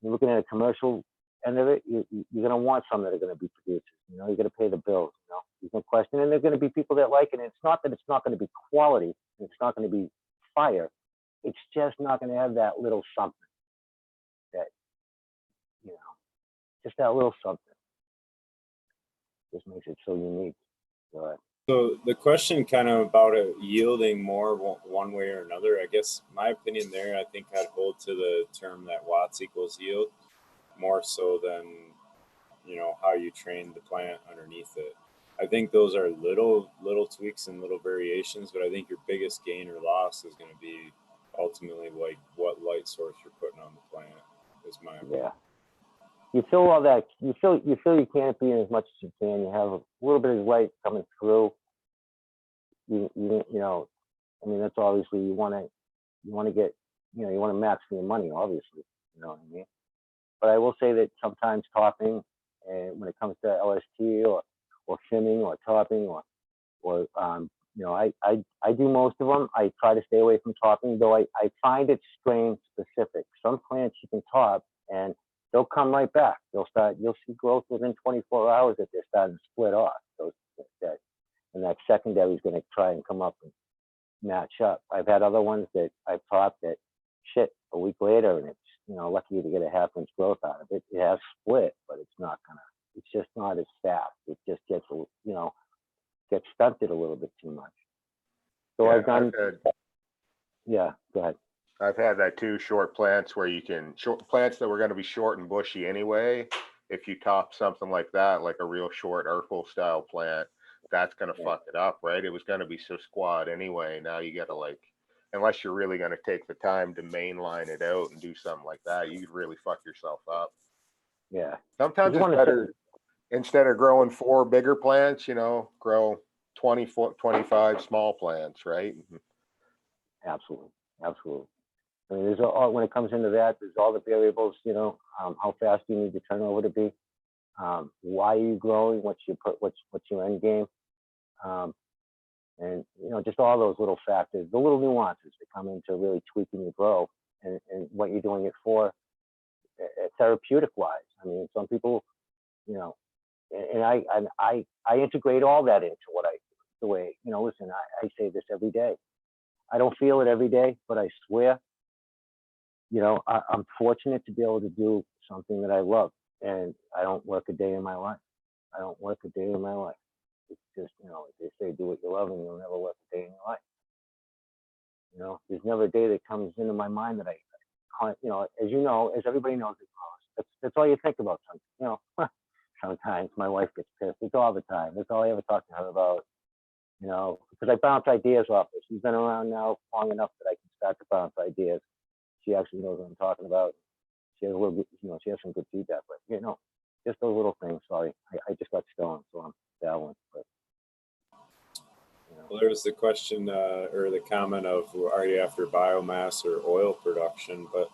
[SPEAKER 3] looking at a commercial end of it, you're going to want some that are going to be producers. You're going to pay the bills. There's no question. And there's going to be people that like it. And it's not that it's not going to be quality. It's not going to be fire. It's just not going to have that little something that, just that little something. Just makes it so unique.
[SPEAKER 2] So the question kind of about it yielding more one way or another, I guess my opinion there, I think I'd hold to the term that watts equals yield more so than, how you train the plant underneath it. I think those are little tweaks and little variations, but I think your biggest gain or loss is going to be ultimately like what light source you're putting on the plant. Is my opinion.
[SPEAKER 3] Yeah. You fill all that. You fill your canopy in as much as you can. You have a little bit of light coming through. You know, I mean, that's obviously you want to get, you want to max your money, obviously. You know what I mean? But I will say that sometimes topping, and when it comes to LST or trimming or topping or I do most of them. I try to stay away from topping, though I find it strain specific. Some plants you can top and they'll come right back. You'll see growth within 24 hours that they're starting to split off. And that secondary is going to try and come up and match up. I've had other ones that I've topped that a week later, and it's, lucky to get a half-inch growth out of it. It has split, but it's just not as fast. It just gets stunted a little bit too much. So
[SPEAKER 4] Yeah,
[SPEAKER 3] I've done, yeah, go ahead.
[SPEAKER 4] I've had that too, short plants where short plants that were going to be short and bushy anyway. If you top something like that, like a real short Urkel style plant, that's going to fuck it up, right? It was going to be so squat anyway. Now you got to unless you're really going to take the time to mainline it out and do something like that, you could really fuck yourself up.
[SPEAKER 3] Yeah.
[SPEAKER 4] Sometimes it's better, instead of growing 4 bigger plants, grow 25 small plants, right?
[SPEAKER 3] Absolutely. I mean, there's all, when it comes into that, there's all the variables, how fast you need the turnover to be, why are you growing, what's your end game, and just all those little factors, the little nuances that come into really tweaking your grow and what you're doing it for, therapeutic wise. I mean, some people, and I integrate all that into the way, listen, I say this every day. I don't feel it every day, but I swear, I'm fortunate to be able to do something that I love, and I don't work a day in my life. It's just, they say do what you love and you'll never work a day in your life. There's never a day that comes into my mind that as everybody knows, it grows. That's all you think about. Sometimes my wife gets pissed. It's all the time. That's all I ever talk to her about. Because I bounce ideas off her. She's been around now long enough that I can start to bounce ideas. She actually knows what I'm talking about. She has a little bit, she has some good feedback, but just those little things. Sorry, I just got stoned, so I'm battling. But
[SPEAKER 2] well, there was the question or the comment of, are you after biomass or oil production? But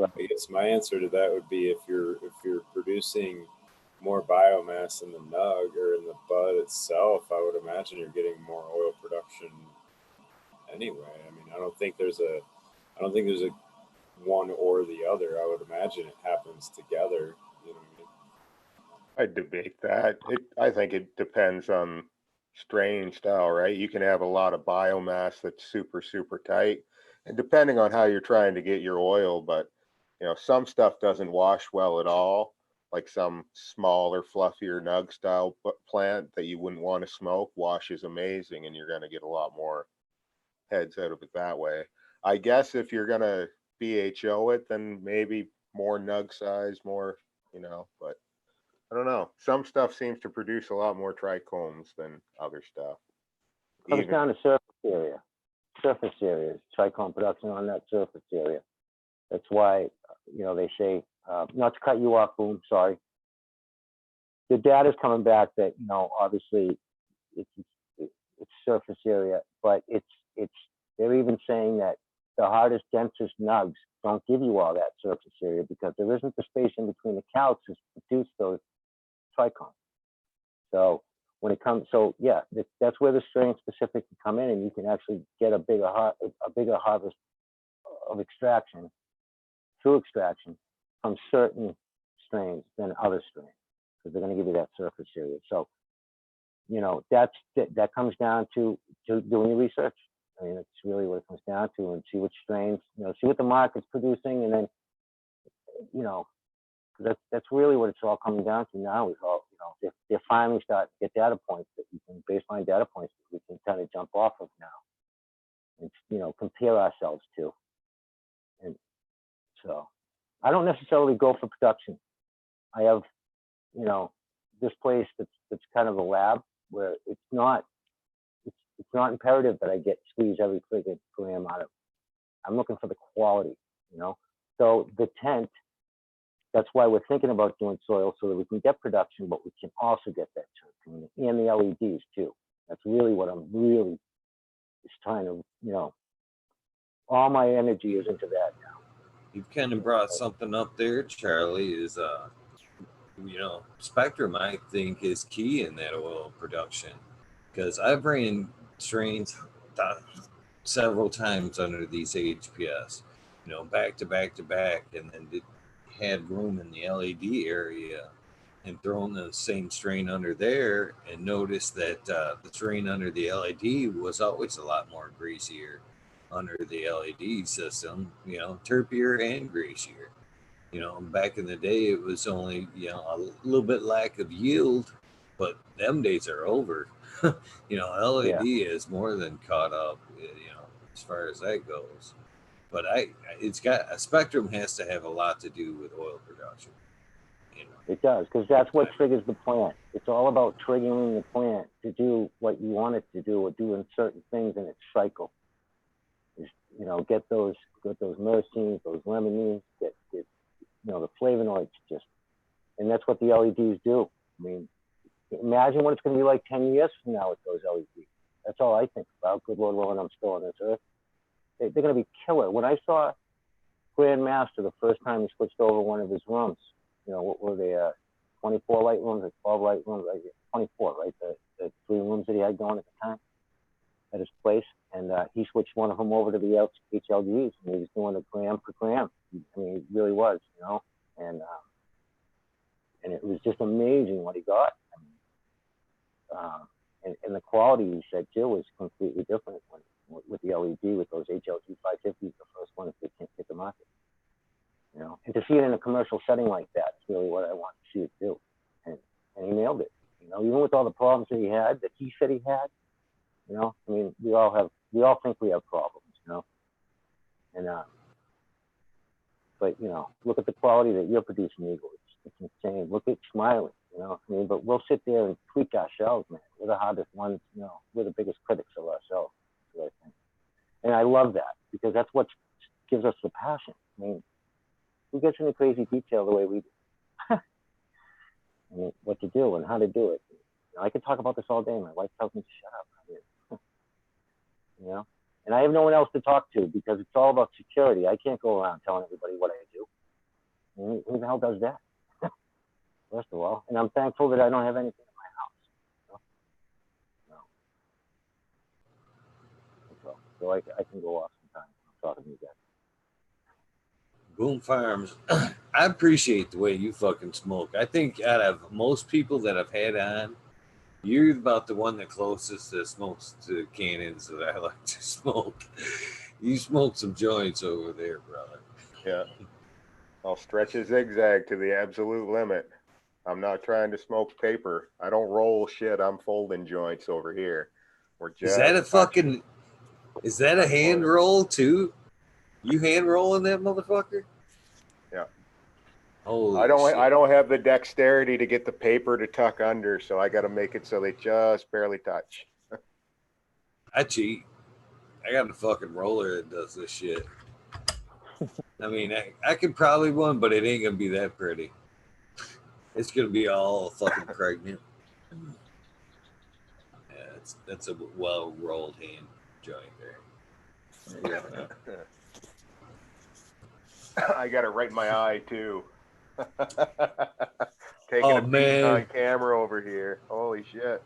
[SPEAKER 2] I guess my answer to that would be if you're producing more biomass in the nug or in the bud itself, I would imagine you're getting more oil production anyway. I mean, I don't think there's a one or the other. I would imagine it happens together. You know what I mean?
[SPEAKER 4] I debate that. I think it depends on strain style, right? You can have a lot of biomass that's super, super tight, and depending on how you're trying to get your oil, but some stuff doesn't wash well at all. Like some smaller, fluffier nug style plant that you wouldn't want to smoke washes amazing, and you're going to get a lot more heads out of it that way. I guess if you're going to BHO it, then maybe more nug size, more, but I don't know. Some stuff seems to produce a lot more trichomes than other stuff.
[SPEAKER 3] Comes down to surface area, trichome production on that surface area. That's why, they say, not to cut you off, Boom, sorry. The data's coming back that, obviously it's surface area, but they're even saying that the hardest, densest nugs don't give you all that surface area because there isn't the space in between the calixes to produce those trichomes. So when it comes, that's where the strain specific can come in, and you can actually get a bigger harvest of extraction through extraction from certain strains than other strains because they're going to give you that surface area. So, that comes down to doing your research. I mean, it's really what it comes down to, and see which strains, see what the market's producing, and then, that's really what it's all coming down to now. Is all they're finally starting to get data points that we can baseline data points that we can kind of jump off of now, and compare ourselves to. And so, I don't necessarily go for production. I have, this place that's kind of a lab. where it's not imperative that I squeeze every friggin' gram out of it. I'm looking for the quality, you know. So the tent, that's why we're thinking about doing soil so that we can get production, but we can also get that tent and the LEDs too. That's really what I'm really just trying to, you know, all my energy is into that now.
[SPEAKER 1] You've kind of brought something up there, Charlie, is you know, spectrum I think is key in that oil production, because I've ran strains several times under these HPS, you know, back to back to back, and then had room in the LED area and thrown the same strain under there, and noticed that the strain under the LED was always a lot more greasier under the LED system, you know, terpier and greasier. You know, back in the day, it was only, you know, a little bit lack of yield, but them days are over. You know, LED is more than caught up, you know, as far as that goes. But it's got a spectrum has to have a lot to do with oil production. You know,
[SPEAKER 3] it does, because that's what triggers the plant. It's all about triggering the plant to do what you want it to do, or doing certain things in its cycle. You know, get those myrcene, those limonene, get you know, the flavonoids, just, and that's what the LEDs do. I mean, imagine what it's going to be like 10 years from now with those LEDs. That's all I think about. Good Lord, when I'm still on this earth, they're going to be killer. When I saw Grandmaster the first time he switched over one of his rooms, you know, what were they, 24 light rooms or 12 light rooms? 24, right? The 3 rooms that he had going at the time at his place, and he switched one of them over to the HLDs, and he was doing it gram per gram. I mean, he really was, you know, and it was just amazing what he got. I mean, and the quality, he said too, was completely different with the LED, with those HLG 550s, the first ones that can't hit the market. You know, and to see it in a commercial setting like that is really what I want to see it do, and he nailed it. You know, even with all the problems that he said he had. You know, I mean, we all think we have problems, you know, and but you know, look at the quality that you're producing, Eagle. It's insane. Look at Smiley, you know. I mean, but we'll sit there and tweak ourselves, man. We're the hardest ones, you know. We're the biggest critics of ourselves, I think. And I love that, because that's what gives us the passion. I mean, who gets into crazy detail the way we do? I mean, what to do and how to do it. You know, I could talk about this all day. My wife tells me to shut up. You know, and I have no one else to talk to, because it's all about security. I can't go around telling everybody what I do. I mean, who the hell does that? First of all, and I'm thankful that I don't have anything in my house. You know? No. So I can go off sometimes. I'm talking to you guys.
[SPEAKER 1] Boom Farms, I appreciate the way you fucking smoke. I think out of most people that I've had on, you're about the one that closest that smokes to cannons that I like to smoke. You smoke some joints over there, brother.
[SPEAKER 4] Yeah. I'll stretch a zigzag to the absolute limit. I'm not trying to smoke paper. I don't roll shit. I'm folding joints over here.
[SPEAKER 1] Is that a hand roll too? You hand rolling that motherfucker?
[SPEAKER 4] Yeah.
[SPEAKER 1] Holy
[SPEAKER 4] I don't
[SPEAKER 1] shit.
[SPEAKER 4] have the dexterity to get the paper to tuck under, so I got to make it so they just barely touch.
[SPEAKER 1] I cheat. I got a fucking roller that does this shit. I mean, I could probably one, but it ain't gonna be that pretty. It's gonna be all fucking pregnant. Yeah, that's a well rolled hand joint there.
[SPEAKER 4] Yeah. I got it right in my eye too. Taking a beat on camera over here. Holy shit.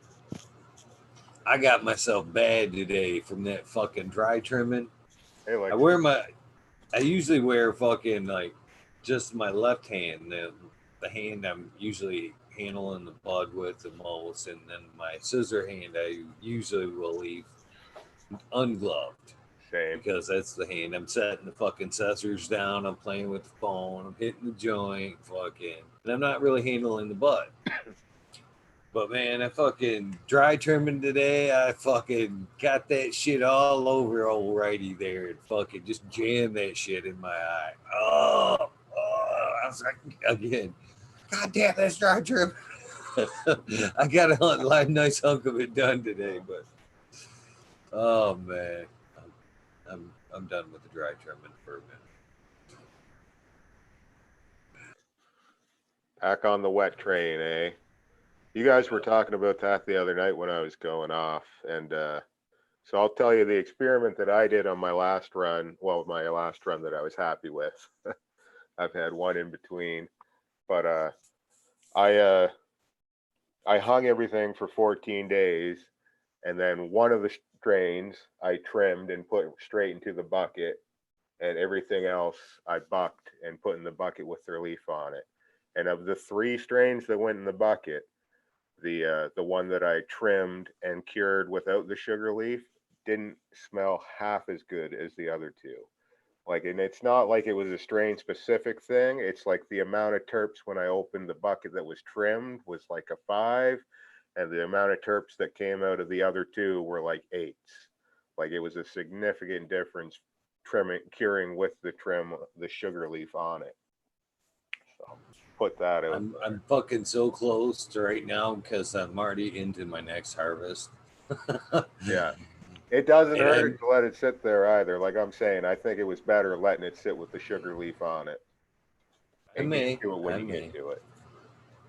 [SPEAKER 1] I got myself bad today from that fucking dry trimming.
[SPEAKER 4] Hey, like,
[SPEAKER 1] I usually wear fucking like just my left hand, the hand I'm usually handling the bud with the most, and then my scissor hand I usually will leave ungloved.
[SPEAKER 4] Same.
[SPEAKER 1] Because that's the hand I'm setting the fucking scissors down, I'm playing with the phone, I'm hitting the joint, fucking, and I'm not really handling the bud. But man, I fucking dry trimming today. I fucking got that shit all over old righty there and fucking just jammed that shit in my eye. Oh, I was like, again, God damn, that's dry trimming. I got a nice hunk of it done today, but oh man, I'm done with the dry trimming for a minute.
[SPEAKER 4] Back on the wet train, eh? You guys were talking about that the other night when I was going off, and so I'll tell you the experiment that I did on my last run. Well, my last run that I was happy with. I've had one in between, but I hung everything for 14 days, and then one of the strains I trimmed and put straight into the bucket, and everything else I bucked and put in the bucket with their leaf on it. And of the 3 strains that went in the bucket, the one that I trimmed and cured without the sugar leaf didn't smell half as good as the other 2. Like, and it's not like it was a strain specific thing. It's like the amount of terps when I opened the bucket that was trimmed was like a 5, and the amount of terps that came out of the other 2 were like 8s. Like, it was a significant difference curing with the sugar leaf on it. So put that out.
[SPEAKER 1] I'm fucking so close to right now because I'm already into my next harvest.
[SPEAKER 4] Yeah. It doesn't
[SPEAKER 1] And
[SPEAKER 4] hurt to let it sit there either. Like I'm saying, I think it was better letting it sit with the sugar leaf on it. And get to it when you get to it.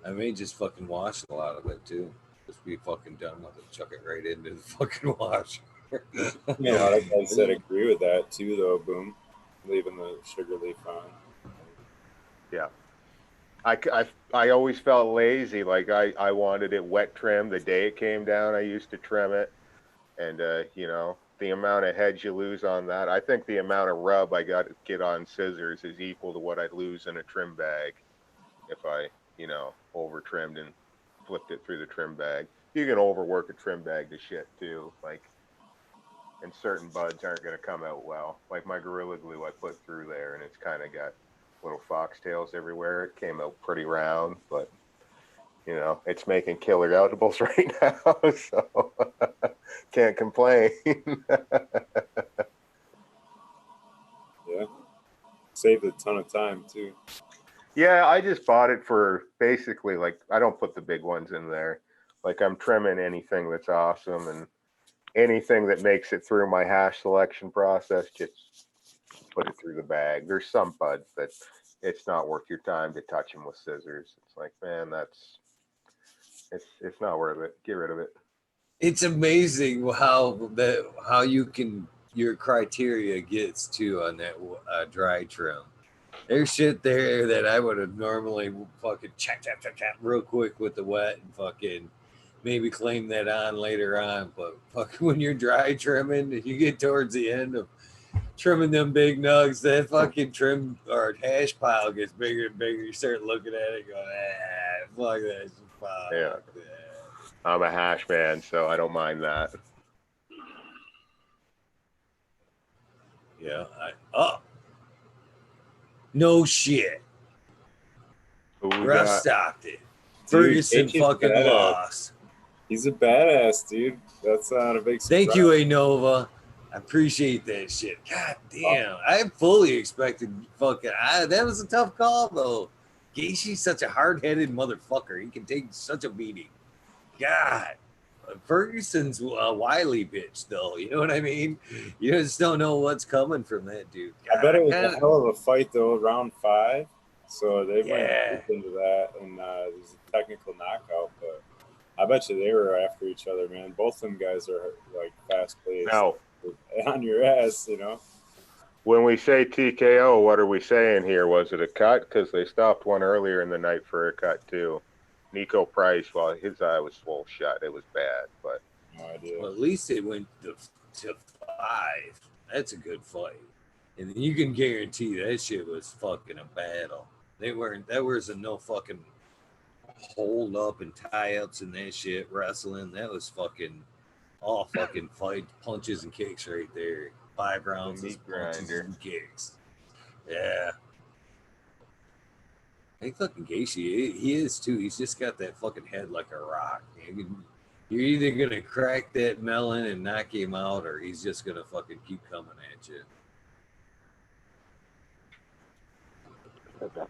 [SPEAKER 1] I may just fucking wash a lot of it too. Just be fucking done with it. Chuck it right into the fucking wash.
[SPEAKER 2] Yeah, a lot of guys that agree with that too, though. Boom, leaving the sugar leaf on.
[SPEAKER 4] Yeah. I always felt lazy. Like I wanted it wet trimmed the day it came down. I used to trim it, and you know, the amount of heads you lose on that. I think the amount of rub I got to get on scissors is equal to what I'd lose in a trim bag if I, you know, over trimmed and flipped it through the trim bag. You can overwork a trim bag to shit too. Like, and certain buds aren't going to come out well. Like my Gorilla Glue I put through there, and it's kind of got little foxtails everywhere. It came out pretty round, but you know, it's making killer edibles right now, so can't complain.
[SPEAKER 2] Yeah, saved a ton of time too.
[SPEAKER 4] Yeah, I just bought it for basically, like, I don't put the big ones in there. Like, I'm trimming anything that's awesome, and anything that makes it through my hash selection process, just put it through the bag. There's some buds that it's not worth your time to touch them with scissors. It's like, man, it's not worth it. Get rid of it.
[SPEAKER 1] It's amazing how you can your criteria gets to on that dry trim. There's shit there that I would have normally fucking chap real quick with the wet and fucking maybe claim that on later on. But fucking when you're dry trimming and you get towards the end of trimming them big nugs, that fucking trim or hash pile gets bigger and bigger. You start looking at it going, fuck that. Fuck
[SPEAKER 4] Yeah.
[SPEAKER 1] that.
[SPEAKER 4] I'm a hash man, so I don't mind that.
[SPEAKER 1] Yeah. No shit. Russ stopped it. Ferguson fucking lost.
[SPEAKER 2] He's a badass, dude. That's not a big surprise.
[SPEAKER 1] Thank you, Anova. I appreciate that shit. God damn. I fully expected fucking. That was a tough call, though. Gaethje's such a hard-headed motherfucker. He can take such a beating. God. Ferguson's a wily bitch, though. You know what I mean? You just don't know what's coming from that dude. God,
[SPEAKER 2] I bet it was a hell of a fight, though, round 5. So they went into that, and there's a technical knockout, but I bet you they were after each other, man. Both them guys are like fast-paced.
[SPEAKER 4] Now,
[SPEAKER 2] on your ass, you know.
[SPEAKER 4] when we say TKO, what are we saying here? Was it a cut? Because they stopped one earlier in the night for a cut too. Nico Price, well, his eye was full shut. It was bad, but
[SPEAKER 2] No idea.
[SPEAKER 1] Well, at least it went to 5. That's a good fight. And you can guarantee that shit was fucking a battle. There wasn't no fucking hold up and tie ups and that shit wrestling. That was fucking all fucking fight, punches and kicks right there. 5 rounds of punches and kicks. Yeah. I think fucking Gaethje, he is too. He's just got that fucking head like a rock. You're either gonna crack that melon and knock him out, or he's just gonna fucking keep coming at you. Damn.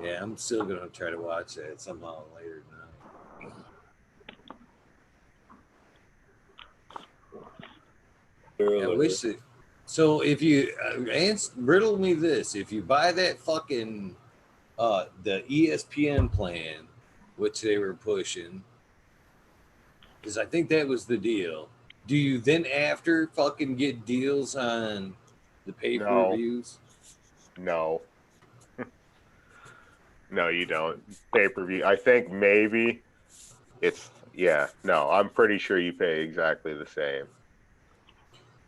[SPEAKER 1] Yeah, I'm still gonna try to watch that somehow later tonight. I wish it. So if you riddle me this, if you buy that fucking the ESPN plan, which they were pushing, because I think that was the deal. Do you then after fucking get deals on the pay-per-views?
[SPEAKER 4] No. No, you don't. Pay-per-view. I think maybe it's, yeah, no, I'm pretty sure you pay exactly the same.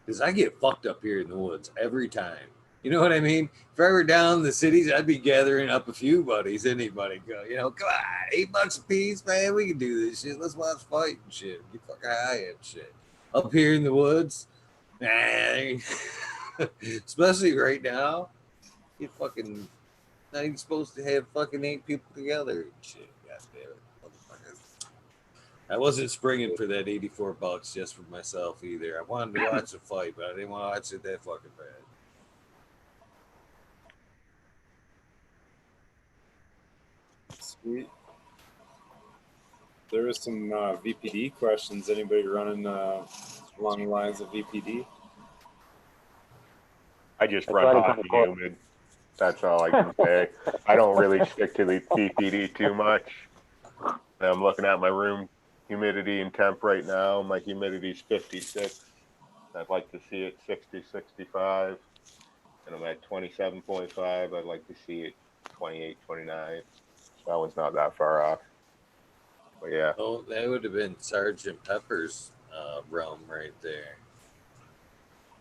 [SPEAKER 1] Because I get fucked up here in the woods every time. You know what I mean? If I were down in the cities, I'd be gathering up a few buddies. Anybody go, you know, come on, $8 a piece, man. We can do this shit. Let's watch fight and shit. Get fucking high and shit. Up here in the woods, man. Especially right now, you fucking not even supposed to have fucking 8 people together and shit. God damn it, motherfuckers. I wasn't springing for that $84 just for myself either. I wanted to watch the fight, but I didn't want to watch it that fucking bad.
[SPEAKER 2] Sweet. There was some VPD questions. Anybody running along the lines of VPD?
[SPEAKER 4] I just run hot and humid. That's all I can say. I don't really stick to the VPD too much. I'm looking at my room humidity and temp right now. My humidity's 56. I'd like to see it 60, 65. And I'm at 27.5. I'd like to see it 28, 29. That one's not that far off. But yeah.
[SPEAKER 1] Oh, that would have been Sergeant Pepper's realm right there.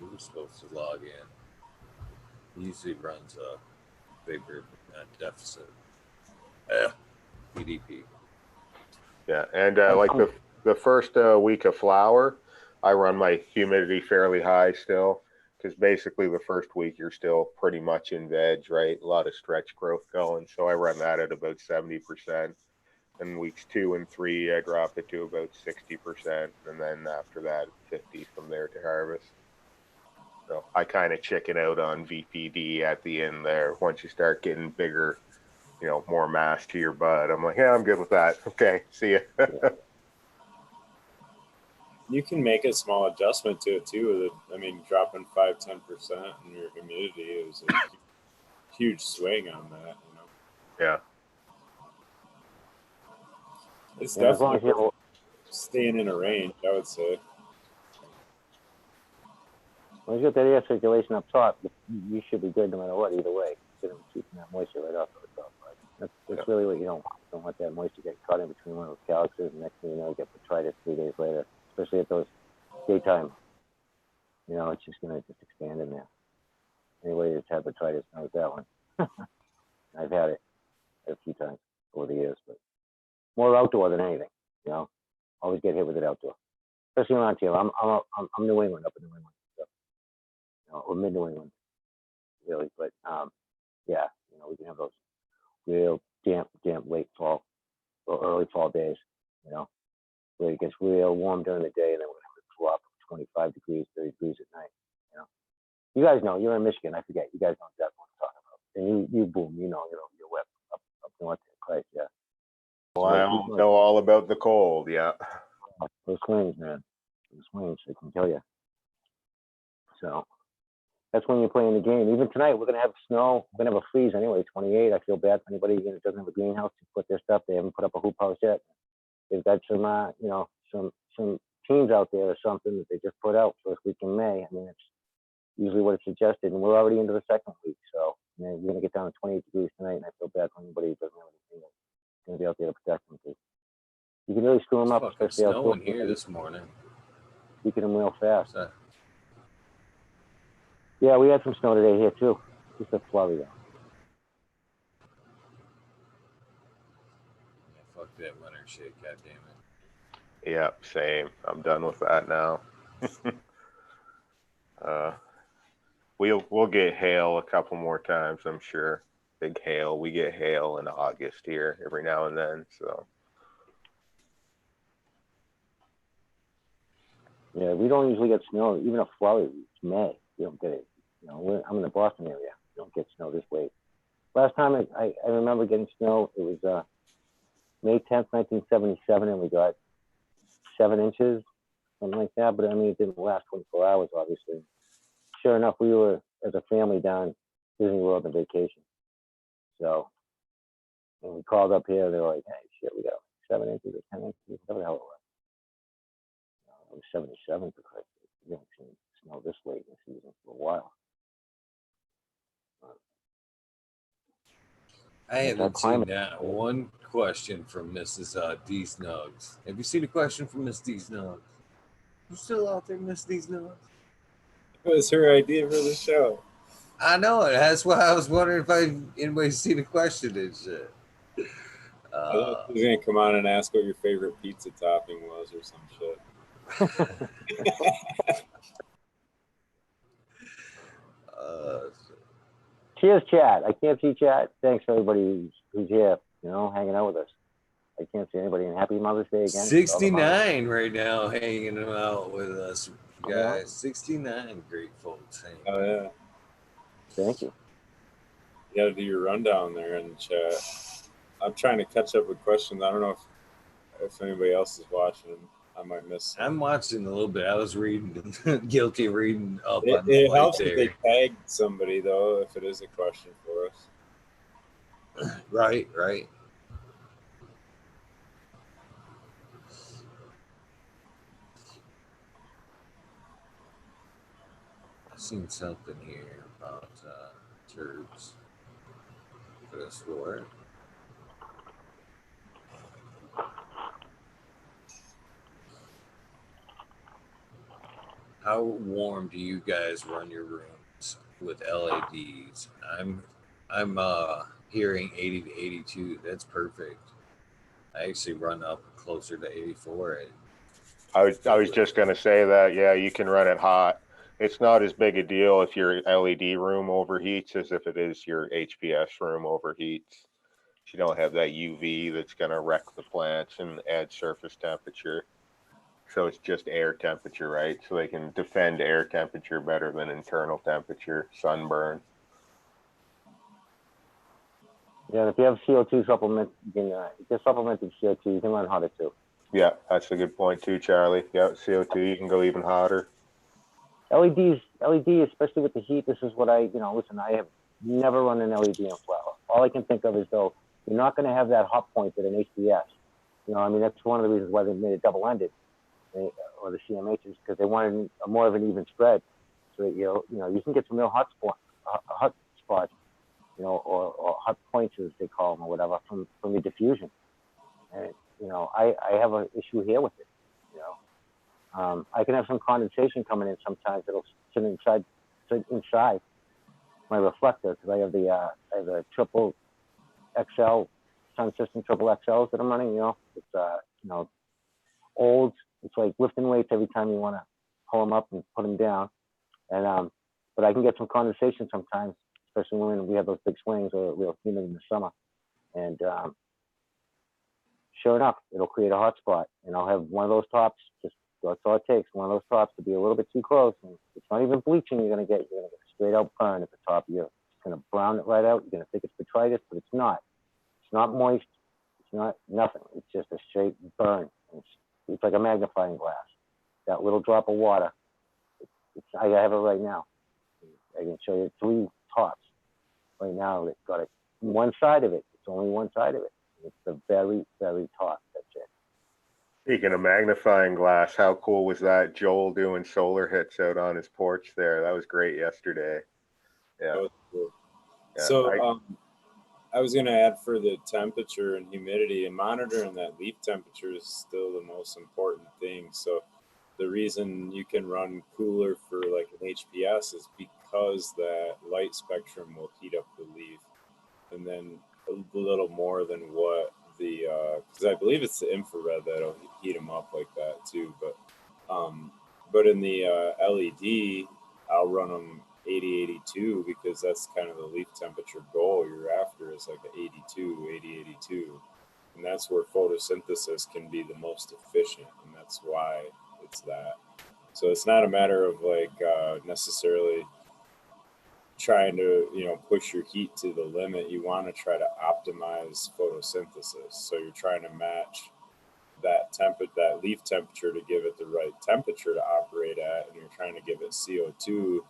[SPEAKER 1] He was supposed to log in. He usually runs a bigger deficit. PDP.
[SPEAKER 4] Yeah, and like the first week of flower, I run my humidity fairly high still, because basically the first week you're still pretty much in veg, right? A lot of stretch growth going, so I run that at about 70%. And weeks 2 and 3, I drop it to about 60%, and then after that, 50 from there to harvest. So I kind of chicken out on VPD at the end there. Once you start getting bigger, you know, more mass to your bud, I'm like, yeah, I'm good with that. Okay, see ya.
[SPEAKER 2] You can make a small adjustment to it too. I mean, dropping 5-10% in your humidity is a huge swing on that. You know.
[SPEAKER 4] Yeah.
[SPEAKER 2] It's definitely staying in a range, I would say.
[SPEAKER 3] When you get that air circulation up top, you should be good no matter what, either way. Keeping that moisture right off the top. Right? That's really what you don't want. You don't want that moisture getting caught in between one of those calyxes, and next thing you know, you get botrytis 3 days later, especially at those daytime. You know, it's just going to just expand in there. Anybody that's had botrytis knows that one. I've had it a few times over the years, but more outdoor than anything. You know, always get hit with it outdoor, especially around here. I'm New England, up in New England, so, you know, or mid New England, really. But yeah, you know, we can have those real damp late fall or early fall days. You know, where it gets real warm during the day, and then we're gonna have a drop of 25 degrees, 30 degrees at night. You know, you guys know you're in Michigan. I forget. You guys know exactly what I'm talking about. And you boom, you know, you're wet up north there, Christ, yeah.
[SPEAKER 4] Well, I know all about the cold, yeah.
[SPEAKER 3] Those swings, man. Those swings, I can tell you. So that's when you're playing the game. Even tonight, we're gonna have snow. We're gonna have a freeze anyway, 28. I feel bad for anybody that doesn't have a greenhouse to put their stuff. They haven't put up a hoop house yet. They've got some, you know, some teams out there or something that they just put out first week in May. I mean, it's usually what it's suggested, and we're already into the second week. So we're gonna get down to 28 degrees tonight, and I feel bad for anybody who doesn't have anything that's gonna be out there to protect them. You can really screw them up, especially
[SPEAKER 1] outdoors. Snowing here this morning.
[SPEAKER 3] Speaking them real fast. Yeah, we had some snow today here too. Just a flurry though.
[SPEAKER 1] Yeah, fuck that winter shit, goddamn it.
[SPEAKER 4] Yeah, same. I'm done with that now. We'll get hail a couple more times, I'm sure. Big hail. We get hail in August here every now and then. So.
[SPEAKER 3] Yeah, we don't usually get snow. Even a flurry, it's May. You don't get it. You know, I'm in the Boston area. You don't get snow this late. last time I remember getting snow, it was May 10th, 1977, and we got 7 inches, something like that. But I mean, it didn't last 24 hours, obviously. Sure enough, we were, as a family, down Disney World on vacation. So when we called up here, they were like, hey, shit, we got 7 inches or 10 inches, whatever the hell it was. It was 77 for Christ's sake. We haven't seen snow this late in the season for a while.
[SPEAKER 1] I haven't seen that one question from Mrs. Dz Nugz. Have you seen a question from Miss Dz Nugz? You still out there, Miss Dz Nugz?
[SPEAKER 2] It was her idea for the show.
[SPEAKER 1] I know it. That's why I was wondering if anybody's seen a question and shit.
[SPEAKER 2] I thought she was gonna come on and ask what your favorite pizza topping was or some shit.
[SPEAKER 3] Cheers, chat. I can't see chat. Thanks for everybody who's here, you know, hanging out with us. I can't see anybody. And happy Mother's Day again.
[SPEAKER 1] 69 right now hanging out with us, guys.
[SPEAKER 3] Yeah.
[SPEAKER 1] 69 great folks.
[SPEAKER 2] Oh, yeah.
[SPEAKER 3] Thank you.
[SPEAKER 2] You got to do your rundown there in the chat. I'm trying to catch up with questions. I don't know if anybody else is watching. I might miss some.
[SPEAKER 1] I'm watching a little bit. I was reading, guilty of reading up on the
[SPEAKER 2] It
[SPEAKER 1] flight
[SPEAKER 2] helps
[SPEAKER 1] there.
[SPEAKER 2] if they tag somebody, though, if it is a question for us.
[SPEAKER 1] Right, right. I've seen something here about turbs for this floor. How warm do you guys run your rooms with LEDs? I'm hearing 80 to 82. That's perfect. I actually run up closer to 84.
[SPEAKER 4] I was just going to say that, yeah, you can run it hot. It's not as big a deal if your LED room overheats as if it is your HPS room overheats. You don't have that UV that's going to wreck the plants and add surface temperature. So it's just air temperature, right? So they can defend air temperature better than internal temperature, sunburn.
[SPEAKER 3] Yeah, and if you have CO2 supplement, you can get supplemented CO2. You can run hotter too.
[SPEAKER 4] Yeah, that's a good point too, Charlie. Yeah, CO2, you can go even hotter.
[SPEAKER 3] LED, especially with the heat. This is what listen, I have never run an LED in flower. All I can think of is, though, you're not going to have that hot point at an HPS. You know, I mean, that's one of the reasons why they made it double-ended, or the CMHs, because they wanted more of an even spread. So that, you can get some real hot spots, you know, or hot points, as they call them, or whatever, from the diffusion. And, you know, I have an issue here with it, you know. I can have some condensation coming in sometimes. It'll sit inside my reflector, because I have a triple XL sun system, triple XLs that I'm running. You know, it's old. It's like lifting weights every time you want to pull them up and put them down. And but I can get some condensation sometimes, especially when we have those big swings or real humid in the summer. And sure enough, it'll create a hot spot, and I'll have one of those tops. Just that's all it takes. One of those tops to be a little bit too close, and it's not even bleaching. You're gonna get straight out burn at the top. You're gonna brown it right out. You're gonna think it's botrytis, but it's not. It's not moist. It's not nothing. It's just a straight burn. It's like a magnifying glass. That little drop of water. I have it right now. I can show you 3 tops right now. It's got one side of it. It's only one side of it. It's the very, very top. That's it.
[SPEAKER 4] Speaking of magnifying glass, how cool was that? Joel doing solar hits out on his porch there. That was great yesterday. Yeah.
[SPEAKER 2] That was cool.
[SPEAKER 4] Yeah,
[SPEAKER 2] So I was going to add, for the temperature and humidity, and monitoring that leaf temperature is still the most important thing. So the reason you can run cooler for like an HPS is because that light spectrum will heat up the leaf, and then a little more than what the because I believe it's the infrared that'll heat them up like that too. But in the LED, I'll run them 80, 82, because that's kind of the leaf temperature goal you're after, is like 82, 80, 82. And that's where photosynthesis can be the most efficient. And that's why it's that. So it's not a matter of like necessarily trying to, you know, push your heat to the limit, you want to try to optimize photosynthesis. So you're trying to match that that leaf temperature to give it the right temperature to operate at, and you're trying to give it CO2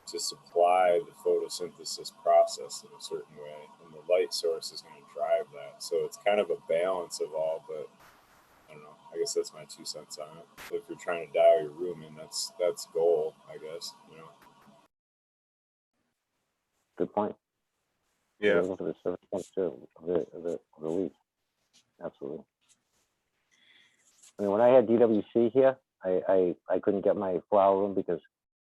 [SPEAKER 2] to supply the photosynthesis process in a certain way, and the light source is going to drive that. So it's kind of a balance of all, but I don't know, I guess that's my 2 cents on it. So if you're trying to dial your room in, that's goal, I guess, you know.
[SPEAKER 3] Good point.
[SPEAKER 4] Yeah.
[SPEAKER 3] Look at the surface temperature of the leaf. Absolutely. I mean, when I had DWC here, I couldn't get my flower room because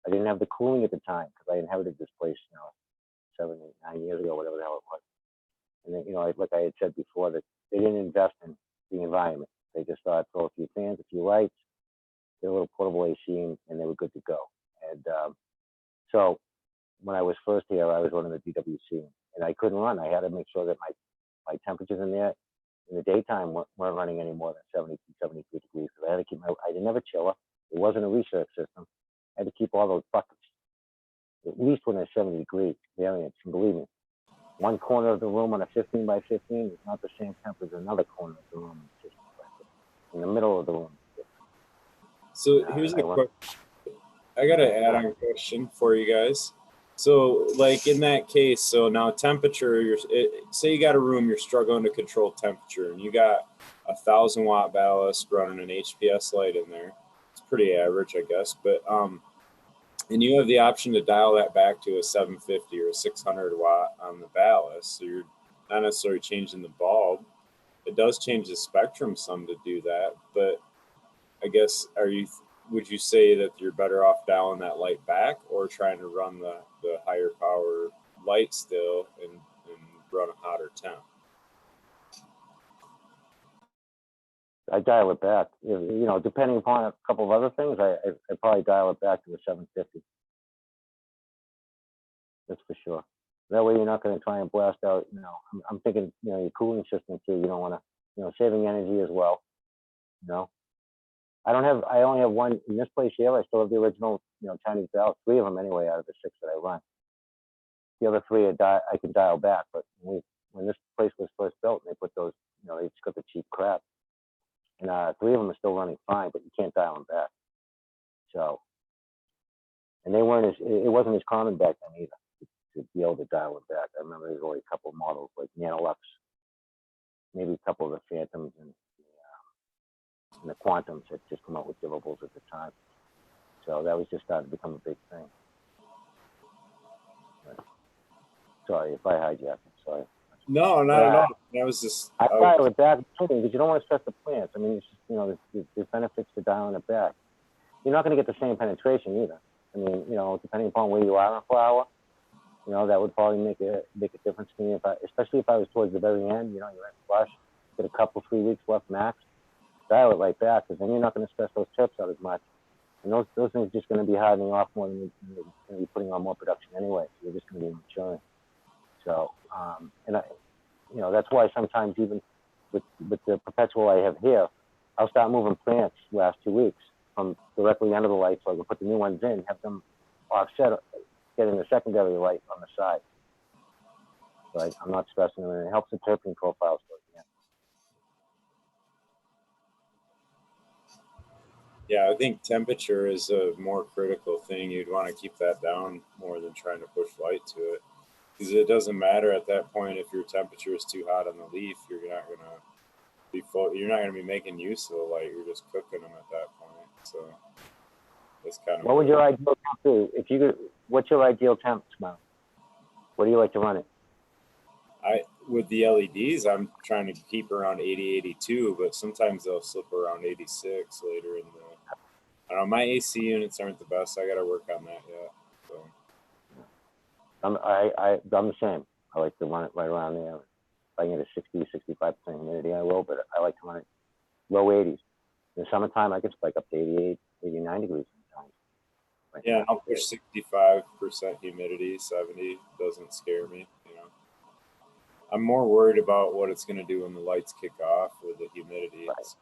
[SPEAKER 3] I didn't have the cooling at the time, because I inherited this place, you know, 7, 8, 9 years ago, whatever the hell it was. And then, you know, like I had said before, that they didn't invest in the environment. They just thought, throw a few fans, a few lights, get a little portable AC, and they were good to go. And so when I was first here, I was running the DWC, and I couldn't run. I had to make sure that my temperatures in there in the daytime weren't running any more than 72, 73 degrees. So I had to keep I didn't have a chiller. It wasn't a research system. I had to keep all those buckets at least when they're 70 degree variance. And believe me, one corner of the room on a 15 by 15 is not the same temperature as another corner of the room in the middle of the room.
[SPEAKER 2] So here's a question. I got an add-on question for you guys. So like in that case, so now temperature, say you got a room, you're struggling to control temperature, and you got 1,000 watt ballast running an HPS light in there. It's pretty average, I guess, but and you have the option to dial that back to a 750 or a 600 watt on the ballast. So you're not necessarily changing the bulb. It does change the spectrum some to do that, but I guess would you say that you're better off dialing that light back, or trying to run the higher power light still and run a hotter temp?
[SPEAKER 3] I dial it back. You know, depending upon a couple of other things, I probably dial it back to the 750. That's for sure. That way you're not going to try and blast out, you know, I'm thinking, you know, your cooling system too. You don't want to, you know, saving energy as well. You know, I only have one in this place here. I still have the original, you know, Chinese valve, 3 of them anyway out of the 6 that I run. The other 3 I can dial back, but when this place was first built, and they put those, you know, they just got the cheap crap. And 3 of them are still running fine, but you can't dial them back. So, and they weren't it wasn't as common back then either to be able to dial it back. I remember there's only a couple of models like Nanolux, maybe a couple of the Phantoms and the Quantums had just come out with divables at the time. So that was just starting to become a big thing. But, sorry if I hijacked it. Sorry.
[SPEAKER 2] No, not at all. That was just.
[SPEAKER 3] I dial it back because you don't want to stress the plants. I mean, it's just, you know, there's benefits to dialing it back. You're not going to get the same penetration either. I mean, you know, depending upon where you are in a flower, you know, that would probably make a difference to me. Especially if I was towards the very end, you know, you're in flush, get a couple, 3 weeks left max, dial it right back, because then you're not going to stress those trips out as much. And those things are just going to be hardening off more than you're going to be putting on more production anyway. So you're just going to be maturing. So, you know, that's why sometimes even with the perpetual I have here, I'll start moving plants last 2 weeks from directly under the light, so I can put the new ones in, have them offset, getting the secondary light on the side. So I'm not stressing them, and it helps the terpene profiles.
[SPEAKER 2] Yeah, I think temperature is a more critical thing. You'd want to keep that down more than trying to push light to it, because it doesn't matter at that point if your temperature is too hot on the leaf. You're not going to be you're not going to be making use of the light. You're just cooking them at that point. So that's kind of.
[SPEAKER 3] What would your ideal temp be? If you could, what's your ideal temp, Smiley? What do you like to run it?
[SPEAKER 2] With the LEDs, I'm trying to keep around 80, 82, but sometimes they'll slip around 86 later in the. I don't know, my AC units aren't the best. I got to work on that yet. So.
[SPEAKER 3] I'm the same. I like to run it right around there. If I can get a 60-65% humidity, I will, but I like to run it low 80s. In the summertime, I can spike up to 88, 89 degrees sometimes. Right,
[SPEAKER 2] yeah, I'll push 65% humidity, 70 doesn't scare me, you know. I'm more worried about what it's going to do when the lights kick off with the humidity. Right.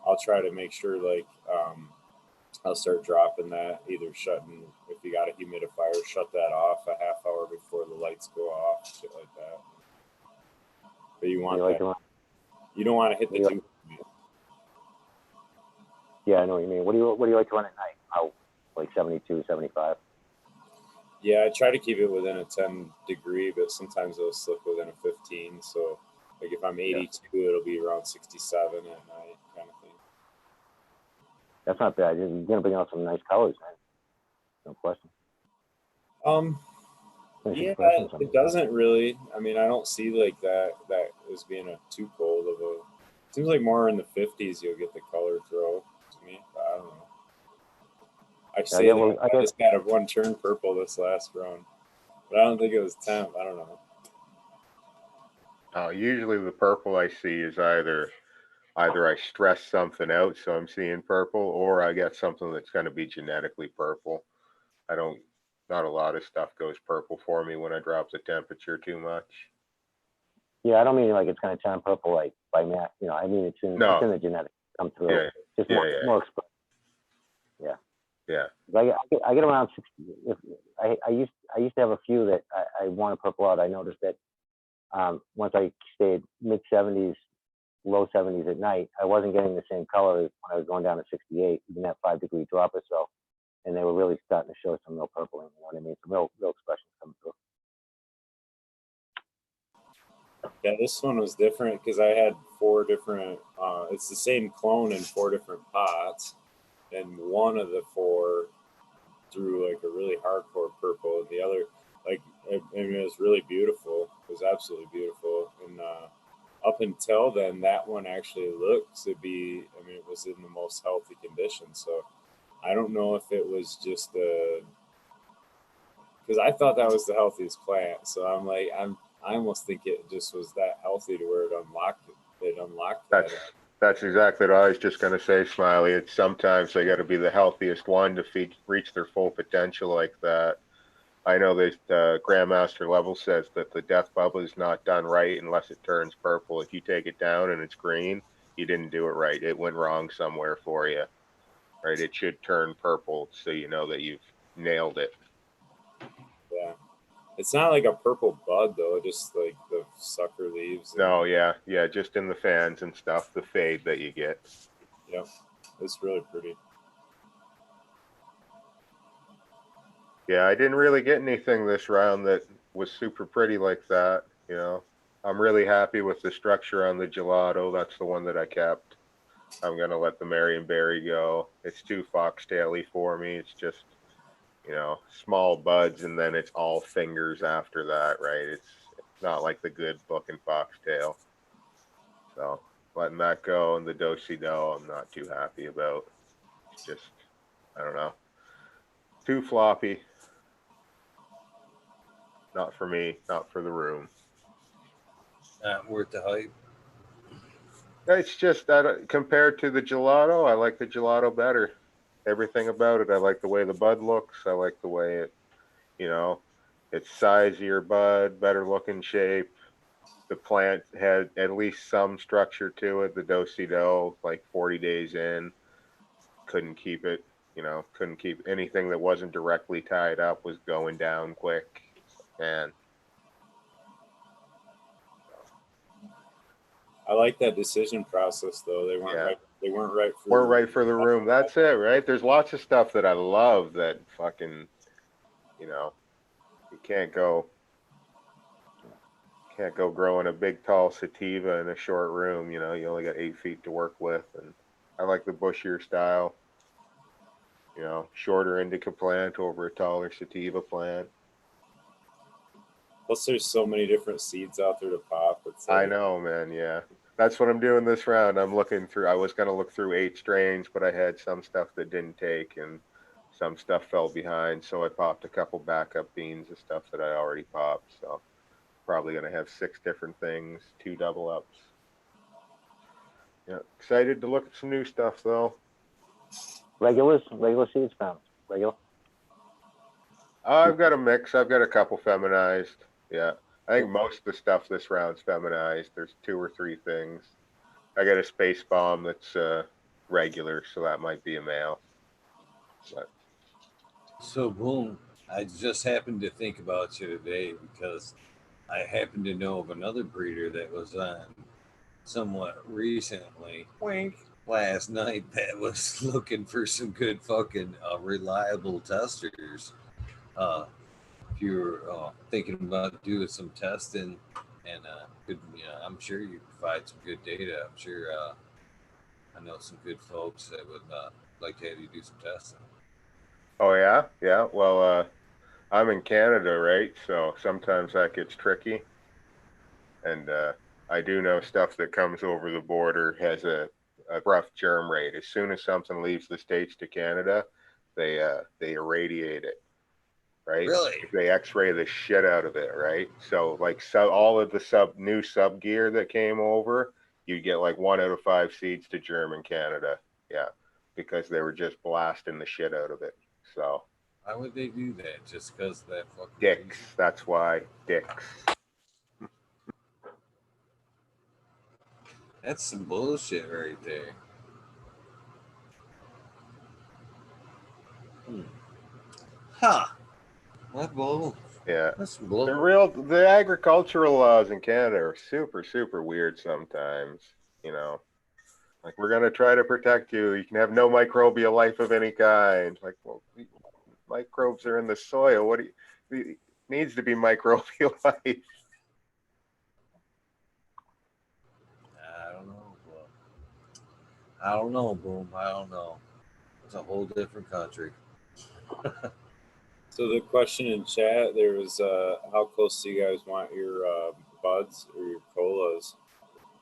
[SPEAKER 2] I'll try to make sure, like, I'll start dropping that, either shutting, if you got a humidifier, shut that off a half hour before the lights go off, shit like that. But you want that. You don't want to hit the tube.
[SPEAKER 3] Yeah, I know what you mean. What do you like to run at night? How, like 72, 75?
[SPEAKER 2] Yeah, I try to keep it within a 10 degree, but sometimes it'll slip within a 15. So, like if I'm 82, it'll be around 67 at night, kind of thing.
[SPEAKER 3] That's not bad. You're gonna bring out some nice colors, man. No question.
[SPEAKER 2] Yeah, it doesn't really. I mean, I don't see like that as being a too cold of a. It seems like more in the 50s you'll get the color throw to me. But I don't know. I just had one turn purple this last round, but I don't think it was temp. I don't know.
[SPEAKER 4] Usually the purple I see is either I stress something out, so I'm seeing purple, or I get something that's going to be genetically purple. Not a lot of stuff goes purple for me when I drop the temperature too much.
[SPEAKER 3] Yeah, I don't mean like it's going to turn purple like by math. You know, I mean it's in the genetics come through.
[SPEAKER 4] Yeah.
[SPEAKER 3] Just more expressive. Yeah.
[SPEAKER 4] Yeah.
[SPEAKER 3] I get around 60. I used to have a few that I want to purple out. I noticed that once I stayed mid 70s, low 70s at night, I wasn't getting the same color as when I was going down to 68, even that 5 degree drop or so. And they were really starting to show some real purpling, you know what I mean? Some real expressions coming through.
[SPEAKER 2] Yeah, this one was different because I had 4 different, it's the same clone in 4 different pots. And one of the 4 drew like a really hardcore purple, and the other, like, it was really beautiful. It was absolutely beautiful. And up until then, that one actually looked to be, I mean, it was in the most healthy condition. So I don't know if it was just because I thought that was the healthiest plant. So I'm like, I almost think it just was that healthy to where it unlocked that.
[SPEAKER 4] That's exactly what I was just going to say, Smiley. It's sometimes they got to be the healthiest one to reach their full potential like that. I know that Grandmaster Level says that the death bubble is not done right unless it turns purple. If you take it down and it's green, you didn't do it right. It went wrong somewhere for you. Right? It should turn purple so you know that you've nailed it.
[SPEAKER 2] Yeah. It's not like a purple bud though, just like the sucker leaves.
[SPEAKER 4] No, yeah, just in the fans and stuff, the fade that you get.
[SPEAKER 2] Yep, it's really pretty.
[SPEAKER 4] Yeah, I didn't really get anything this round that was super pretty like that, you know. I'm really happy with the structure on the gelato. That's the one that I kept. I'm going to let the Marionberry go. It's too foxtail-y for me. It's just, you know, small buds, and then it's all fingers after that, right? It's not like the good looking foxtail. So letting that go, and the do-si-do I'm not too happy about. It's just, I don't know, too floppy. Not for me, not for the room.
[SPEAKER 1] Not worth the hype.
[SPEAKER 4] It's just that compared to the gelato, I like the gelato better. Everything about it. I like the way the bud looks. I like the way it, you know, it's sizier bud, better looking shape. The plant had at least some structure to it. The do-si-do, like 40 days in, couldn't keep it, you know, couldn't keep anything that wasn't directly tied up was going down quick. And
[SPEAKER 2] I like that decision process though. They weren't right. They weren't right
[SPEAKER 4] for the room. That's it, right? There's lots of stuff that I love that fucking, you know, you can't go growing a big tall sativa in a short room. You know, you only got 8 feet to work with, and I like the bushier style. You know, shorter indica plant over a taller sativa plant.
[SPEAKER 2] Plus, there's so many different seeds out there to pop. It's like,
[SPEAKER 4] I know, man. Yeah, that's what I'm doing this round. I'm looking through. I was gonna look through 8 strains, but I had some stuff that didn't take, and some stuff fell behind. So I popped a couple backup beans of stuff that I already popped. So probably gonna have 6 different things, 2 double ups. Yeah, excited to look at some new stuff though.
[SPEAKER 3] Regular seeds found. Regular.
[SPEAKER 4] I've got a mix. I've got a couple feminized. Yeah, I think most of the stuff this round's feminized. There's 2 or 3 things. I got a space bomb that's regular, so that might be a male. But
[SPEAKER 1] So, boom, I just happened to think about you today because I happen to know of another breeder that was on somewhat recently, wink, last night, that was looking for some good fucking reliable testers. If you're thinking about doing some testing and good, I'm sure you provide some good data. I'm sure I know some good folks that would like to have you do some testing.
[SPEAKER 4] oh yeah, yeah. Well, I'm in Canada, right? So sometimes that gets tricky. And I do know stuff that comes over the border has a rough germ rate. As soon as something leaves the States to Canada, they irradiate it, right?
[SPEAKER 1] Really?
[SPEAKER 4] They X-ray the shit out of it, right? So like all of the new sub gear that came over, you get like 1 out of 5 seeds to germ in Canada. Yeah, because they were just blasting the shit out of it. So
[SPEAKER 1] Why would they do that? Just because that fucking
[SPEAKER 4] dicks.
[SPEAKER 1] reason?
[SPEAKER 4] That's why dicks.
[SPEAKER 1] That's some bullshit right there. Huh. What bull?
[SPEAKER 4] Yeah.
[SPEAKER 1] That's some bull.
[SPEAKER 4] The agricultural laws in Canada are super, super weird sometimes. You know, like we're gonna try to protect you. You can have no microbial life of any kind. Like, well, microbes are in the soil. What do you, it needs to be microbial life?
[SPEAKER 1] I don't know. Well, I don't know, boom. I don't know. It's a whole different country.
[SPEAKER 2] So the question in chat there was, how close do you guys want your buds or your colas?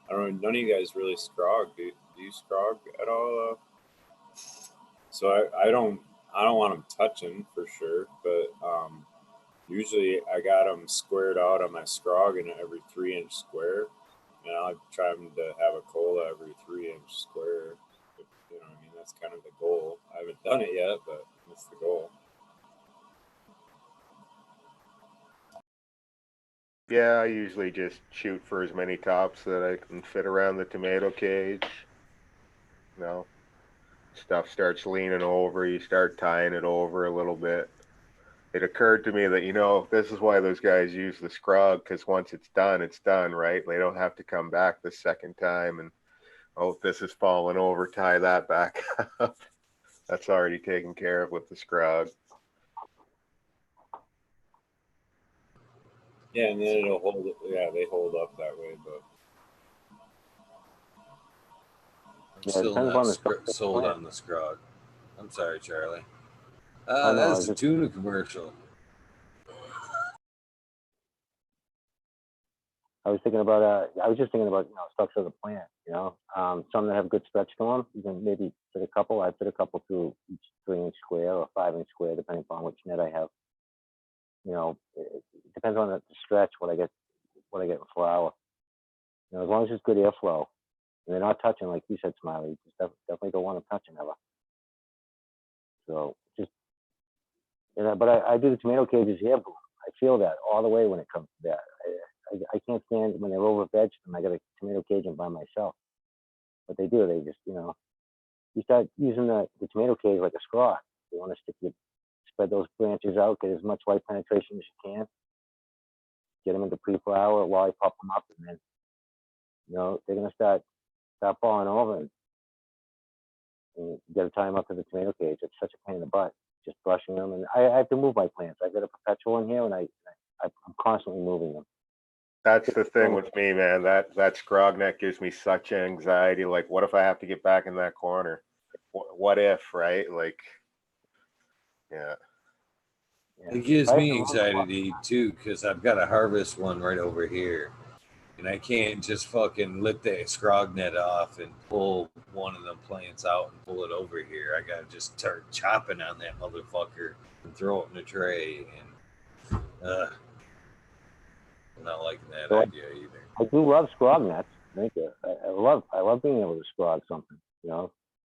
[SPEAKER 2] I don't know. None of you guys really scrog. Do you scrog at all? So I don't want them touching for sure, but usually I got them squared out on my scrog in every 3-inch square, and I try them to have a cola every 3-inch square. You know what I mean? That's kind of the goal. I haven't done it yet, but that's the goal.
[SPEAKER 4] Yeah, I usually just shoot for as many tops that I can fit around the tomato cage. You know, stuff starts leaning over, you start tying it over a little bit. It occurred to me that, this is why those guys use the scrog, because once it's done, right? They don't have to come back the second time and, oh, this is falling over, tie that back up. That's already taken care of with the scrog.
[SPEAKER 2] Yeah, and then it'll hold. Yeah, they hold up that way, but
[SPEAKER 1] I'm still
[SPEAKER 3] depends
[SPEAKER 1] not
[SPEAKER 3] on the
[SPEAKER 1] sold
[SPEAKER 3] plant.
[SPEAKER 1] on the scrog. I'm sorry, Charlie.
[SPEAKER 3] Oh, no,
[SPEAKER 1] That's
[SPEAKER 3] it's
[SPEAKER 1] a
[SPEAKER 3] just-
[SPEAKER 1] tuna commercial.
[SPEAKER 3] I was thinking about I was just thinking about structure of the plant. Some that have good stretch to them. You can maybe fit a couple. I fit a couple through each 3-inch square or 5-inch square, depending upon which net I have. It depends on the stretch what I get in flower. As long as it's good airflow and they're not touching, like you said, Smiley, you just definitely don't want them touching ever. So just, but I do the tomato cages here. I feel that all the way when it comes to that. I can't stand when they're over vegged and I got a tomato cage by myself. What they do, they just, you start using the tomato cage like a straw. You want to spread those branches out, get as much light penetration as you can, get them into pre-flower, lollipop them up, and then, they're going to start falling over, and you got to tie them up to the tomato cage. It's such a pain in the butt, just brushing them. And I have to move my plants. I've got a perpetual in here, and I'm constantly moving them.
[SPEAKER 4] That's the thing with me, man. That scrog net gives me such anxiety. Like, what if I have to get back in that corner? What if, right? Like, yeah.
[SPEAKER 1] It gives me anxiety too because I've got to harvest one right over here, and I can't just fucking lift that scrog net off and pull one of them plants out and pull it over here. I gotta just start chopping on that motherfucker and throw it in a tray. And I'm not liking that idea either.
[SPEAKER 3] I do love scrog nets. I love being able to scrog something.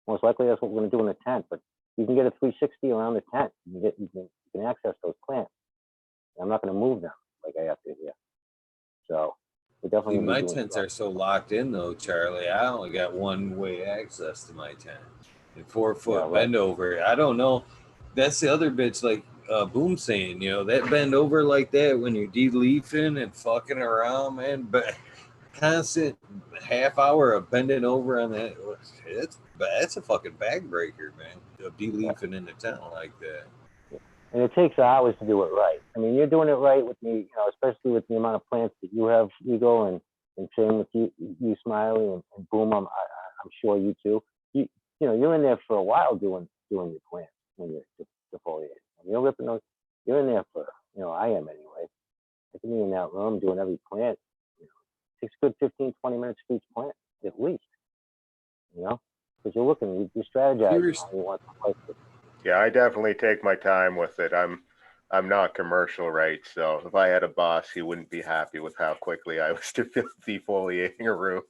[SPEAKER 3] Most likely that's what we're going to do in the tent. But you can get a 360 around the tent. You can access those plants. I'm not going to move them like I have to here. So we definitely.
[SPEAKER 1] See, my tents are so locked in though, Charlie. I only got one-way access to my tent. and 4 foot
[SPEAKER 3] Yeah, right.
[SPEAKER 1] bend over. I don't know. That's the other bitch, like Boom saying, that bend over like that when you're de-leafing and fucking around, man. But constant half hour of bending over on that, that's a fucking bag breaker, man. Of de-leafing in the town like that.
[SPEAKER 3] And it takes hours to do it right. I mean, you're doing it right with me, especially with the amount of plants that you have, Eagle, and same with you Smiley, and Boom. I'm sure you too. You're in there for a while doing your plants when you're defoliating. When you're ripping those, you're in there for, I am anyway. I can be in that room doing every plant. It takes a good 15, 20 minutes for each plant, at least. Because you're looking, you strategize. You want to place it.
[SPEAKER 4] Yeah, I definitely take my time with it. I'm not commercial, right? So if I had a boss, he wouldn't be happy with how quickly I was defoliating a room.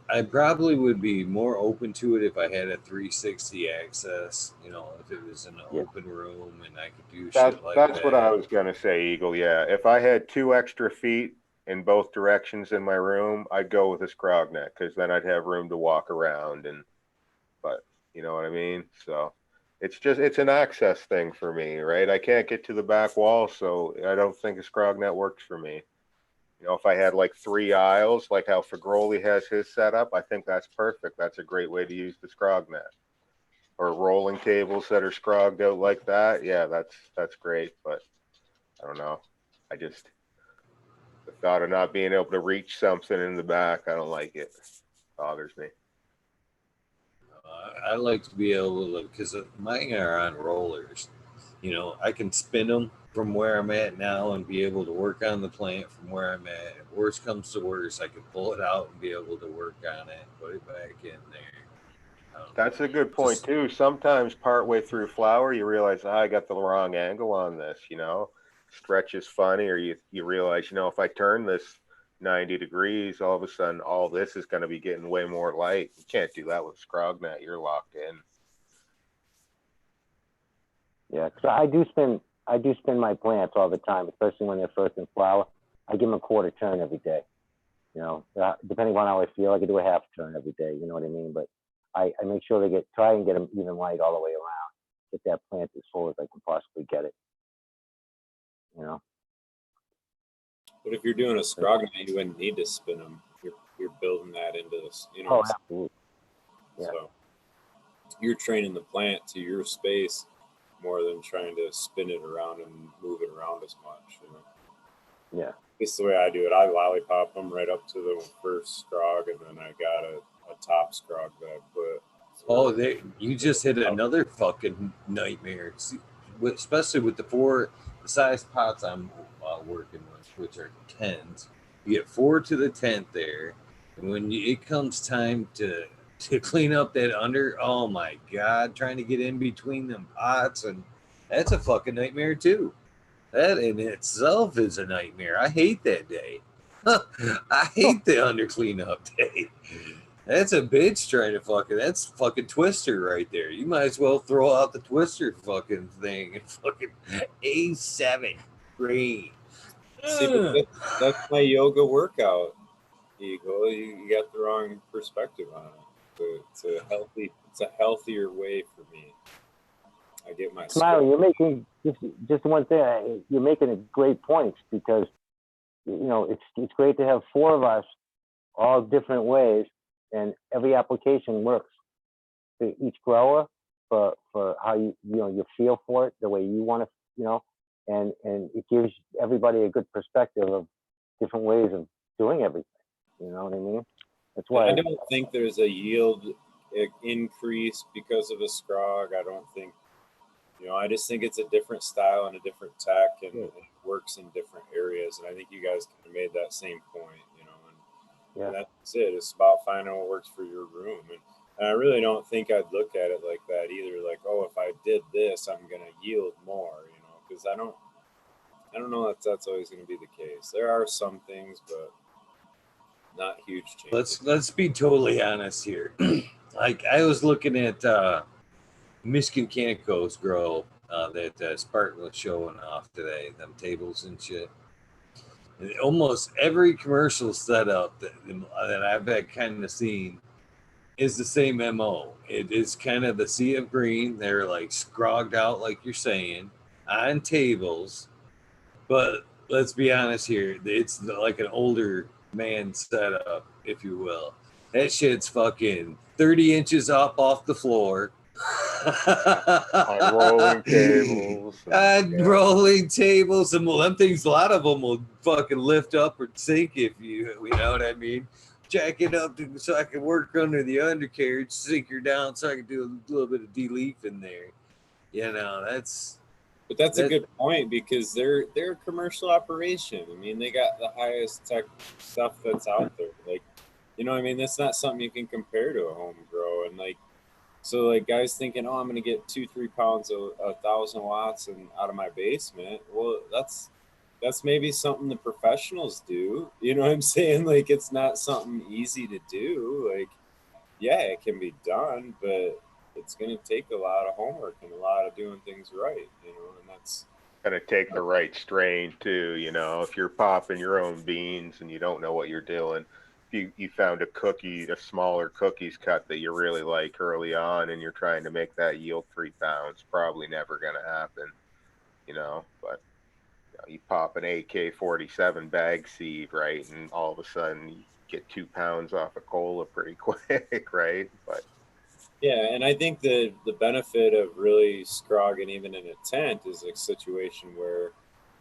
[SPEAKER 1] I probably would be more open to it if I had a 360 access, if it was an open room and I could do shit like that.
[SPEAKER 4] That's what I was going to say, Eagle. Yeah. If I had 2 extra feet in both directions in my room, I'd go with a scrognet because then I'd have room to walk around. But you know what I mean? So it's an access thing for me, right? I can't get to the back wall, so I don't think a scrognet works for me. If I had like 3 aisles, like how Fagroli has his setup, I think that's perfect. That's a great way to use the scrognet. Or rolling tables that are scrogged out like that. Yeah, that's great. But I don't know. The thought of not being able to reach something in the back, I don't like it. It bothers me.
[SPEAKER 1] I like to be able to, because mine are on rollers. I can spin them from where I'm at now and be able to work on the plant from where I'm at. If worst comes to worst, I can pull it out and be able to work on it and put it back in there.
[SPEAKER 4] That's a good point too. Sometimes partway through flower, you realize, I got the wrong angle on this, stretch is funny, or you realize, if I turn this 90 degrees, all of a sudden, all this is going to be getting way more light. You can't do that with scrognet. You're locked in.
[SPEAKER 3] Yeah, because I do spin my plants all the time, especially when they're first in flower. I give them a quarter turn every day. Depending on how I feel, I could do a half turn every day. You know what I mean? But I make sure try and get them even light all the way around. Get that plant as full as I can possibly get it.
[SPEAKER 2] But if you're doing a scrognet, you wouldn't need to spin them. You're building that into this,
[SPEAKER 3] Oh, absolutely. Yeah.
[SPEAKER 2] So you're training the plant to your space more than trying to spin it around and move it around as much.
[SPEAKER 3] Yeah.
[SPEAKER 2] It's the way I do it. I lollipop them right up to the first scrog, and then I got a top scrog that I put.
[SPEAKER 1] Oh, you just hit another fucking nightmare. See, especially with the size pots I'm working with, which are 10s. You get 4 to the 10th there, and when it comes time to clean up that under, oh my god, trying to get in between them pots, and that's a fucking nightmare too. That in itself is a nightmare. I hate that day. I hate the under cleanup day. That's a bitch trying to that's fucking Twister right there. You might as well throw out the Twister fucking thing and fucking A7 green.
[SPEAKER 2] See, that's my yoga workout, Eagle. You got the wrong perspective on it. It's a healthier way for me. I get my
[SPEAKER 3] Smiley, you're making just one thing. You're making great points because it's great to have 4 of us all different ways, and every application works for each grower for how you feel for it, the way you want to, and it gives everybody a good perspective of different ways of doing everything. You know what I mean? That's why
[SPEAKER 2] I don't think there's a yield increase because of a scrog. I don't think. I just think it's a different style and a different tech, and it works in different areas. And I think you guys kind of made that same point, and that's it. It's about finding what works for your room. And I really don't think I'd look at it like that either. Like, oh, if I did this, I'm going to yield more, because I don't know if that's always going to be the case. There are some things, but not huge changes.
[SPEAKER 1] Let's be totally honest here. Like I was looking at Michigan Canico's grow that Spartan was showing off today, them tables and shit. And almost every commercial setup that I've had kind of seen, is the same MO. It is kind of the sea of green. They're like scrogged out, like you're saying, on tables. But let's be honest here. It's like an older man setup, if you will. That shit's fucking 30 inches up off the floor.
[SPEAKER 4] On rolling tables.
[SPEAKER 1] Rolling tables. And them things, a lot of them will fucking lift up or sink if you know what I mean. Jack it up so I can work under the undercarriage, sink her down so I can do a little bit of de-leaf in there. You know,
[SPEAKER 2] But that's a good point, because they're a commercial operation. I mean, they got the highest tech stuff that's out there. Like, you know what I mean? That's not something you can compare to a home grow. And like, so like guys thinking, oh, I'm going to get 2-3 pounds of 1,000 watts and out of my basement. Well, that's maybe something the professionals do. You know what I'm saying? Like, it's not something easy to do. Like, yeah, it can be done, but it's going to take a lot of homework and a lot of doing things right, you know, and that's
[SPEAKER 4] going to take the right strain too. You know, if you're popping your own beans and you don't know what you're doing, if you found a smaller cookies cut that you really like early on and you're trying to make that yield 3 pounds, probably never going to happen, you know. But you pop an AK-47 bag seed, right, and all of a sudden you get 2 pounds off a cola pretty quick, right? But
[SPEAKER 2] yeah, and I think the benefit of really scrogging even in a tent is a situation where,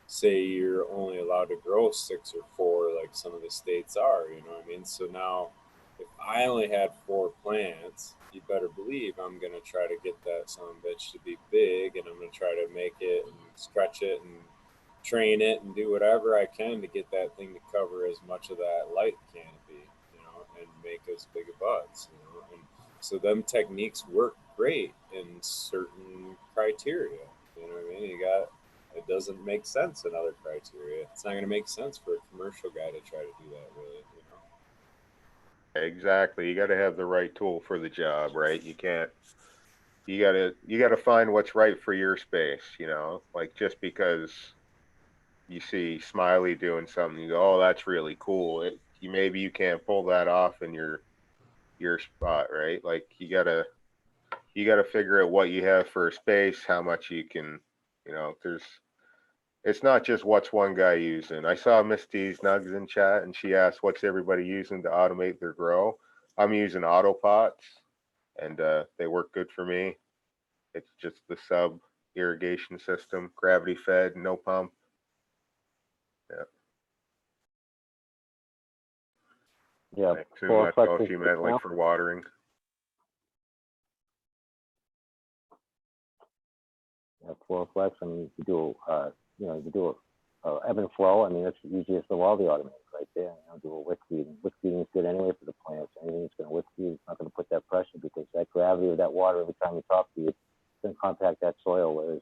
[SPEAKER 2] say, you're only allowed to grow 6 or 4, like some of the states are, you know what I mean? So now, if I only had 4 plants, you better believe I'm going to try to get that son of a bitch to be big, and I'm going to try to make it and stretch it and train it and do whatever I can to get that thing to cover as much of that light canopy, you know, and make as big of buds, you know. And so them techniques work great in certain criteria, you know what I mean? It doesn't make sense in other criteria. It's not going to make sense for a commercial guy to try to do that, really, you know.
[SPEAKER 4] exactly, you got to have the right tool for the job, right? You got to find what's right for your space, you know. Like, just because you see Smiley doing something, you go, oh, that's really cool. Maybe you can't pull that off in your spot, right? Like, you gotta figure out what you have for a space, how much you can, you know. It's not just what's one guy using. I saw Miss Dz Nugz in chat, and she asked, what's everybody using to automate their grow? I'm using auto pots, and they work good for me. It's just the sub irrigation system, gravity fed, no pump. Yeah.
[SPEAKER 3] Yeah.
[SPEAKER 4] I assume that's all she meant, like for watering.
[SPEAKER 3] Yeah, FlowFlex. I mean, you do a ebb and flow. I mean, that's the easiest of all the automates right there. You know, do a wick feeding. Wick feeding is good anyway for the plants. Anything that's going to wick feed, it's not going to put that pressure, because that gravity of that water every time you top feed, it's going to compact that soil. Whereas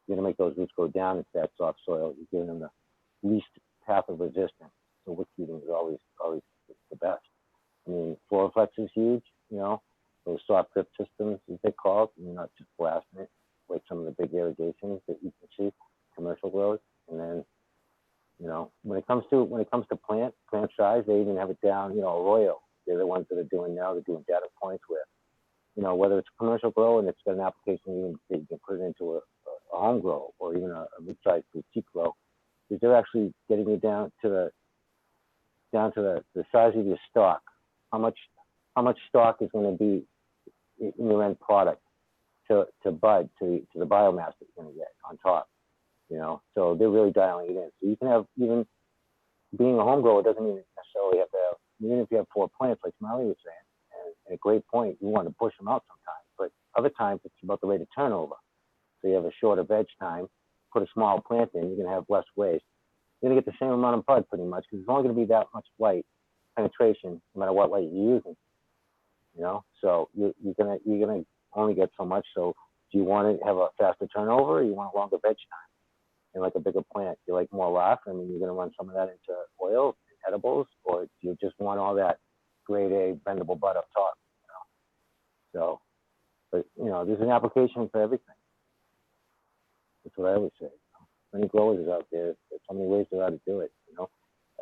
[SPEAKER 3] you're going to make those roots go down into that soft soil. You're giving them the least path of resistance. So wick feeding is always the best. I mean, FlowFlex is huge. You know, those soft drip systems, as they call it. You're not just blasting it like some of the big irrigations that you can see, commercial grows. And then, you know, when it comes to plant size, they even have it down. You know, Arroyo, they're the ones that are doing now. They're doing data points with, you know, whether it's a commercial grow and it's got an application even that you can put it into a home grow or even a mid-sized boutique grow, because they're actually getting you down to the size of your stock. How much stock is going to be in your end product to bud, to the biomass that you're going to get on top, you know. So they're really dialing it in. So you can have, even being a home grower doesn't even necessarily have to have, even if you have 4 plants, like Smiley was saying, and a great point, you want to push them out sometimes, but other times it's about the rate of turnover. So you have a shorter veg time, put a small plant in, you're going to have less waste. You're going to get the same amount of bud pretty much, because it's only going to be that much light penetration, no matter what light you're using, you know. So you're gonna only get so much. So do you want to have a faster turnover, or you want a longer veg time and like a bigger plant? You like more rock? I mean, you're going to run some of that into oil, edibles, or do you just want all that grade A bendable bud up top? You know? So, but you know, there's an application for everything. That's what I always say. Many growers is out there. There's so many ways there are to do it. You know,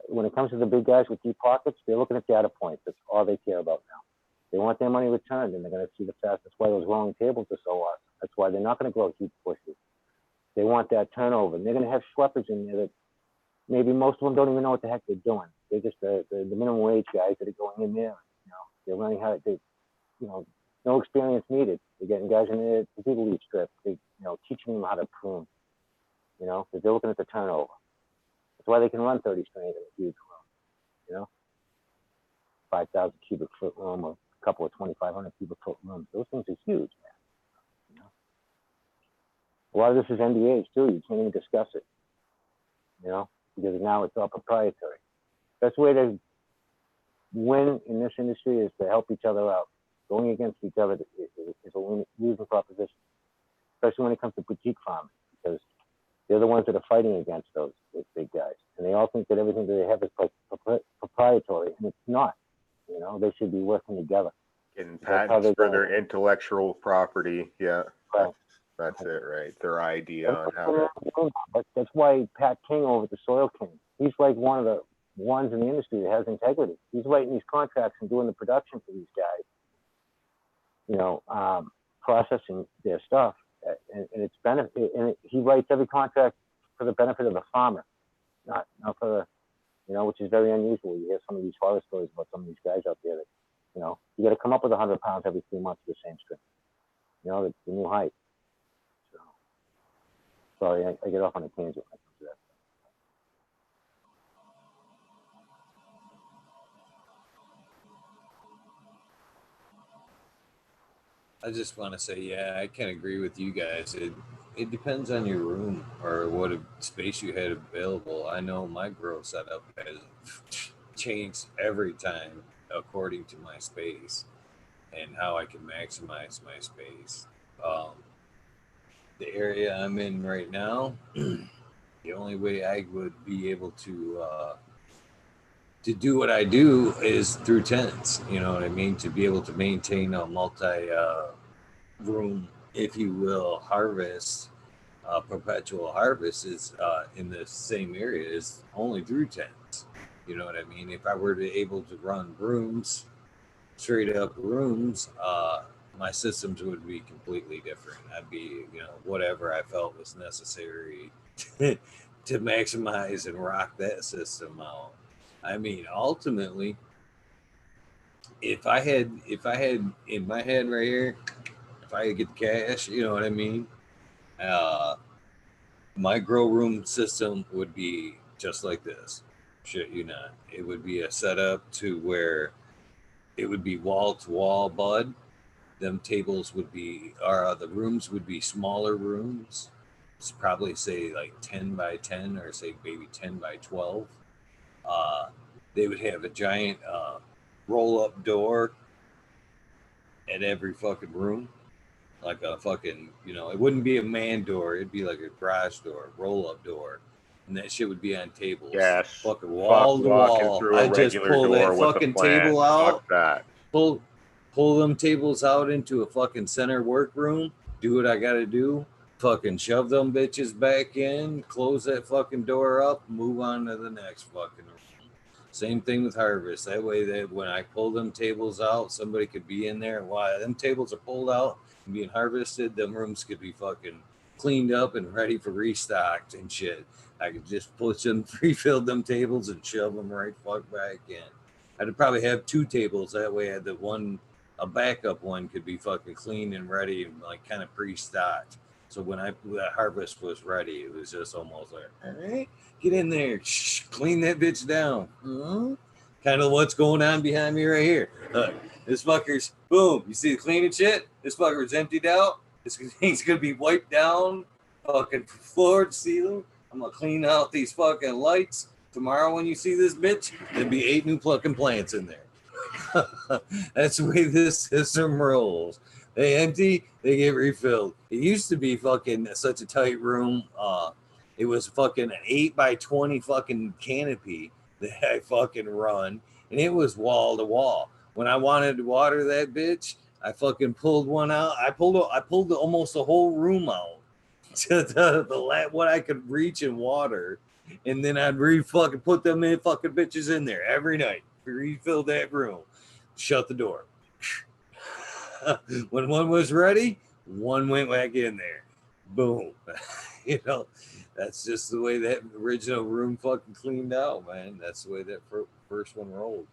[SPEAKER 3] when it comes to the big guys with deep pockets, they're looking at data points. That's all they care about now. They want their money returned, and they're going to see the fact that's why those rolling tables are so awesome. That's why they're not going to grow huge bushes. They want that turnover, and they're going to have schleppers in there that maybe most of them don't even know what the heck they're doing. They're just the minimum wage guys that are going in there. You know, they're learning how to, no experience needed. They're getting guys in there to do the leaf strip. They, teaching them how to prune. Because they're looking at the turnover. That's why they can run 30 strains in a huge room. 5,000 cubic foot room or a couple of 2,500 cubic foot rooms. Those things are huge, man. A lot of this is NDAs too. You can't even discuss it. Because now it's all proprietary. Best way to win in this industry is to help each other out. Going against each other is a losing proposition, especially when it comes to boutique farming, because they're the ones that are fighting against those big guys. And they all think that everything that they have is proprietary, and it's not. They should be working together.
[SPEAKER 4] Getting patents for their intellectual property. Yeah.
[SPEAKER 3] Right.
[SPEAKER 4] That's it, right? Their idea on how to.
[SPEAKER 3] That's why Pat King over at the Soil King, he's like one of the ones in the industry that has integrity. He's writing these contracts and doing the production for these guys, processing their stuff. And it's benefit. And he writes every contract for the benefit of the farmer, not for the, which is very unusual. You hear some of these horror stories about some of these guys out there that, you got to come up with 100 pounds every 3 months for the same string. The new height. So, sorry, I get off on a tangent when it comes to that.
[SPEAKER 1] I just want to say, yeah, I can agree with you guys. It depends on your room or what space you had available. I know my grow setup has changed every time according to my space and how I can maximize my space. The area I'm in right now, the only way I would be able to do what I do is through tents. You know what I mean? To be able to maintain a multi-room, if you will, harvest, perpetual harvest is in the same area is only through tents. You know what I mean? If I were to able to run rooms, straight up rooms, my systems would be completely different. I'd be, whatever I felt was necessary to maximize and rock that system out. I mean, ultimately, if I had in my head right here, if I could get the cash, you know what I mean? My grow room system would be just like this. Shit, you not. It would be a setup to where it would be wall to wall bud. Them tables would be, or the rooms would be smaller rooms. It's probably say like 10 by 10 or say maybe 10 by 12. They would have a giant roll-up door at every fucking room. Like a fucking, it wouldn't be a man door. It'd be like a garage door, roll-up door. And that shit would be on tables.
[SPEAKER 4] Yes.
[SPEAKER 1] Fucking wall to wall. I just pull that fucking table out. Pull them tables out into a fucking center workroom. Do what I gotta do. Fucking shove them bitches back in. Close that fucking door up. Move on to the next fucking room. Same thing with harvest. That way that when I pull them tables out, somebody could be in there. While them tables are pulled out and being harvested, them rooms could be fucking cleaned up and ready for restocked and shit. I could just push them, refill them tables and shove them right fuck back in. I'd probably have 2 tables. That way I had a backup one could be fucking clean and ready and like kind of pre-stocked. So when that harvest was ready, it was just almost like, all right, get in there, clean that bitch down. Kind of what's going on behind me right here. Look, this fucker's, boom, you see the cleaning shit? This fucker's emptied out. This thing's going to be wiped down, fucking floor to ceiling. I'm going to clean out these fucking lights. Tomorrow when you see this bitch, there'll be 8 new plucking plants in there. That's the way this system rolls. They empty, they get refilled. It used to be fucking such a tight room. It was fucking an 8 by 20 fucking canopy that I fucking run, and it was wall to wall. When I wanted to water that bitch, I fucking pulled one out. I pulled almost the whole room out to what I could reach and water, and then I'd fucking put them in fucking bitches in there every night. Refill that room, shut the door. When one was ready, one went back in there. Boom. You know, that's just the way that original room fucking cleaned out, man. That's the way that first one rolled.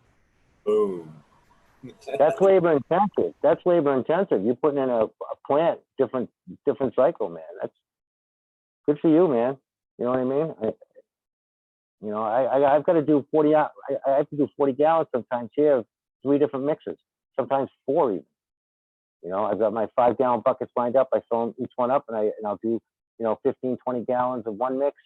[SPEAKER 2] Boom.
[SPEAKER 3] That's labor intensive. That's labor intensive. You're putting in a plant, different cycle, man. That's good for you, man. You know what I mean? I've got to do 40. I have to do 40 gallons sometimes here, 3 different mixes, sometimes 4 even. You know, I've got my 5-gallon buckets lined up. I fill them each one up, and I'll do 15, 20 gallons of one mix.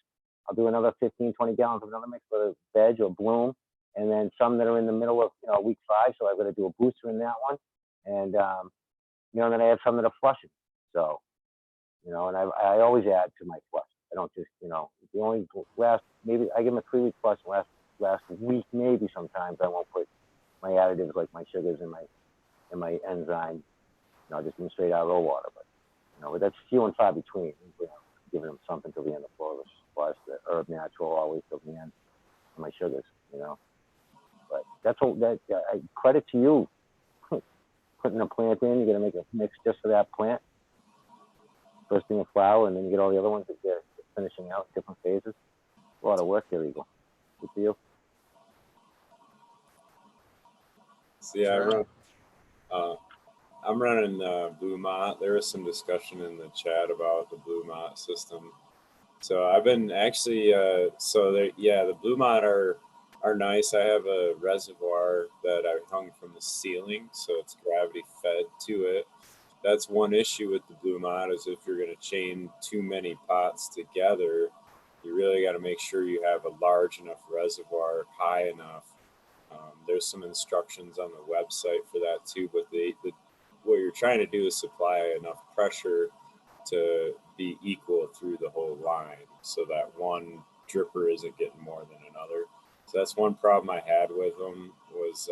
[SPEAKER 3] I'll do another 15, 20 gallons of another mix, whether it's veg or bloom, and then some that are in the middle of week 5. So I've got to do a booster in that one, and then I have some that are flushing. So and I always add to my flush. I don't just the only last maybe I give them a 3-week flush. Last week maybe sometimes I won't put my additives like my sugars and my enzyme. Just in straight out low water, but that's few and far between. Giving them something till the end of the flush, the herb natural always till the end. And my sugars, But that's all. Credit to you. Putting a plant in, you're gonna make a mix just for that plant. First thing a flower, and then you get all the other ones that you're finishing out different phases. A lot of work there, Eagle. Good for you.
[SPEAKER 2] So yeah, I'm running Blue Mott. There was some discussion in the chat about the Blue Mott system. So I've been actually, the Blue Mott are nice. I have a reservoir that I hung from the ceiling, so it's gravity fed to it. That's one issue with the Blue Mott is if you're going to chain too many pots together, you really got to make sure you have a large enough reservoir, high enough. There's some instructions on the website for that too, but what you're trying to do is supply enough pressure to be equal through the whole line so that one dripper isn't getting more than another. So that's one problem I had with them was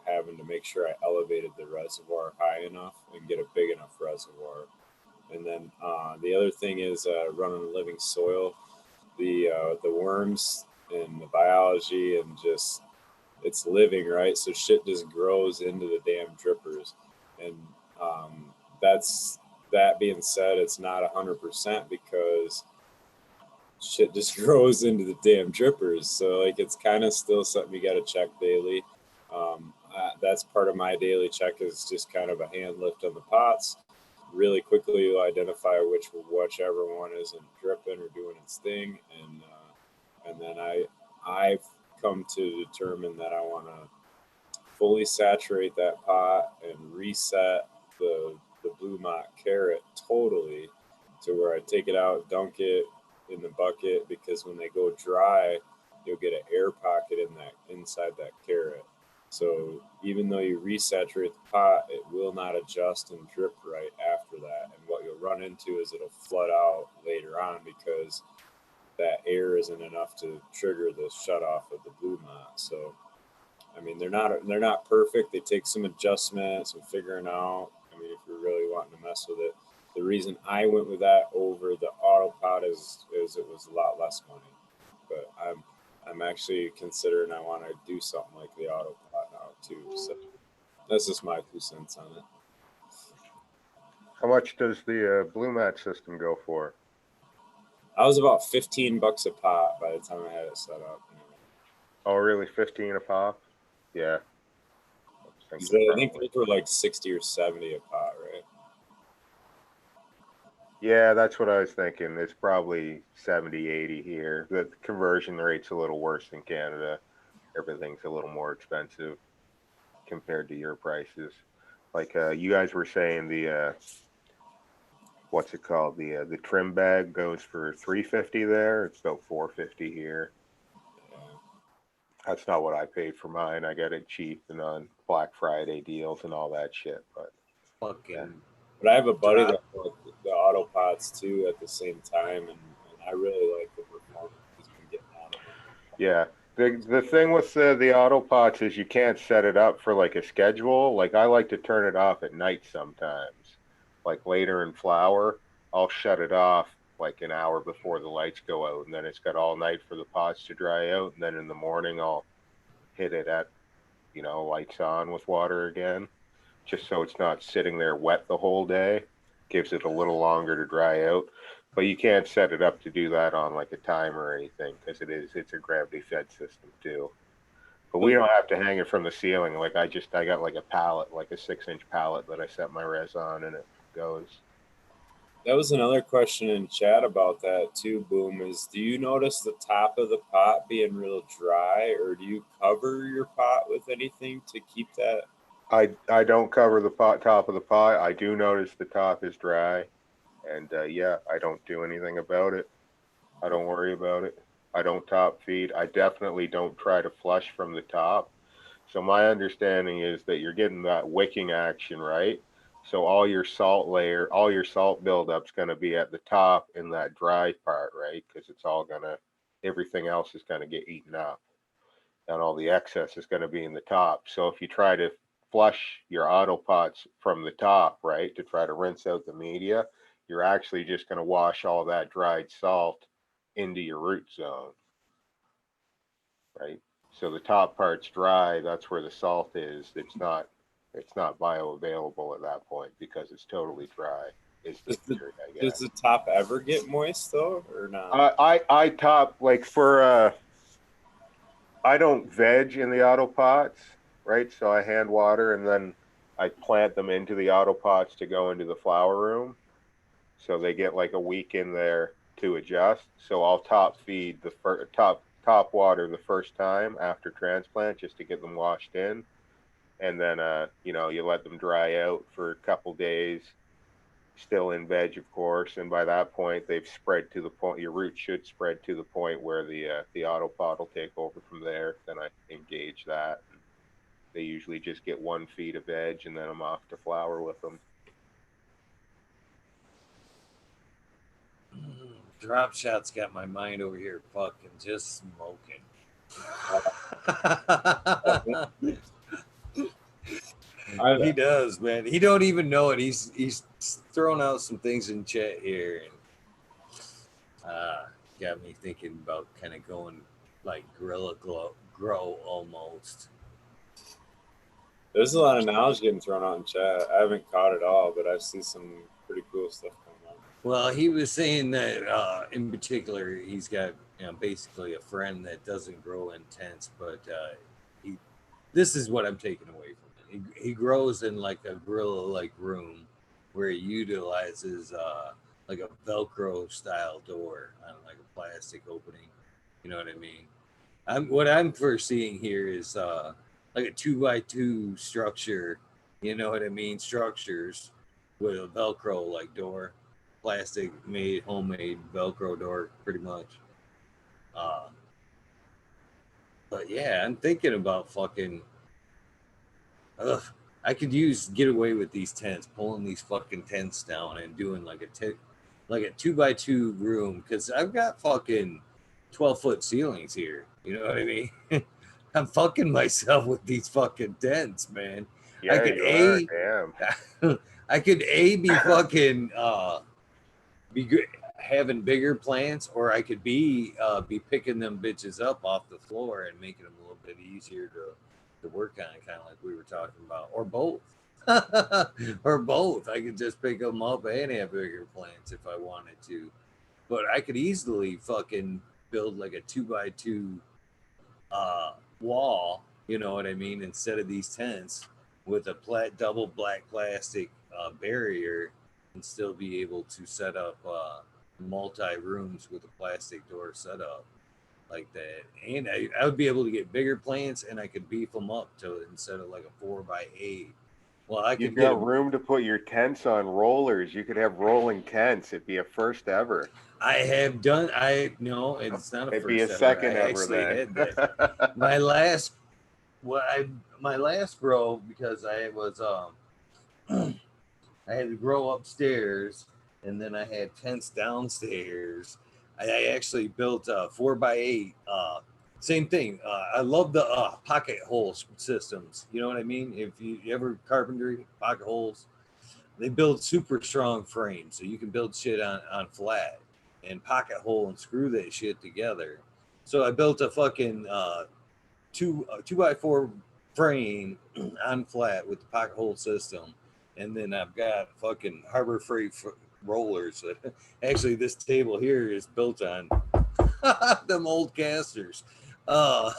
[SPEAKER 2] having to make sure I elevated the reservoir high enough and get a big enough reservoir. And then the other thing is running living soil. The worms and the biology and just it's living, right? So shit just grows into the damn drippers. And that being said, it's not 100% because shit just grows into the damn drippers. So like it's kind of still something you got to check daily. That's part of my daily check is just kind of a hand lift on the pots. Really quickly you'll identify whichever one isn't dripping or doing its thing, and then I've come to determine that I want to fully saturate that pot and reset the Blue Mott carrot totally to where I take it out, dunk it in the bucket, because when they go dry, you'll get an air pocket inside that carrot. So even though you resaturate the pot, it will not adjust and drip right after that. And what you'll run into is it'll flood out later on because that air isn't enough to trigger the shut off of the Blue Mott. So I mean, they're not perfect. They take some adjustment, some figuring out. I mean, if you're really wanting to mess with it, the reason I went with that over the auto pot is it was a lot less money. But I'm actually considering I want to do something like the auto pot now too. So that's just my 2 cents on it.
[SPEAKER 4] How much does the Blue Mott system go for?
[SPEAKER 2] I was about $15 a pot by the time I had it set up.
[SPEAKER 4] Oh, really? 15 a pop? Yeah.
[SPEAKER 2] I think they were like 60 or 70 a pot, right?
[SPEAKER 4] Yeah, that's what I was thinking. It's probably 70, 80 here. The conversion rate's a little worse in Canada. Everything's a little more expensive compared to your prices. Like you guys were saying, the what's it called? The trim bag goes for $350 there. It's about $450 here. That's not what I paid for mine. I got it cheap and on Black Friday deals and all that shit. But
[SPEAKER 1] Fucking.
[SPEAKER 4] yeah.
[SPEAKER 2] But I have a buddy that bought the auto pots too at the same time, and I really like the performance he's been getting out of them.
[SPEAKER 4] Yeah. The thing with the auto pots is you can't set it up for like a schedule. Like I like to turn it off at night sometimes. Like later in flower, I'll shut it off like an hour before the lights go out, and then it's got all night for the pots to dry out, and then in the morning I'll hit it at lights on with water again, just so it's not sitting there wet the whole day. Gives it a little longer to dry out. But you can't set it up to do that on like a timer or anything because it's a gravity fed system too. But we don't have to hang it from the ceiling. Like I got like a pallet, like a 6-inch pallet that I set my res on, and it goes.
[SPEAKER 2] That was another question in chat about that too, Boom, is do you notice the top of the pot being real dry, or do you cover your pot with anything to keep that?
[SPEAKER 4] I don't cover the top of the pot. I do notice the top is dry, and yeah, I don't do anything about it. I don't worry about it. I don't top feed. I definitely don't try to flush from the top. So my understanding is that you're getting that wicking action, right? So all your salt buildup's going to be at the top in that dry part, right? Because everything else is going to get eaten up, and all the excess is going to be in the top. So if you try to flush your auto pots from the top, right, to try to rinse out the media, you're actually just going to wash all that dried salt into your root zone, right? So the top part's dry. That's where the salt is. It's not bioavailable at that point because it's totally dry. Is the theory, I guess.
[SPEAKER 2] Does the top ever get moist though, or not?
[SPEAKER 4] I top like for I don't veg in the auto pots, right? So I hand water and then I plant them into the auto pots to go into the flower room. So they get like a week in there to adjust. So I'll top feed the top water the first time after transplant just to get them washed in. And then you let them dry out for a couple days, still in veg, of course. And by that point, they've spread to the point, your roots should spread to the point where the auto pot will take over from there. Then I engage that. They usually just get 1 feed of veg, and then I'm off to flower with them.
[SPEAKER 1] Drop Shot's got my mind over here fucking just smoking. He does, man. He don't even know it. He's throwing out some things in chat here, and got me thinking about kind of going like guerrilla grow almost.
[SPEAKER 2] There's a lot of knowledge getting thrown out in chat. I haven't caught it all, but I see some pretty cool stuff coming out.
[SPEAKER 1] Well, he was saying that in particular, he's got basically a friend that doesn't grow in tents, but this is what I'm taking away from it. He grows in like a guerrilla-like room where he utilizes like a Velcro style door on like a plastic opening. You know what I mean? What I'm foreseeing here is like a 2x2 structure. You know what I mean? Structures with a Velcro like door, plastic made, homemade Velcro door, pretty much. But yeah, I'm thinking about fucking. I could get away with these tents, pulling these fucking tents down and doing like a 2x2 room, because I've got fucking 12-foot ceilings here. You know what I mean? I'm fucking myself with these fucking tents, man.
[SPEAKER 4] Yeah,
[SPEAKER 1] I could
[SPEAKER 4] damn.
[SPEAKER 1] I could be fucking having bigger plants, or I could be picking them bitches up off the floor and making them a little bit easier to work on, kind of like we were talking about, or both. Or both. I could just pick them up and have bigger plants if I wanted to. But I could easily fucking build like a 2x2 wall, you know what I mean, instead of these tents, with a double black plastic barrier, and still be able to set up multi rooms with a plastic door setup like that. And I would be able to get bigger plants, and I could beef them up to instead of like a 4x8. Well, I could
[SPEAKER 4] You've got room to put your tents on rollers. You could have rolling tents. It'd be a first ever.
[SPEAKER 1] I have done. No, it's not a
[SPEAKER 4] It'd
[SPEAKER 1] first.
[SPEAKER 4] be a
[SPEAKER 1] ever.
[SPEAKER 4] second
[SPEAKER 1] I
[SPEAKER 4] ever
[SPEAKER 1] actually
[SPEAKER 4] then.
[SPEAKER 1] had that. My last grow, because I was I had to grow upstairs, and then I had tents downstairs. I actually built a 4x8. Same thing. I love the pocket hole systems. You know what I mean? If you ever carpentry pocket holes, they build super strong frames, so you can build shit on flat and pocket hole and screw that shit together. So I built a fucking 2x4 frame on flat with the pocket hole system, and then I've got fucking Harbor Freight rollers. Actually, this table here is built on them old casters. Uh,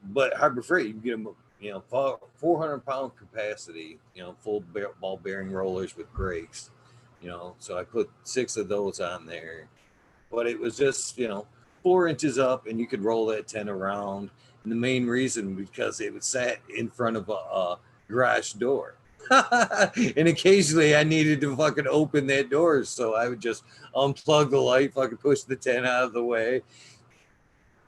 [SPEAKER 1] but Harbor Freight, you can get them, 400-pound capacity, full ball bearing rollers with brakes, So I put 6 of those on there, but it was just, 4 inches up, and you could roll that 10 around. And the main reason because it was sat in front of a garage door. And occasionally I needed to fucking open that door, so I would just unplug the light, fucking push the 10 out of the way.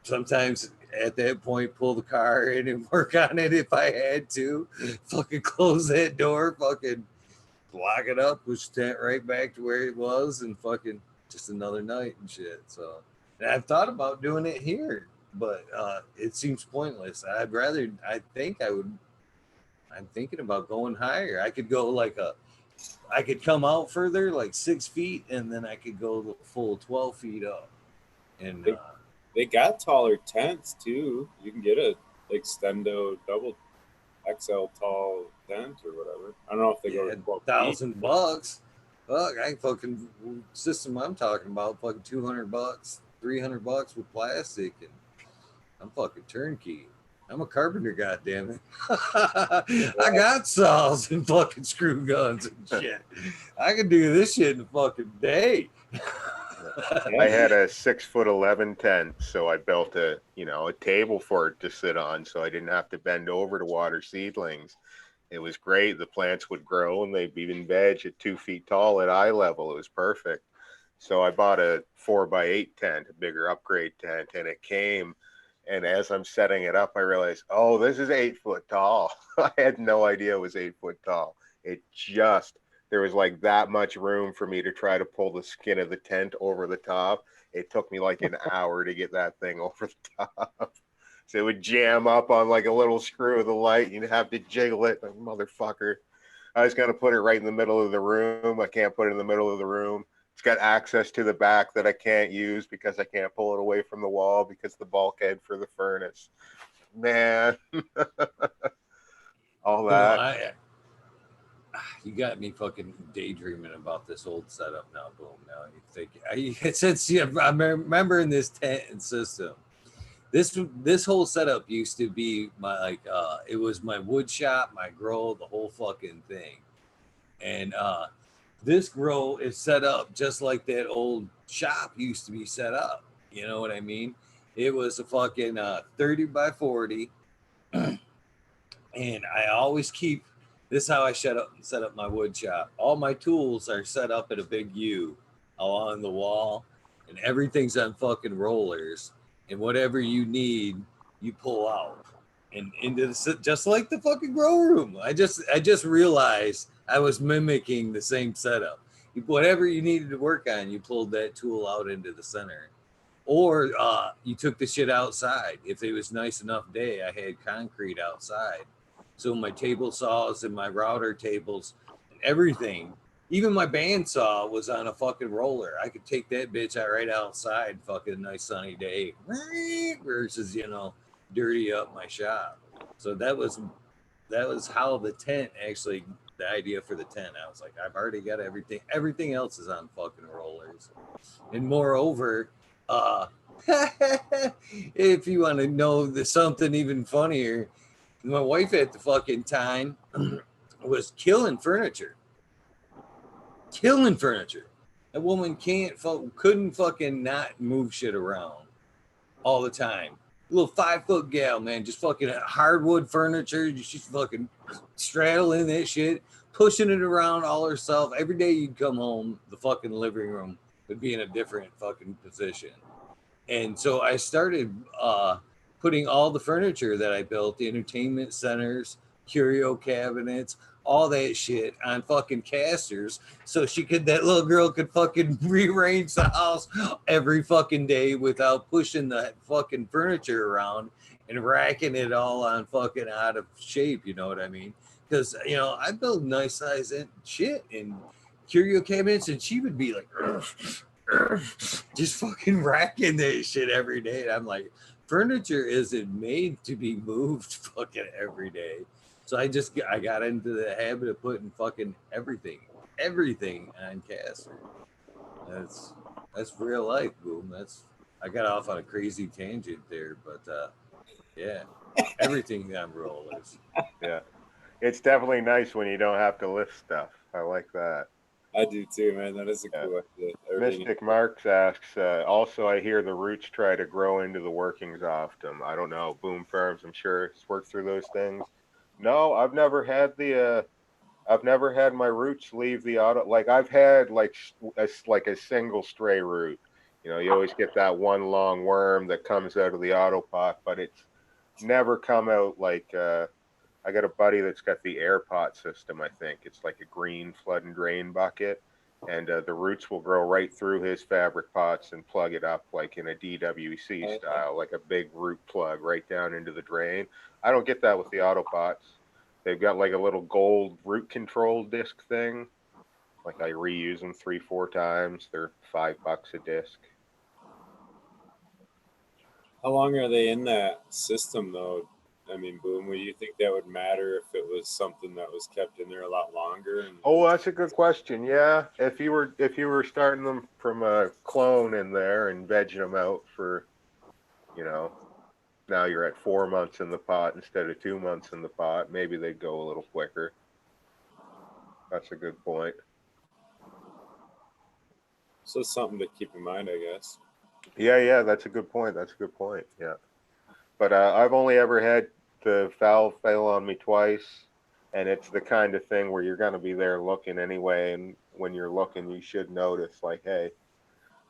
[SPEAKER 1] Sometimes at that point, pull the car in and work on it if I had to. Fucking close that door, fucking lock it up, push the tent right back to where it was, and fucking just another night and shit. So, and I've thought about doing it here, but it seems pointless. I'm thinking about going higher. I could go I could come out further, like 6 feet, and then I could go the full 12 feet up. And
[SPEAKER 2] they got taller tents too. You can get a extendo double XL tall tent or whatever. I don't know if they go to
[SPEAKER 1] $1,000. Fuck, I fucking system I'm talking about, fucking $200, $300 with plastic, and I'm fucking turnkey. I'm a carpenter, goddammit. I got saws and fucking screw guns and shit. I can do this shit in a fucking day.
[SPEAKER 4] I had a 6'11" tent, so I built a table for it to sit on, so I didn't have to bend over to water seedlings. It was great. The plants would grow, and they'd even veg at 2 feet tall at eye level. It was perfect. So I bought a 4x8 tent, a bigger upgrade tent, and it came. And as I'm setting it up, I realized, oh, this is 8 foot tall. I had no idea it was 8 foot tall. There was like that much room for me to try to pull the skin of the tent over the top. It took me like an hour to get that thing over the top. So it would jam up on like a little screw of the light. You'd have to jiggle it, like, motherfucker. I was going to put it right in the middle of the room. I can't put it in the middle of the room. It's got access to the back that I can't use because I can't pull it away from the wall because the bulkhead for the furnace. Man. All that.
[SPEAKER 1] You got me fucking daydreaming about this old setup now. Boom. Now you think I'm remembering this tent and system. This whole setup used to be my it was my wood shop, my grow, the whole fucking thing. And this grow is set up just like that old shop used to be set up. You know what I mean? It was a fucking 30 by 40. And I always keep, this is how I set up my wood shop. All my tools are set up at a big U along the wall, and everything's on fucking rollers. And whatever you need, you pull out and into the, just like the fucking grow room. I just realized I was mimicking the same setup. Whatever you needed to work on, you pulled that tool out into the center, or you took the shit outside. If it was nice enough day, I had concrete outside, so my table saws and my router tables and everything, even my bandsaw was on a fucking roller. I could take that bitch out right outside, fucking nice sunny day, versus dirty up my shop. So that was how the tent actually, the idea for the tent. I was like, I've already got everything. Everything else is on fucking rollers. And moreover, if you want to know something even funnier, my wife at the fucking time was killing furniture. That woman couldn't fucking not move shit around all the time. Little 5 foot gal, man, just fucking hardwood furniture. She's fucking straddling that shit, pushing it around all herself. Every day you'd come home, the fucking living room would be in a different fucking position. And so I started putting all the furniture that I built, the entertainment centers, curio cabinets, all that shit on fucking casters, so that little girl could fucking rearrange the house every fucking day without pushing the fucking furniture around and racking it all on fucking out of shape. You know what I mean? Because I build nice size and shit in curio cabinets, and she would be like just fucking racking that shit every day. And I'm like, furniture isn't made to be moved fucking every day. So I got into the habit of putting fucking everything on caster. That's real life, boom. I got off on a crazy tangent there, but yeah, everything on rollers.
[SPEAKER 4] Yeah. It's definitely nice when you don't have to lift stuff. I like that.
[SPEAKER 2] I do too, man. That is a cool idea.
[SPEAKER 4] Mystic Marks asks, also, I hear the roots try to grow into the workings off them. I don't know. Boom Farms, I'm sure it's worked through those things. No, I've never had my roots leave the auto. Like I've had like a single stray root. You know, you always get that one long worm that comes out of the auto pot, but it's never come out like, I got a buddy that's got the air pot system. I think it's like a green flood and drain bucket, and the roots will grow right through his fabric pots and plug it up like in a DWC style, like a big root plug right down into the drain. I don't get that with the auto pots. They've got like a little gold root control disc thing. Like I reuse them 3-4 times. They're $5 a disc.
[SPEAKER 2] How long are they in that system though? I mean, boom, would you think that would matter if it was something that was kept in there a lot longer?
[SPEAKER 4] Oh, that's a good question. Yeah, if you were starting them from a clone in there and vegging them out for, you know, now you're at 4 months in the pot instead of 2 months in the pot, maybe they'd go a little quicker. That's a good point.
[SPEAKER 2] So it's something to keep in mind, I guess.
[SPEAKER 4] Yeah, that's a good point. Yeah, but I've only ever had the valve fail on me twice, and it's the kind of thing where you're going to be there looking anyway, and when you're looking you should notice like, hey,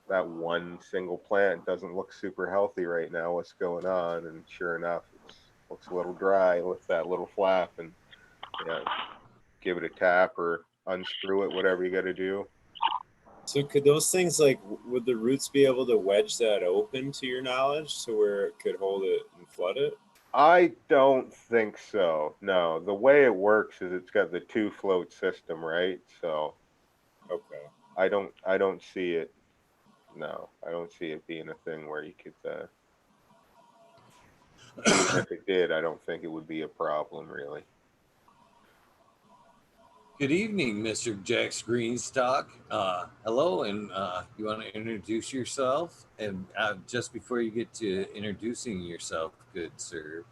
[SPEAKER 4] that one single plant doesn't look super healthy right now, what's going on? And sure enough, it looks a little dry with that little flap, and yeah, give it a tap or unscrew it, whatever you got to do.
[SPEAKER 2] So could those things, like, would the roots be able to wedge that open to your knowledge to where it could hold it and flood it?
[SPEAKER 4] I don't think so. No, the way it works is it's got the 2-float system, right? So
[SPEAKER 2] Okay.
[SPEAKER 4] I don't see it. No, I don't see it being a thing where you could. Even if it did, I don't think it would be a problem, really.
[SPEAKER 1] Good evening, Mr. Jackgreenstalk. Hello, and you want to introduce yourself? And just before you get to introducing yourself, good sir,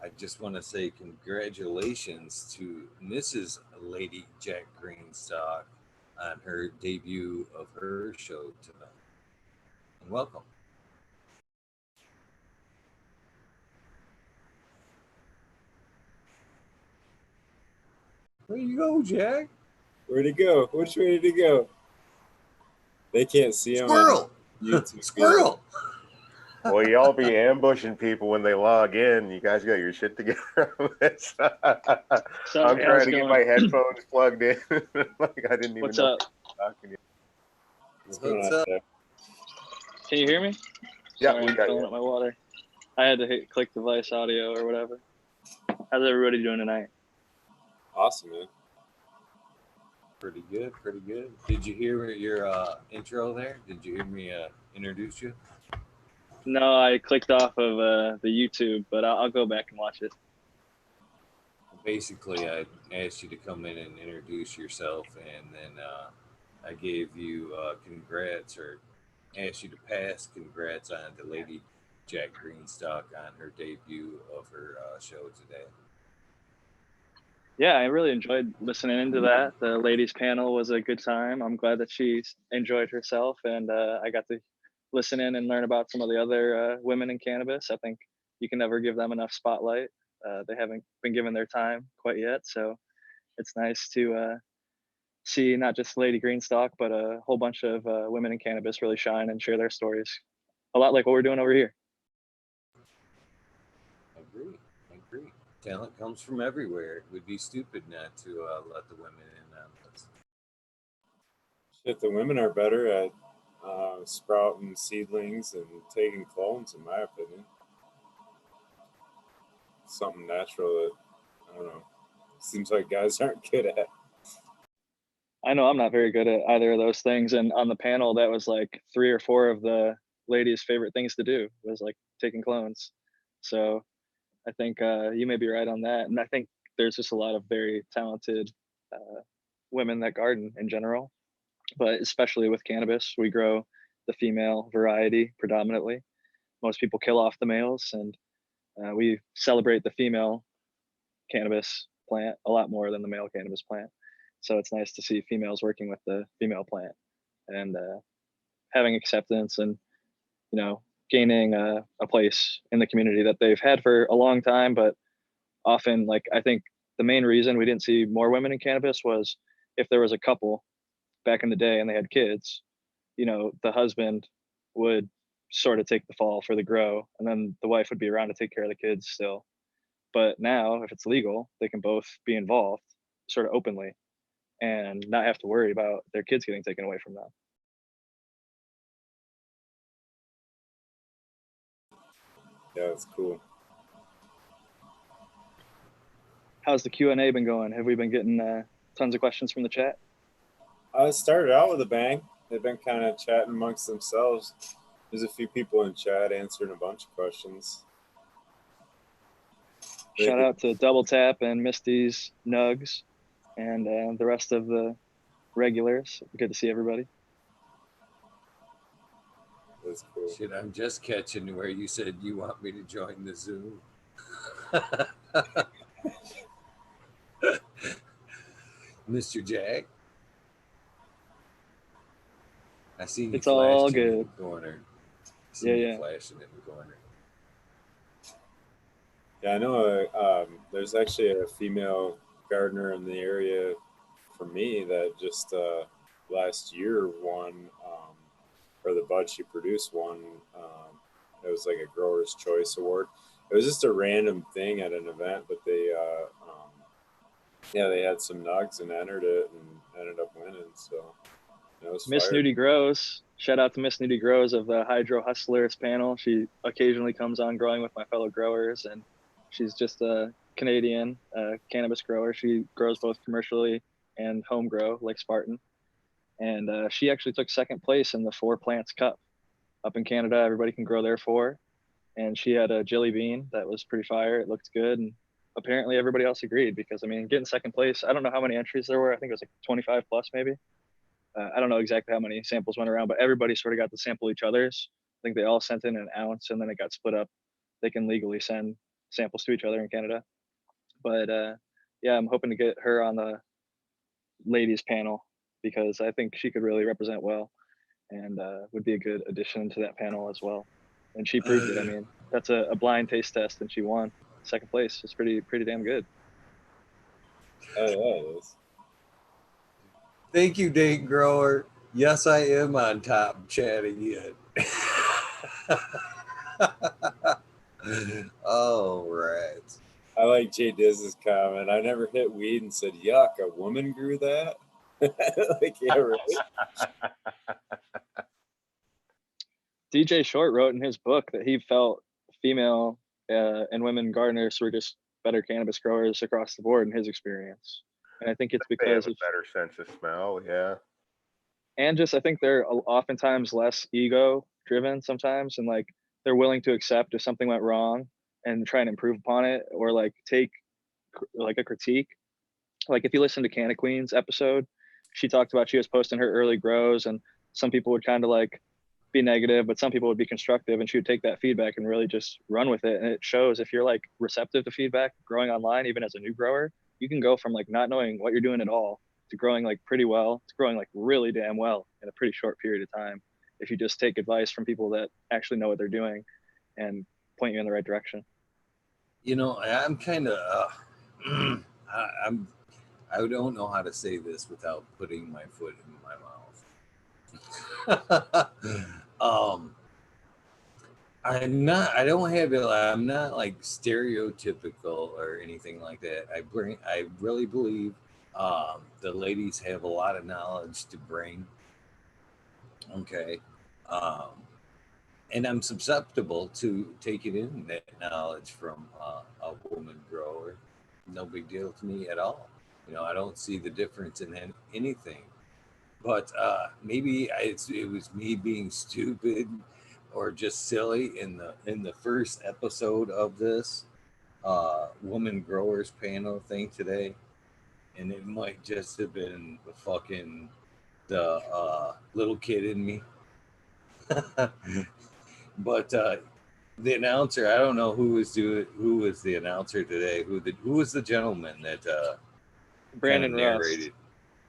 [SPEAKER 1] I just want to say congratulations to Mrs. Lady Jackgreenstalk on her debut of her show tonight. And welcome. Where you go, Jack?
[SPEAKER 2] Where'd he go? Which way did he go? They can't see him.
[SPEAKER 1] Squirrel!
[SPEAKER 2] YouTube.
[SPEAKER 1] Squirrel!
[SPEAKER 4] Well, y'all be ambushing people when they log in. You guys got your shit together. I'm trying to get my headphones plugged in. Like I didn't even
[SPEAKER 5] What's
[SPEAKER 4] know
[SPEAKER 5] up?
[SPEAKER 4] talking to you.
[SPEAKER 1] What's up?
[SPEAKER 5] Can you hear me?
[SPEAKER 4] Yeah,
[SPEAKER 5] Sorry,
[SPEAKER 4] we
[SPEAKER 5] I'm
[SPEAKER 4] got
[SPEAKER 5] filling
[SPEAKER 4] you.
[SPEAKER 5] up my water. I had to hit click device audio or whatever. How's everybody doing tonight?
[SPEAKER 2] Awesome, man.
[SPEAKER 1] Pretty good, pretty good. Did you hear your intro there? Did you hear me introduce you?
[SPEAKER 5] No, I clicked off of the YouTube, but I'll go back and watch it.
[SPEAKER 1] Basically, I asked you to come in and introduce yourself, and then I gave you congrats, or asked you to pass congrats on to Lady Jackgreenstalk on her debut of her show today.
[SPEAKER 5] Yeah, I really enjoyed listening into that. The ladies panel was a good time. I'm glad that she enjoyed herself, and I got to listen in and learn about some of the other women in cannabis. I think you can never give them enough spotlight. They haven't been given their time quite yet, so it's nice to see not just Lady Greenstock, but a whole bunch of women in cannabis really shine and share their stories. A lot like what we're doing over here.
[SPEAKER 1] Agree. Talent comes from everywhere. It would be stupid not to let the women in on this.
[SPEAKER 2] Shit, the women are better at sprouting seedlings and taking clones, in my opinion. Something natural that, I don't know, seems like guys aren't good at.
[SPEAKER 5] I know I'm not very good at either of those things. And on the panel, that was like 3 or 4 of the ladies' favorite things to do was like taking clones. So I think you may be right on that. And I think there's just a lot of very talented women that garden in general, but especially with cannabis, we grow the female variety predominantly. Most people kill off the males, and we celebrate the female cannabis plant a lot more than the male cannabis plant. So it's nice to see females working with the female plant and having acceptance and, you know, gaining a place in the community that they've had for a long time. But often, like, I think the main reason we didn't see more women in cannabis was if there was a couple back in the day and they had kids, you know, the husband would sort of take the fall for the grow, and then the wife would be around to take care of the kids still. But now, if it's legal, they can both be involved sort of openly and not have to worry about their kids getting taken away from them.
[SPEAKER 2] Yeah, that's cool.
[SPEAKER 5] How's the Q&A been going? Have we been getting tons of questions from the chat?
[SPEAKER 2] I started out with a bang. They've been kind of chatting amongst themselves. There's a few people in chat answering a bunch of questions.
[SPEAKER 5] Shout out to Double Tap and Dz Nugz and the rest of the regulars. Good to see everybody.
[SPEAKER 2] That's cool.
[SPEAKER 1] Shit, I'm just catching where you said you want me to join the Zoom. Mr. Jack, I seen you
[SPEAKER 5] It's all
[SPEAKER 1] flashing in
[SPEAKER 5] good.
[SPEAKER 1] the corner. You flashing in the corner.
[SPEAKER 2] Yeah, I know there's actually a female gardener in the area for me that just last year won, or the bud she produced won. It was like a Grower's Choice Award. It was just a random thing at an event, but they had some nugs and entered it and ended up winning. So it was
[SPEAKER 5] Miss Nudie Grows. Shout out to Miss Nudie Grows of the Hydro Hustlers panel. She occasionally comes on Growing with my fellow growers, and she's just a Canadian cannabis grower. She grows both commercially and home grow like Spartan. And she actually took second place in the 4 Plants Cup up in Canada. Everybody can grow there 4. And she had a jelly bean that was pretty fire. It looked good. And apparently everybody else agreed because, I mean, getting second place, I don't know how many entries there were. I think it was like 25 plus maybe. I don't know exactly how many samples went around, but everybody sort of got to sample each other's. I think they all sent in an ounce and then it got split up. They can legally send samples to each other in Canada. But yeah, I'm hoping to get her on the ladies panel because I think she could really represent well and would be a good addition to that panel as well. And she proved it. I mean, that's a blind taste test and she won second place. It's pretty damn good.
[SPEAKER 2] Oh, yeah, it is.
[SPEAKER 1] Thank you, Date Grower. Yes, I am on top chatting yet. All right.
[SPEAKER 2] I like Jay Dz's comment. I never hit weed and said, yuck, a woman grew that? Like, yeah, right?
[SPEAKER 5] DJ Short wrote in his book that he felt female and women gardeners were just better cannabis growers across the board in his experience. And I think it's
[SPEAKER 4] They
[SPEAKER 5] because
[SPEAKER 4] have a better sense of smell, yeah.
[SPEAKER 5] and just I think they're oftentimes less ego driven sometimes, and like they're willing to accept if something went wrong and try and improve upon it, or like take like a critique. Like if you listen to Canna Queen's episode, she talked about she was posting her early grows, and some people would kind of like be negative, but some people would be constructive, and she would take that feedback and really just run with it. And it shows if you're like receptive to feedback, growing online, even as a new grower, you can go from like not knowing what you're doing at all to growing like pretty well to growing like really damn well in a pretty short period of time if you just take advice from people that actually know what they're doing and point you in the right direction.
[SPEAKER 1] You know, I'm kind of I don't know how to say this without putting my foot in my mouth. I'm not like stereotypical or anything like that. I really believe the ladies have a lot of knowledge to bring. Okay. And I'm susceptible to taking in that knowledge from a woman grower. No big deal to me at all. You know, I don't see the difference in anything. But maybe it was me being stupid or just silly in the first episode of this woman growers panel thing today, and it might just have been the little kid in me. But the announcer, I don't know who was the announcer today. Who was the gentleman that
[SPEAKER 5] Brandon
[SPEAKER 1] kind of narrated?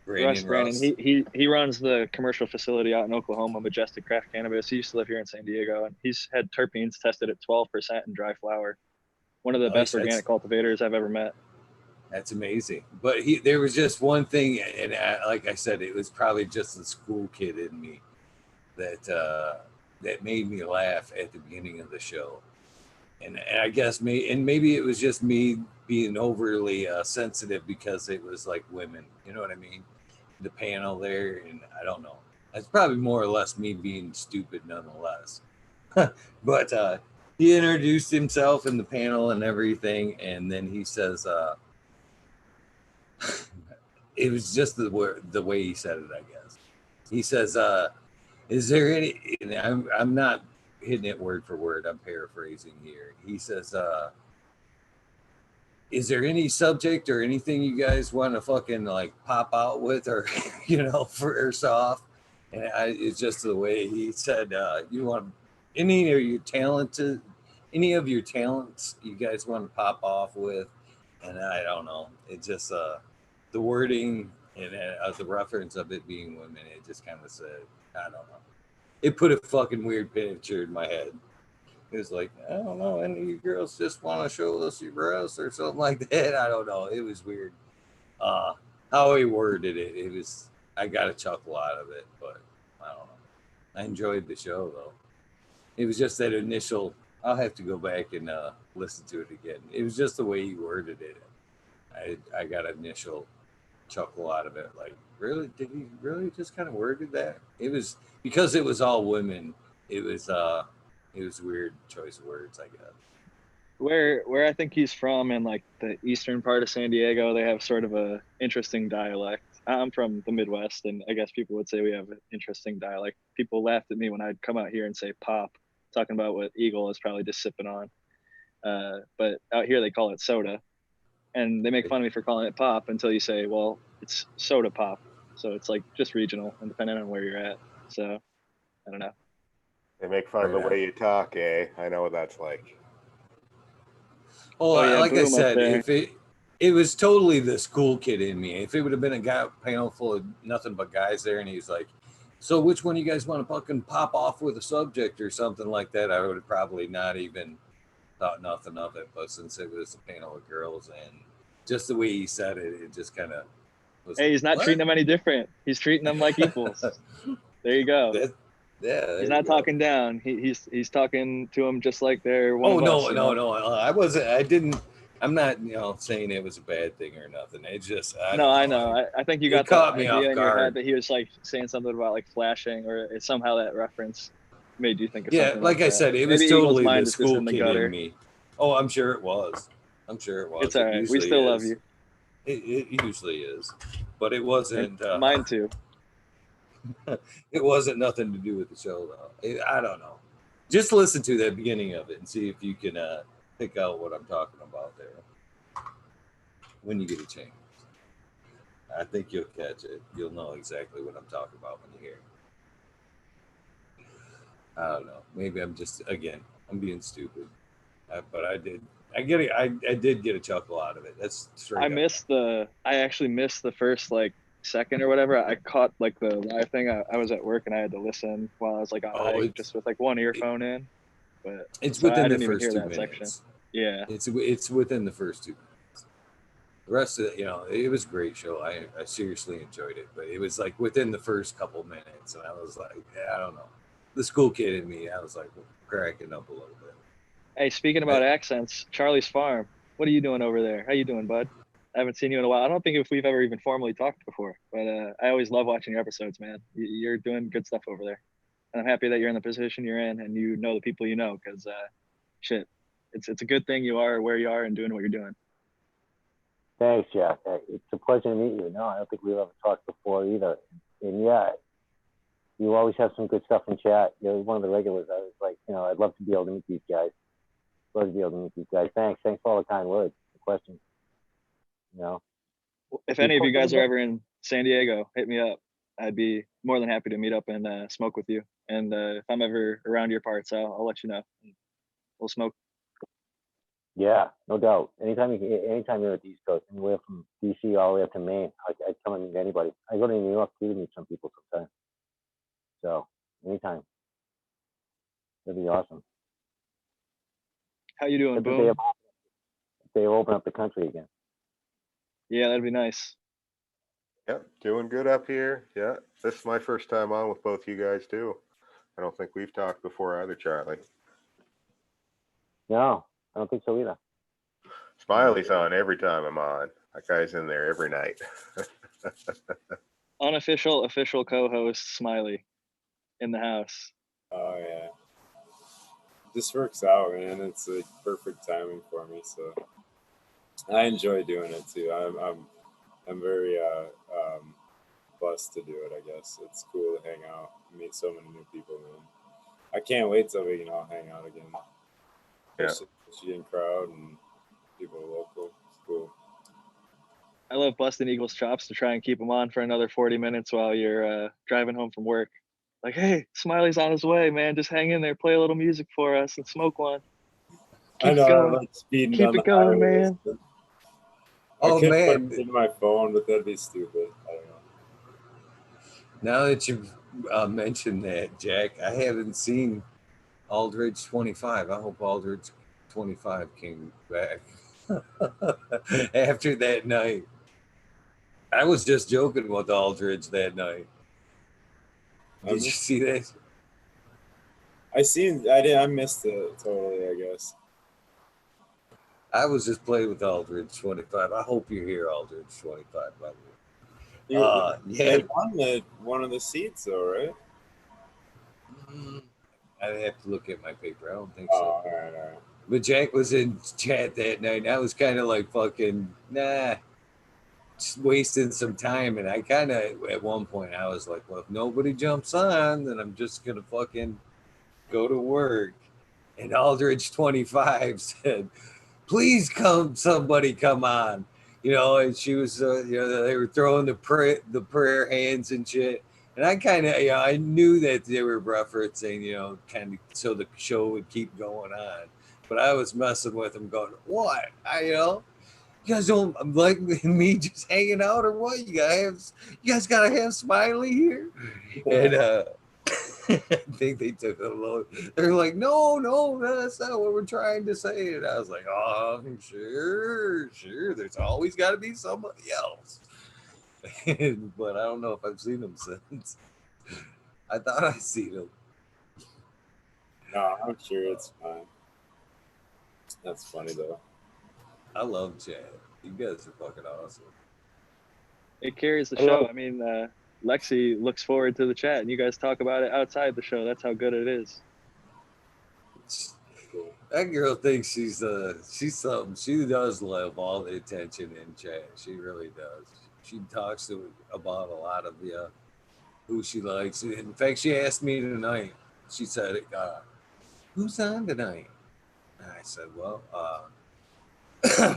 [SPEAKER 5] Russ. Brandon. He runs the commercial facility out in Oklahoma, Majestic Craft Cannabis. He used to live here in San Diego, and he's had terpenes tested at 12% in dry flower. One of the best organic cultivators I've ever met.
[SPEAKER 1] That's amazing. But there was just one thing, and like I said, it was probably just the school kid in me that made me laugh at the beginning of the show. And I guess maybe it was just me being overly sensitive because it was like women. You know what I mean? The panel there, and I don't know. It's probably more or less me being stupid nonetheless. But he introduced himself in the panel and everything, and then he says, it was just the way he said it, I guess. He says, is there any, and I'm not hitting it word for word, I'm paraphrasing here. He says, is there any subject or anything you guys want to fucking like pop out with, or first off? And it's just the way he said, you want any of your talents you guys want to pop off with? And I don't know, it just the wording and the reference of it being women, it just kind of said, I don't know, it put a fucking weird picture in my head. It was like, I don't know, any of you girls just want to show us your breasts or something like that. I don't know. It was weird. How he worded it, I got a chuckle out of it, but I don't know. I enjoyed the show though. It was just that initial, I'll have to go back and listen to it again. It was just the way he worded it. I got an initial chuckle out of it. Like, really? Did he really just kind of worded that? It was because it was all women. It was a weird choice of words, I guess.
[SPEAKER 5] Where I think he's from, in like the eastern part of San Diego, they have sort of a interesting dialect. I'm from the Midwest, and I guess people would say we have an interesting dialect. People laughed at me when I'd come out here and say pop, talking about what Eagle is probably just sipping on. But out here they call it soda, and they make fun of me for calling it pop until you say, well, it's soda pop. So it's like just regional and depending on where you're at. So I don't know.
[SPEAKER 4] They make fun of the way you talk, eh? I know what that's like.
[SPEAKER 1] Oh yeah, like I said,
[SPEAKER 5] if
[SPEAKER 1] it was totally the school kid in me. If it would have been a panel full of nothing but guys there, and he's like, so which one of you guys want to fucking pop off with a subject or something like that, I would have probably not even thought nothing of it. But since it was a panel of girls, and just the way he said it, it just kind of was.
[SPEAKER 5] Hey, he's not treating them any different. He's treating them like equals. There you go. He's not talking down. He's talking to them just like they're one of us.
[SPEAKER 1] No. I wasn't. I'm not, saying it was a bad thing or nothing. It's just. I know.
[SPEAKER 5] I think you got
[SPEAKER 1] the
[SPEAKER 5] idea in your head that he was like saying something about like flashing, or somehow that reference made you think of something.
[SPEAKER 1] Like I said, it was
[SPEAKER 5] Maybe
[SPEAKER 1] totally
[SPEAKER 5] Eagle's
[SPEAKER 1] the school
[SPEAKER 5] in
[SPEAKER 1] kid in me. Oh, I'm sure it was.
[SPEAKER 5] It's all right. We still love you.
[SPEAKER 1] It usually is, but it wasn't.
[SPEAKER 5] Mine too.
[SPEAKER 1] It wasn't nothing to do with the show though. I don't know. Just listen to the beginning of it and see if you can pick out what I'm talking about there when you get a chance. I think you'll catch it. You'll know exactly what I'm talking about when you hear it. I don't know. Maybe I'm I'm being stupid, but I did get a chuckle out of it. That's straight
[SPEAKER 5] I actually missed the first like second or whatever. I caught like the live thing. I was at work and I had to listen while I was like on hike, just with like one earphone in. But
[SPEAKER 1] it's within the first 2 minutes.
[SPEAKER 5] Section. Yeah,
[SPEAKER 1] it's within the first 2 minutes. The rest of it, it was a great show. I seriously enjoyed it, but it was like within the first couple minutes, and I was like, I don't know. The school kid in me, I was like cracking up a little bit.
[SPEAKER 5] Hey, speaking about accents, Charley's Farm. What are you doing over there? How you doing, bud? I haven't seen you in a while. I don't think if we've ever even formally talked before, but I always love watching your episodes, man. You're doing good stuff over there. And I'm happy that you're in the position you're in and you know the people you know, because shit, it's a good thing you are where you are and doing what you're doing.
[SPEAKER 3] Thanks, Jack. It's a pleasure to meet you. No, I don't think we've ever talked before either. And yeah, You always have some good stuff in chat. You're one of the regulars. I was like, I'd love to be able to meet these guys. Love to be able to meet these guys. Thanks for all the kind words, the questions.
[SPEAKER 5] If any of you guys are ever in San Diego, hit me up. I'd be more than happy to meet up and smoke with you. And if I'm ever around your parts, I'll let you know. We'll smoke.
[SPEAKER 3] Yeah, no doubt. Anytime you're at the East Coast, anywhere from DC all the way up to Maine, I'd come and meet anybody. I go to New York too to meet some people sometimes. So anytime, that'd be awesome.
[SPEAKER 5] How you doing,
[SPEAKER 3] Boom? They open up the country again.
[SPEAKER 5] Yeah, that'd be nice.
[SPEAKER 4] Yep, doing good up here. Yeah, this is my first time on with both you guys too. I don't think we've talked before either, Charlie.
[SPEAKER 3] No, I don't think so either.
[SPEAKER 4] Smiley's on every time I'm on. That guy's in there every night.
[SPEAKER 5] Unofficial, official co-host Smiley in the house.
[SPEAKER 2] Oh yeah, this works out, man. It's like perfect timing for me, so I enjoy doing it too. I'm very blessed to do it. I guess it's cool to hang out, meet so many new people, man. I can't wait till we can all hang out again.
[SPEAKER 4] Yeah,
[SPEAKER 2] Michigan crowd and people local. It's cool.
[SPEAKER 5] I love busting Eagle's chops to try and keep him on for another 40 minutes while you're driving home from work. Like, hey, Smiley's on his way, man. Just hang in there, play a little music for us, and smoke one.
[SPEAKER 2] I know. I'm like speeding
[SPEAKER 5] Keep
[SPEAKER 2] down
[SPEAKER 5] it going,
[SPEAKER 2] highways.
[SPEAKER 5] man.
[SPEAKER 1] Oh
[SPEAKER 2] I could
[SPEAKER 1] man!
[SPEAKER 2] put it in my phone, but that'd be stupid. I don't know.
[SPEAKER 1] Now that you've mentioned that, Jack, I haven't seen Aldridge 25. I hope Aldridge 25 came back after that night. I was just joking with Aldridge that night. Did you see that?
[SPEAKER 2] I missed it totally, I guess.
[SPEAKER 1] I was just playing with Aldridge 25. I hope you're here, Aldridge 25, by the way.
[SPEAKER 2] They won one of the seats, though, right?
[SPEAKER 1] I'd have to look at my paper. I don't think
[SPEAKER 2] so.
[SPEAKER 1] All right. But Jack was in chat that night, and I was kind of like fucking, just wasting some time. And I kind of, at one point, I was like, well, if nobody jumps on, then I'm just going to fucking go to work. And Aldridge 25 said, please somebody come on. And she was, they were throwing the prayer hands and shit. And I kind of, I knew that they were referencing, kind of so the show would keep going on. But I was messing with them going, what? You guys don't like me just hanging out or what? You guys got to have Smiley here? And I think they took it a little. They're like, no, that's not what we're trying to say. And I was like, oh, sure. There's always got to be somebody else. But I don't know if I've seen him since. I thought I'd seen him.
[SPEAKER 2] No, I'm sure it's fine. That's funny though.
[SPEAKER 1] I love Chad. You guys are fucking awesome.
[SPEAKER 5] It carries the show. I mean, Lexi looks forward to the chat, and you guys talk about it outside the show. That's how good it is.
[SPEAKER 1] That girl thinks she's something. She does love all the attention in chat. She really does. She talks about a lot of who she likes. In fact, she asked me tonight. She said, "Who's on tonight?" And I said, "Well,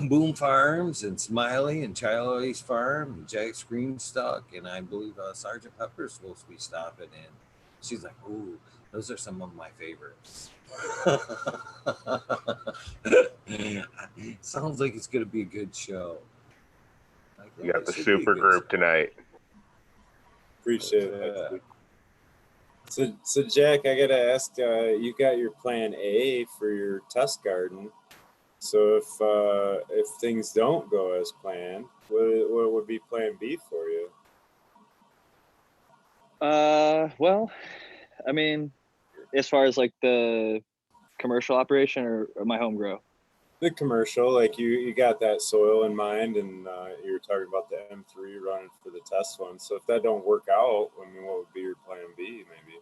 [SPEAKER 1] Boom Farms and Smiley and Charley's Farm and Jack's Greenstock, and I believe Sergeant Pepper's supposed to be stopping in." She's like, "Ooh, those are some of my favorites." Sounds like it's gonna be a good show. Like,
[SPEAKER 4] you got the super group tonight.
[SPEAKER 2] Appreciate it. So Jack, I gotta ask, you got your plan A for your test garden. So if things don't go as planned, what would be plan B for you?
[SPEAKER 5] Well, I mean, as far as like the commercial operation or my home grow?
[SPEAKER 2] The commercial, like you got that soil in mind, and you were talking about the M3 running for the test one. So if that don't work out, I mean, what would be your plan B, maybe?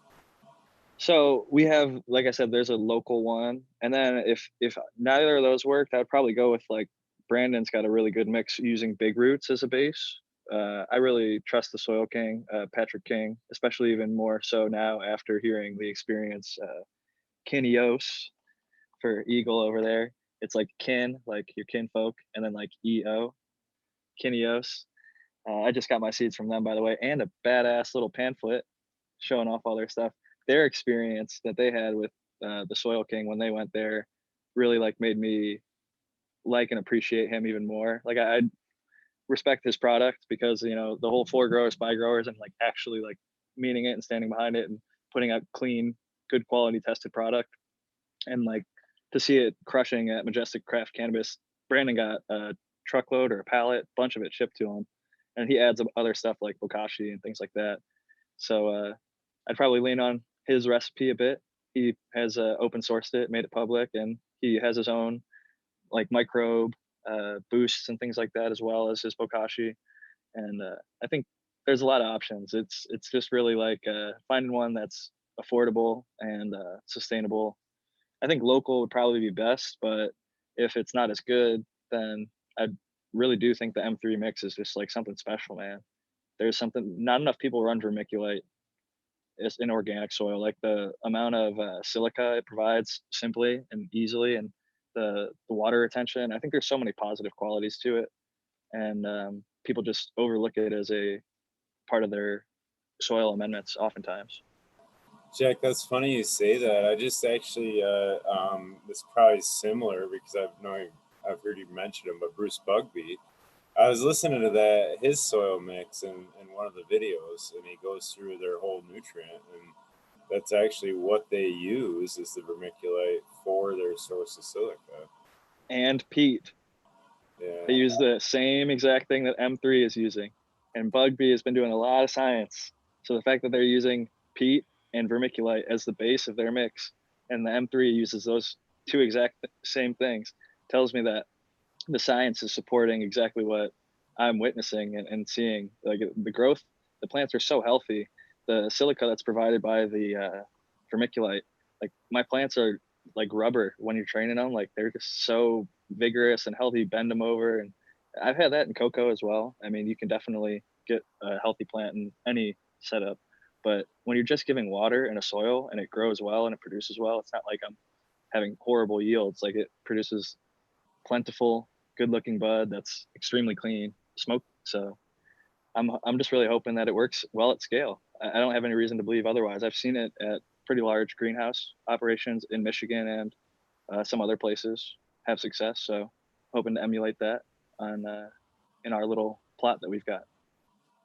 [SPEAKER 5] So we have, like I said, there's a local one, and then if neither of those worked, I'd probably go with like Brandon's got a really good mix using big roots as a base, I really trust the Soil King, Patrick King, especially even more so now after hearing the experience. Kinios for Eagle over there. It's like kin, like your kinfolk, and then like EO, Kinios. I just got my seeds from them, by the way, and a badass little pamphlet showing off all their stuff. Their experience that they had with the Soil King when they went there really like made me like and appreciate him even more. Like I respect his product because the whole for growers by growers and like actually like meaning it and standing behind it and putting out clean, good quality tested product. And like to see it crushing at Majestic Craft Cannabis, Brandon got a truckload or a pallet, bunch of it shipped to him, and he adds other stuff like bokashi and things like that. So I'd probably lean on his recipe a bit. He has open sourced it, made it public, and he has his own like microbe boosts and things like that, as well as his bokashi. And I think there's a lot of options. It's just really like finding one that's affordable and sustainable. I think local would probably be best, but if it's not as good, then I really do think the M3 mix is just like something special, man. There's something, not enough people run vermiculite in organic soil. Like the amount of silica it provides simply and easily, and the water retention. I think there's so many positive qualities to it, and people just overlook it as a part of their soil amendments oftentimes.
[SPEAKER 2] Jack, that's funny you say that. I just actually, it's probably similar because I've heard you mention him, but Bruce Bugby. I was listening to his soil mix in one of the videos, and he goes through their whole nutrient, and that's actually what they use is the vermiculite for their source of silica.
[SPEAKER 5] And peat.
[SPEAKER 2] Yeah.
[SPEAKER 5] They use the same exact thing that M3 is using, and Bugby has been doing a lot of science. So the fact that they're using peat and vermiculite as the base of their mix, and the M3 uses those two exact same things, tells me that the science is supporting exactly what I'm witnessing and seeing. Like the growth, the plants are so healthy. The silica that's provided by the vermiculite, like my plants are like rubber when you're training them. Like they're just so vigorous and healthy. Bend them over, and I've had that in cocoa as well. I mean, you can definitely get a healthy plant in any setup. But when you're just giving water in a soil and it grows well and it produces well, it's not like I'm having horrible yields. Like it produces plentiful, good-looking bud that's extremely clean, smoke. So I'm just really hoping that it works well at scale. I don't have any reason to believe otherwise. I've seen it at pretty large greenhouse operations in Michigan and some other places have success. So hoping to emulate that on in our little plot that we've got.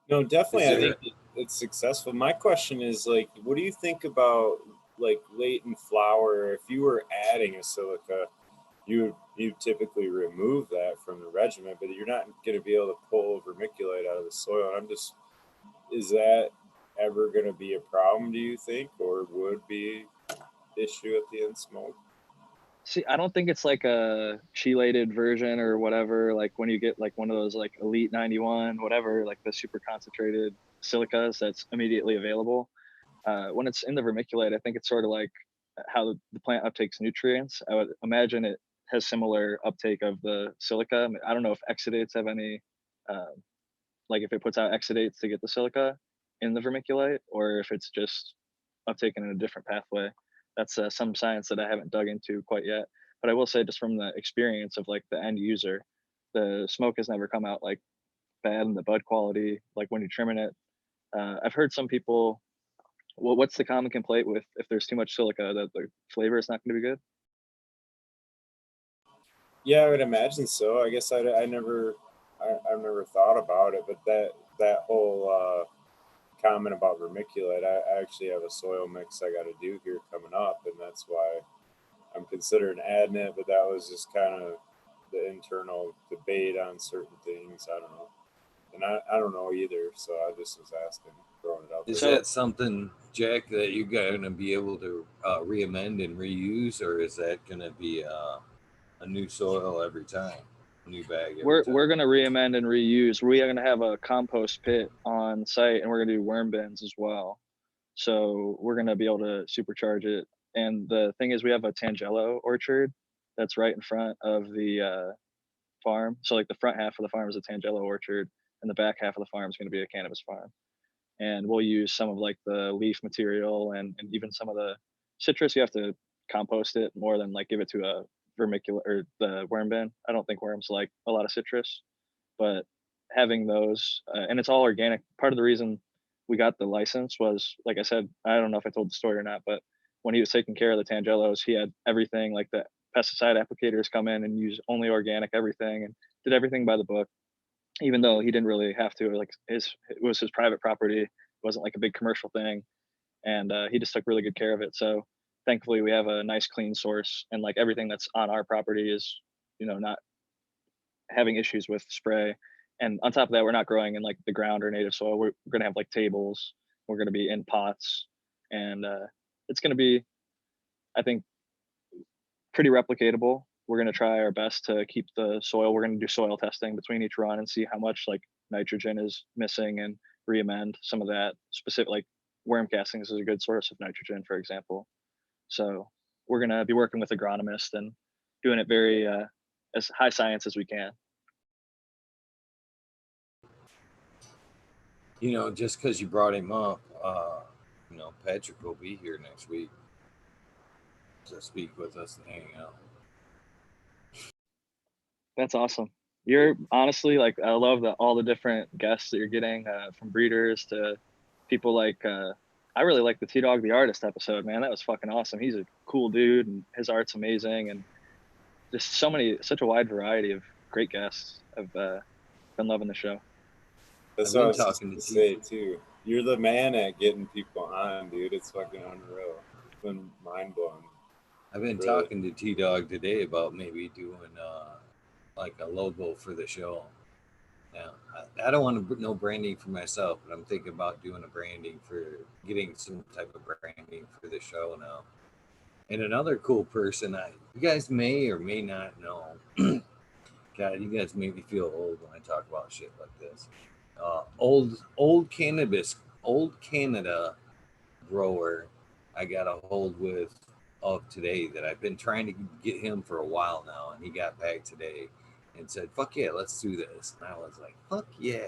[SPEAKER 2] No, definitely. I think it's successful. My question is like, what do you think about like latent flower? If you were adding a silica, you typically remove that from the regimen, but you're not going to be able to pull vermiculite out of the soil. And is that ever going to be a problem, do you think, or would be issue at the end smoke?
[SPEAKER 5] See, I don't think it's like a chelated version or whatever. Like when you get like one of those like Elite 91, whatever, like the super concentrated silicas that's immediately available. When it's in the vermiculite, I think it's sort of like how the plant uptakes nutrients. I would imagine it has similar uptake of the silica. I don't know if exudates have any, like if it puts out exudates to get the silica in the vermiculite, or if it's just uptaken in a different pathway. That's some science that I haven't dug into quite yet. But I will say, just from the experience of like the end user, the smoke has never come out like bad in the bud quality, like when you're trimming it. I've heard some people, well, what's the common complaint with if there's too much silica, that the flavor is not going to be good?
[SPEAKER 2] Yeah, I would imagine so. I guess I've never thought about it, but that whole comment about vermiculite, I actually have a soil mix I got to do here coming up, and that's why I'm considering adding it. But that was just kind of the internal debate on certain things. I don't know, and I don't know either. So I just was asking, throwing it out there.
[SPEAKER 1] Is that something, Jack, that you're going to be able to re-amend and reuse, or is that going to be a new soil every time? New bag.
[SPEAKER 5] We're gonna re-amend and reuse. We are gonna have a compost pit on site, and we're gonna do worm bins as well. So we're gonna be able to supercharge it. And the thing is, we have a Tangelo orchard that's right in front of the farm. So like the front half of the farm is a Tangelo orchard, and the back half of the farm is going to be a cannabis farm. And we'll use some of like the leaf material and even some of the citrus. You have to compost it more than like give it to a vermiculite or the worm bin. I don't think worms like a lot of citrus, but having those and it's all organic. Part of the reason we got the license was, like I said, I don't know if I told the story or not, but when he was taking care of the Tangelos, he had everything like the pesticide applicators come in and use only organic everything and did everything by the book, even though he didn't really have to. Like it was his private property. It wasn't like a big commercial thing, and he just took really good care of it. So thankfully we have a nice clean source, and like everything that's on our property is, you know, not having issues with spray. And on top of that, we're not growing in like the ground or native soil. We're going to have like tables. We're going to be in pots, and it's going to be, I think, pretty replicatable. We're going to try our best to keep the soil. We're going to do soil testing between each run and see how much like nitrogen is missing and re-amend some of that specific, like worm castings is a good source of nitrogen, for example. So we're going to be working with agronomists and doing it very as high science as we can.
[SPEAKER 1] You know, just because you brought him up, you know, Patrick will be here next week to speak with us and hang out.
[SPEAKER 5] That's awesome. You're honestly like, I love all the different guests that you're getting from breeders to people like, I really like the T-Dog the Artist episode, man. That was fucking awesome. He's a cool dude and his art's amazing, and just such a wide variety of great guests. I've been loving the show.
[SPEAKER 2] That's what I was talking to say too. You're the man at getting people on, dude. It's fucking unreal. It's been mind blowing.
[SPEAKER 1] I've been talking to T-Dog today about maybe doing like a logo for the show. Now, I don't want to no branding for myself, but I'm thinking about doing a branding for getting some type of branding for the show now. And another cool person, you guys may or may not know. God, you guys make me feel old when I talk about shit like this. Old Canada grower I got a hold with of today that I've been trying to get him for a while now, and he got back today and said, fuck yeah, let's do this. And I was like, fuck yeah.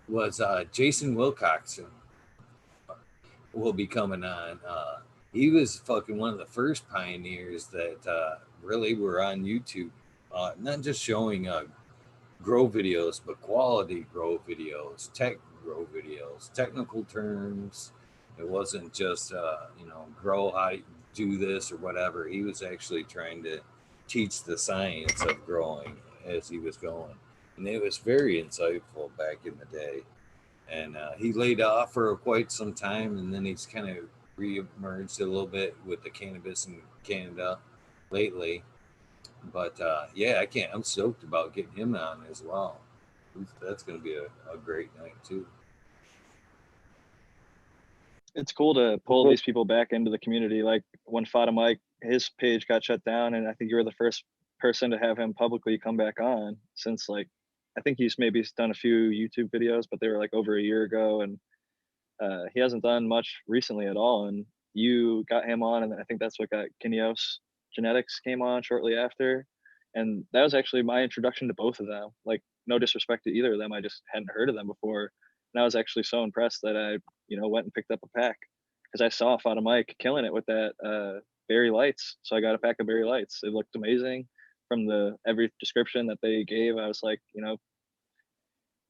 [SPEAKER 1] Was Jason Wilcoxon will be coming on. He was fucking one of the first pioneers that really were on YouTube, not just showing grow videos, but quality grow videos, tech grow videos, technical terms. It wasn't just, you know, grow how to do this or whatever. He was actually trying to teach the science of growing as he was going. And it was very insightful back in the day. And he laid off for quite some time, and then he's kind of re-emerged a little bit with the cannabis in Canada lately. But yeah, I'm stoked about getting him on as well. That's going to be a great night too.
[SPEAKER 5] It's cool to pull these people back into the community. Like when Fada Mike, his page got shut down, and I think you were the first person to have him publicly come back on since, like, I think he's maybe done a few YouTube videos, but they were like over a year ago, and he hasn't done much recently at all. And you got him on, and I think that's what got Kineos Genetics came on shortly after. And that was actually my introduction to both of them. Like, no disrespect to either of them, I just hadn't heard of them before. And I was actually so impressed that I, you know, went and picked up a pack because I saw Fada Mike killing it with that berry lights. So I got a pack of berry lights. It looked amazing from every description that they gave. I was like, you know,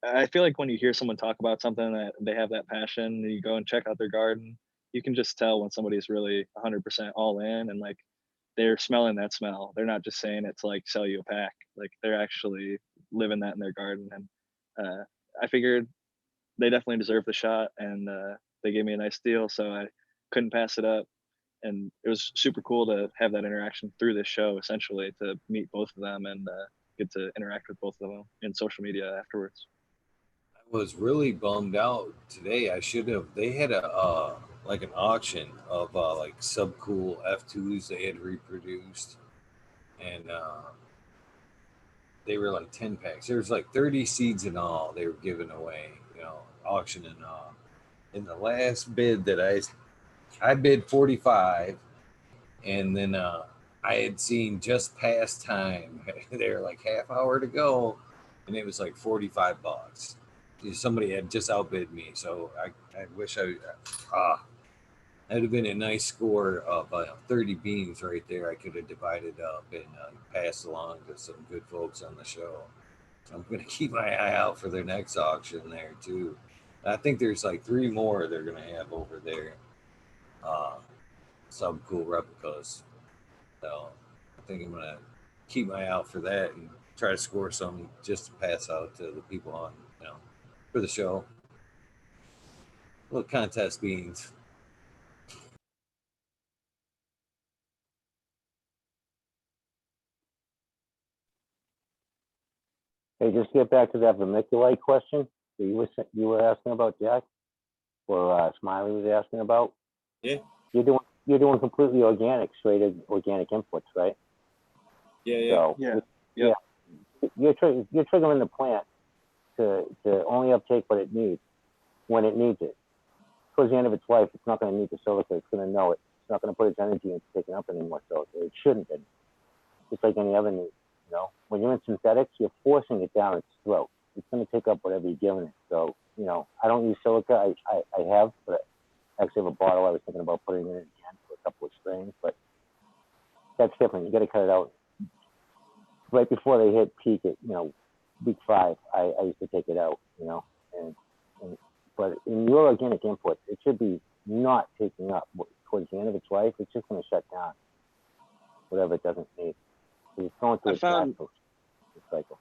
[SPEAKER 5] I feel like when you hear someone talk about something that they have that passion, and you go and check out their garden, you can just tell when somebody's really 100% all in, and like they're smelling that smell. They're not just saying it to like sell you a pack. Like they're actually living that in their garden. And I figured they definitely deserve the shot, and they gave me a nice deal, so I couldn't pass it up. And it was super cool to have that interaction through this show, essentially, to meet both of them and get to interact with both of them in social media afterwards.
[SPEAKER 1] I was really bummed out today. They had a like an auction of like subcool F2s they had reproduced, and they were like 10 packs. There was like 30 seeds in all they were giving away, you know, auctioning off. In the last bid that I bid 45, and then I had seen just past time. They were like half hour to go, and it was like $45. somebody had just outbid me, so I wish that'd have been a nice score of 30 beans right there. I could have divided up and passed along to some good folks on the show. I'm going to keep my eye out for their next auction there too. I think there's like 3 more they're going to have over there. Some cool replicas. So I think I'm going to keep my eye out for that and try to score some just to pass out to the people on, for the show. Little contest beans.
[SPEAKER 3] Hey, just get back to that vermiculite question that you were asking about, Jack, or Smiley was asking about.
[SPEAKER 2] Yeah.
[SPEAKER 3] You're doing completely organic, straight organic inputs, right?
[SPEAKER 2] Yeah.
[SPEAKER 3] So
[SPEAKER 5] Yeah.
[SPEAKER 3] you're triggering the plant to only uptake what it needs when it needs it. Towards the end of its life, it's not going to need the silica. It's going to know it. It's not going to put its energy into taking up any more silica. It shouldn't be. Just like any other need. When you're in synthetics, you're forcing it down its throat. It's going to take up whatever you're giving it. So, I don't use silica. I have, but I actually have a bottle. I was thinking about putting it in again for a couple of strains, but that's different. You got to cut it out right before they hit peak at, week 5. I used to take it out, but in your organic inputs, it should be not taking up towards the end of its life. It's just going to shut down whatever it doesn't need. It's going through its natural cycle.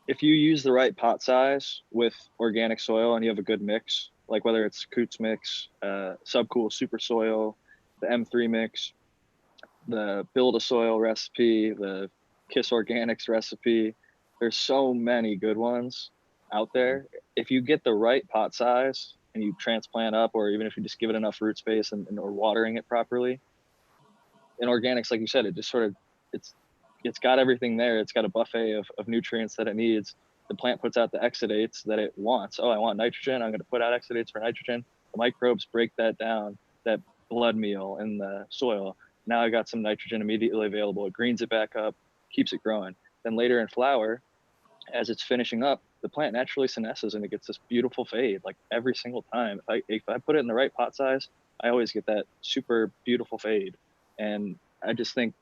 [SPEAKER 5] If you use the right pot size with organic soil and you have a good mix, like whether it's Coots mix, Subcool Super Soil, the M3 mix, the Build a Soil recipe, the Kiss Organics recipe, there's so many good ones out there. If you get the right pot size and you transplant up, or even if you just give it enough root space and or watering it properly, in organics, like you said, it just sort of, it's got everything there. It's got a buffet of nutrients that it needs. The plant puts out the exudates that it wants. Oh, I want nitrogen. I'm going to put out exudates for nitrogen. The microbes break that down, that blood meal in the soil. Now I got some nitrogen immediately available. It greens it back up, keeps it growing. Then later in flower, as it's finishing up, the plant naturally senesces and it gets this beautiful fade like every single time. If I put it in the right pot size, I always get that super beautiful fade. And I just think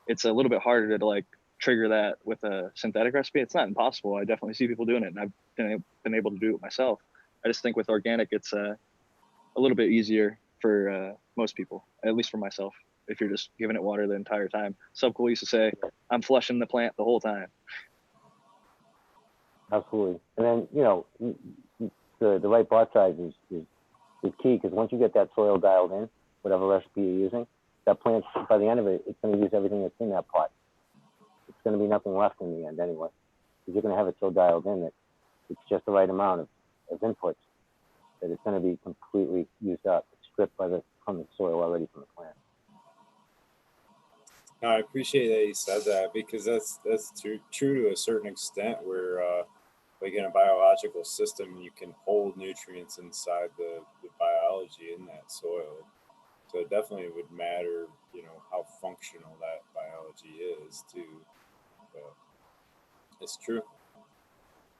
[SPEAKER 5] it's a little bit harder to like trigger that with a synthetic recipe. It's not impossible. I definitely see people doing it, and I've been able to do it myself. I just think with organic, it's a little bit easier for most people, at least for myself, if you're just giving it water the entire time. Subcool used to say, I'm flushing the plant the whole time.
[SPEAKER 3] Absolutely. And then, the right pot size is key, because once you get that soil dialed in, whatever recipe you're using, that plant, by the end of it, it's going to use everything that's in that pot. It's going to be nothing left in the end anyway, because you're going to have it so dialed in that it's just the right amount of inputs that it's going to be completely used up. It's stripped from the soil already from the plant.
[SPEAKER 2] No, I appreciate that you said that, because that's true to a certain extent, where like in a biological system, you can hold nutrients inside the biology in that soil. So it definitely would matter, how functional that biology is too. But it's true.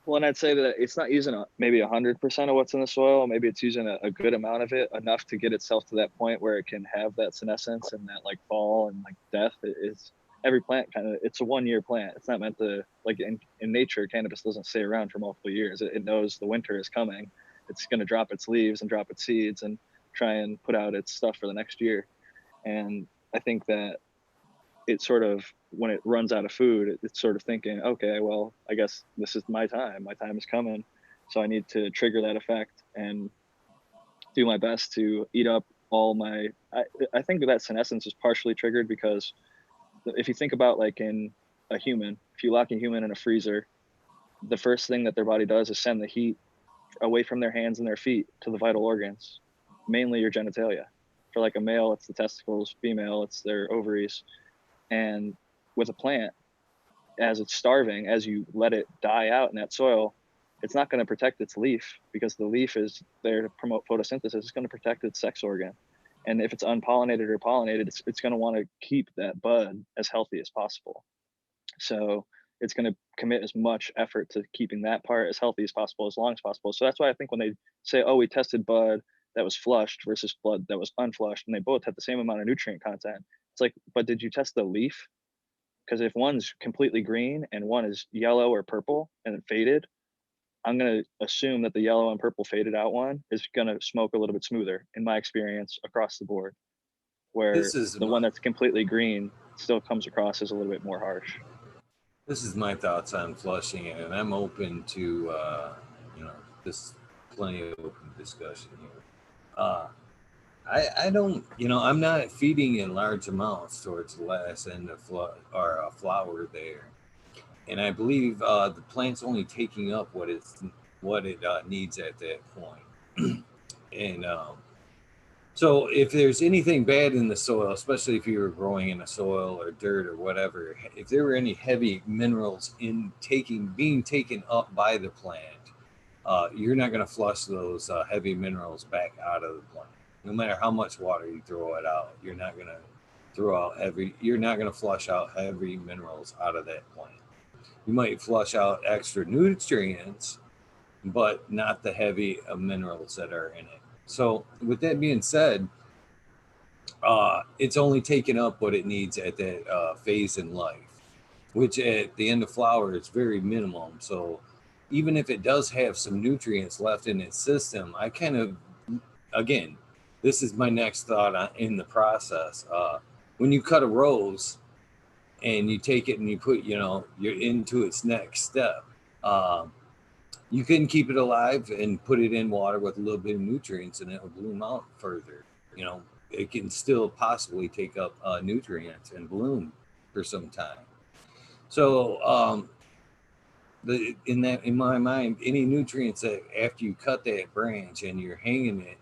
[SPEAKER 5] Well, and I'd say that it's not using maybe 100% of what's in the soil. Maybe it's using a good amount of it, enough to get itself to that point where it can have that senescence and that like fall and like death. It's every plant it's a 1-year plant. It's not meant to, like in nature, cannabis doesn't stay around for multiple years. It knows the winter is coming. It's going to drop its leaves and drop its seeds and try and put out its stuff for the next year. And I think that it sort of, when it runs out of food, it's sort of thinking, okay, well, I guess this is my time. My time is coming. So I need to trigger that effect and do my best to eat up all my, I think that senescence is partially triggered because if you think about like in a human, if you lock a human in a freezer, the first thing that their body does is send the heat away from their hands and their feet to the vital organs, mainly your genitalia. For like a male, it's the testicles. Female, it's their ovaries. And with a plant, as it's starving, as you let it die out in that soil, it's not going to protect its leaf, because the leaf is there to promote photosynthesis. It's going to protect its sex organ. And if it's unpollinated or pollinated, it's going to want to keep that bud as healthy as possible. So it's going to commit as much effort to keeping that part as healthy as possible, as long as possible. So that's why I think when they say, oh, we tested blood that was flushed versus blood that was unflushed, and they both had the same amount of nutrient content, it's like, but did you test the leaf? Because if one's completely green and one is yellow or purple and it faded, I'm going to assume that the yellow and purple faded out one is going to smoke a little bit smoother, in my experience, across the board, where
[SPEAKER 1] This is
[SPEAKER 5] the one that's completely green still comes across as a little bit more harsh.
[SPEAKER 1] This is my thoughts on flushing it, and I'm open to, this plenty of open discussion here. I don't, I'm not feeding in large amounts towards the last end of flower there, and I believe the plant's only taking up what it needs at that point, and so if there's anything bad in the soil, especially if you were growing in a soil or dirt or whatever, if there were any heavy minerals being taken up by the plant, you're not going to flush those heavy minerals back out of the plant. No matter how much water you throw it out, you're not going to flush out heavy minerals out of that plant. You might flush out extra nutrients, but not the heavy minerals that are in it. So with that being said, it's only taking up what it needs at that phase in life, which at the end of flower is very minimum. So even if it does have some nutrients left in its system, I kind of, again, this is my next thought in the process. When you cut a rose and you take it and you put, you're into its next step, you can keep it alive and put it in water with a little bit of nutrients and it will bloom out further. It can still possibly take up nutrients and bloom for some time. So in my mind, any nutrients that after you cut that branch and you're hanging it,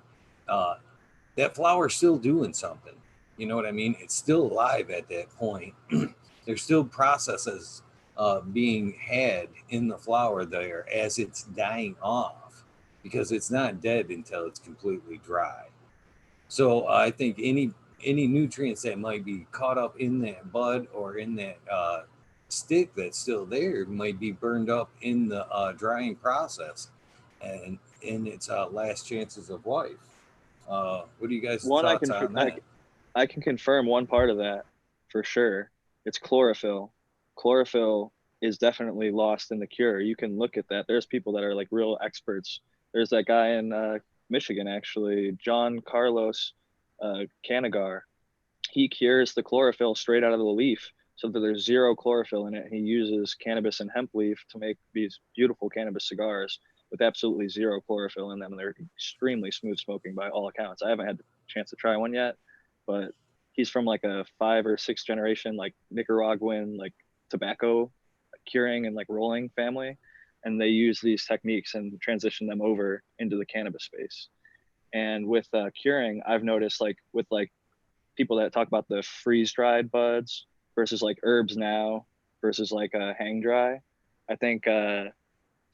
[SPEAKER 1] that flower's still doing something. You know what I mean? It's still alive at that point. There's still processes being had in the flower there as it's dying off, because it's not dead until it's completely dry. So I think any nutrients that might be caught up in that bud or in that stick that's still there might be burned up in the drying process and in its last chances of life. What do you guys' thoughts on that?
[SPEAKER 5] I can confirm one part of that for sure. It's chlorophyll. Chlorophyll is definitely lost in the cure. You can look at that. There's people that are like real experts. There's that guy in Michigan, actually, John Carlos Canagar. He cures the chlorophyll straight out of the leaf so that there's zero chlorophyll in it. He uses cannabis and hemp leaf to make these beautiful cannabis cigars with absolutely zero chlorophyll in them. And they're extremely smooth smoking by all accounts. I haven't had the chance to try one yet, but he's from like a 5 or 6 generation, like Nicaraguan, like tobacco curing and like rolling family. And they use these techniques and transition them over into the cannabis space. And with curing, I've noticed like with like people that talk about the freeze dried buds versus like herbs now versus like hang dry. I think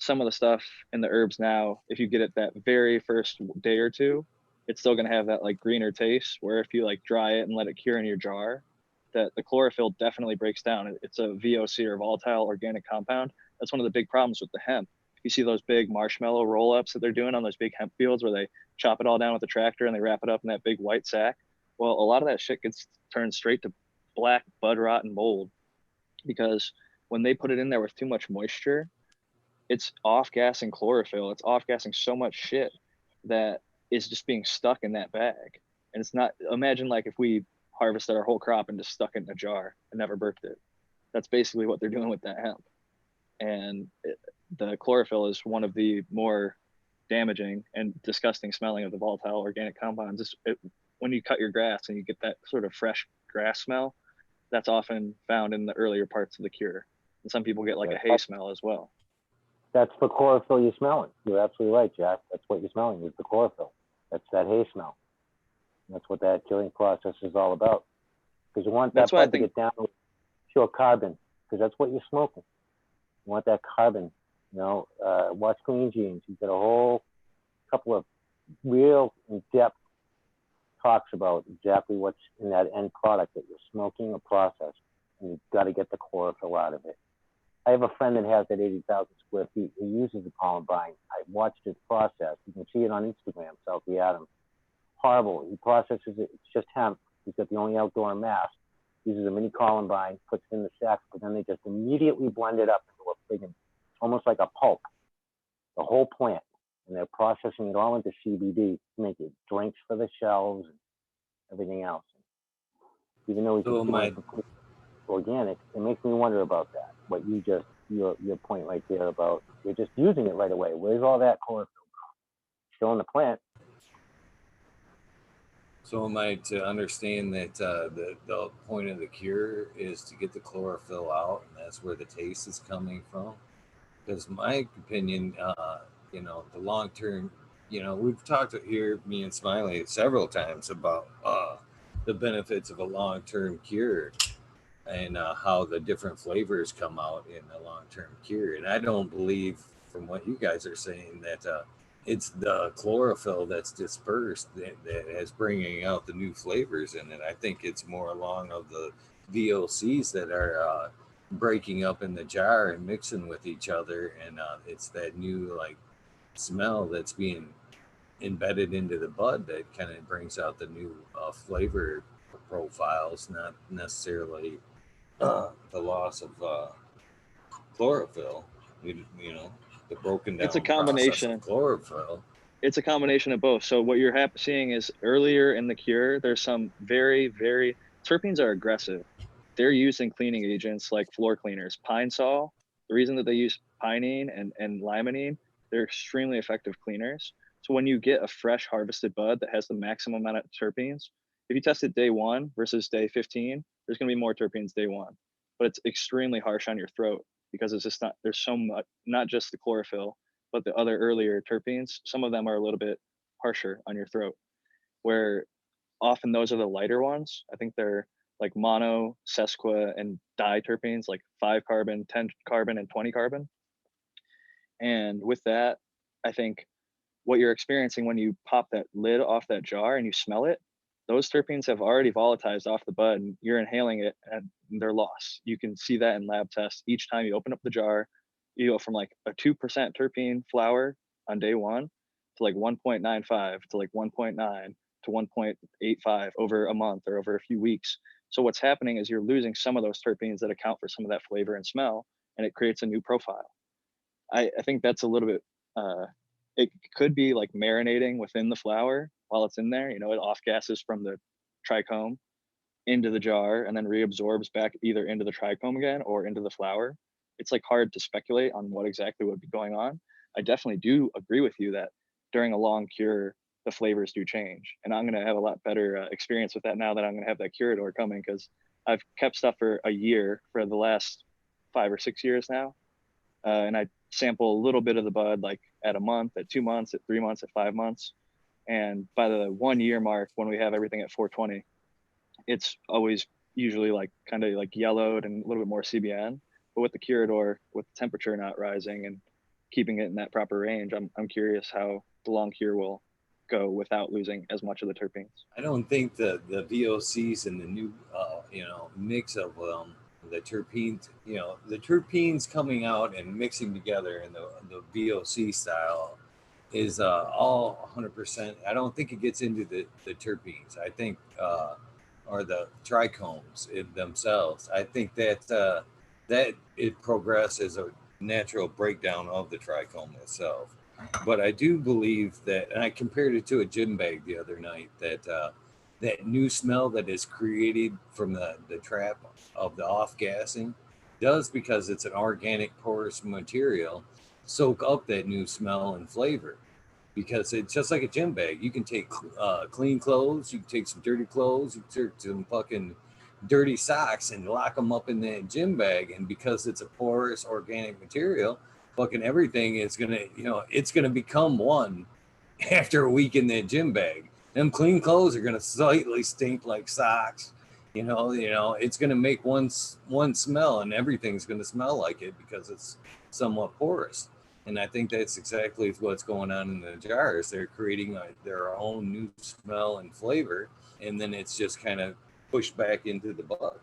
[SPEAKER 5] some of the stuff in the herbs now, if you get it that very first day or two, it's still going to have that like greener taste, where if you like dry it and let it cure in your jar, that the chlorophyll definitely breaks down. It's a VOC, or volatile organic compound. That's one of the big problems with the hemp. You see those big marshmallow roll-ups that they're doing on those big hemp fields where they chop it all down with a tractor and they wrap it up in that big white sack. Well, a lot of that shit gets turned straight to black bud rot and mold, because when they put it in there with too much moisture, it's off-gassing chlorophyll. It's off-gassing so much shit that is just being stuck in that bag. And it's not, imagine like if we harvested our whole crop and just stuck it in a jar and never burped it. That's basically what they're doing with that hemp. And the chlorophyll is one of the more damaging and disgusting smelling of the volatile organic compounds. When you cut your grass and you get that sort of fresh grass smell, that's often found in the earlier parts of the cure. And some people get like a hay smell as well.
[SPEAKER 3] That's the chlorophyll you're smelling. You're absolutely right, Jack. That's what you're smelling, is the chlorophyll. That's that hay smell. And that's what that curing process is all about. Because you want that bud to get down to pure carbon, because that's what you're smoking. You want that carbon. Watch Clean Genes. You've got a whole couple of real in-depth talks about exactly what's in that end product that you're smoking or processed. And you've got to get the chlorophyll out of it. I have a friend that has that 80,000 square feet. He uses the columbine. I watched his process. You can see it on Instagram, Southie Adams. Horrible. He processes it. It's just hemp. He's got the only outdoor mass. Uses a mini columbine, puts it in the sacks, but then they just immediately blend it up into a friggin', almost like a pulp, the whole plant. And they're processing it all into CBD to make it drinks for the shelves and everything else. Even though he's
[SPEAKER 1] So
[SPEAKER 3] doing complete organic, it makes me wonder about that. What you just, your point right there about you're just using it right away. Where's all that chlorophyll? Still in the plant.
[SPEAKER 1] So am I to understand that the point of the cure is to get the chlorophyll out, and that's where the taste is coming from? Because my opinion, you know, the long term, you know, we've talked here, me and Smiley, several times about the benefits of a long term cure and how the different flavors come out in a long term cure. And I don't believe, from what you guys are saying, that it's the chlorophyll that's dispersed that is bringing out the new flavors in it. I think it's more along of the VOCs that are breaking up in the jar and mixing with each other, and it's that new like smell that's being embedded into the bud that kind of brings out the new flavor profiles, not necessarily the loss of chlorophyll. You know, the broken down
[SPEAKER 5] It's a
[SPEAKER 1] process
[SPEAKER 5] combination.
[SPEAKER 1] of chlorophyll.
[SPEAKER 5] It's a combination of both. So what you're seeing is earlier in the cure, there's some very, very, terpenes are aggressive. They're used in cleaning agents like floor cleaners. Pine sol, the reason that they use pinene and limonene, they're extremely effective cleaners. So when you get a fresh harvested bud that has the maximum amount of terpenes, if you test it day 1 versus day 15, there's gonna be more terpenes day 1, but it's extremely harsh on your throat because it's just not, there's so much, not just the chlorophyll, but the other earlier terpenes, some of them are a little bit harsher on your throat, where often those are the lighter ones. I think they're like mono, sesqua, and diterpenes, like 5 carbon, 10 carbon, and 20 carbon. And with that, I think what you're experiencing when you pop that lid off that jar and you smell it, those terpenes have already volatilized off the bud and you're inhaling it and they're lost. You can see that in lab tests. Each time you open up the jar, you go from like a 2% terpene flower on day 1 to like 1.95 to like 1.9 to 1.85 over a month or over a few weeks. So what's happening is you're losing some of those terpenes that account for some of that flavor and smell, and it creates a new profile. I think that's a little bit, it could be like marinating within the flower while it's in there. You know, it off gases from the trichome into the jar and then reabsorbs back either into the trichome again or into the flower. It's like hard to speculate on what exactly would be going on. I definitely do agree with you that during a long cure, the flavors do change. And I'm going to have a lot better experience with that now that I'm going to have that curador coming, because I've kept stuff for a year for the last 5 or 6 years now. And I sample a little bit of the bud, like at a month, at 2 months, at 3 months, at 5 months. And by the 1 year mark, when we have everything at 420, it's always usually like kind of like yellowed and a little bit more CBN. But with the curador, with the temperature not rising and keeping it in that proper range, I'm curious how the long cure will go without losing as much of the terpenes.
[SPEAKER 1] I don't think the VOCs and the new you know, mix of the terpenes, you know, the terpenes coming out and mixing together in the VOC style is all 100%. I don't think it gets into the terpenes. I think or the trichomes themselves. I think that that it progresses a natural breakdown of the trichome itself. But I do believe that, and I compared it to a gym bag the other night, that that new smell that is created from the trap of the off gassing does, because it's an organic porous material, soak up that new smell and flavor. Because it's just like a gym bag. You can take clean clothes, you can take some dirty clothes, you can take some fucking dirty socks and lock them up in that gym bag. And because it's a porous organic material, fucking everything is gonna, you know, it's gonna become one after a week in that gym bag. Them clean clothes are gonna slightly stink like socks. You know, it's gonna make one smell, and everything's gonna smell like it because it's somewhat porous. And I think that's exactly what's going on in the jars. They're creating their own new smell and flavor, and then it's just kind of pushed back into the bud.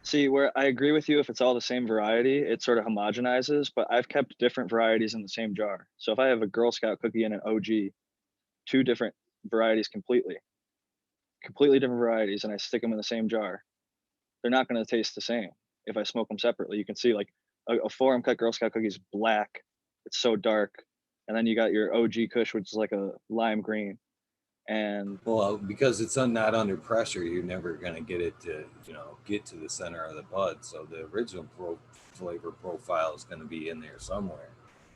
[SPEAKER 5] See, where I agree with you, if it's all the same variety, it sort of homogenizes, but I've kept different varieties in the same jar. So if I have a Girl Scout cookie and an OG, two different varieties completely different varieties, and I stick them in the same jar, they're not going to taste the same. If I smoke them separately, you can see like a forum cut Girl Scout cookie is black. It's so dark. And then you got your OG Kush, which is like a lime green. And
[SPEAKER 1] Well, because it's not under pressure, you're never going to get it to, get to the center of the bud. So the original flavor profile is going to be in there somewhere,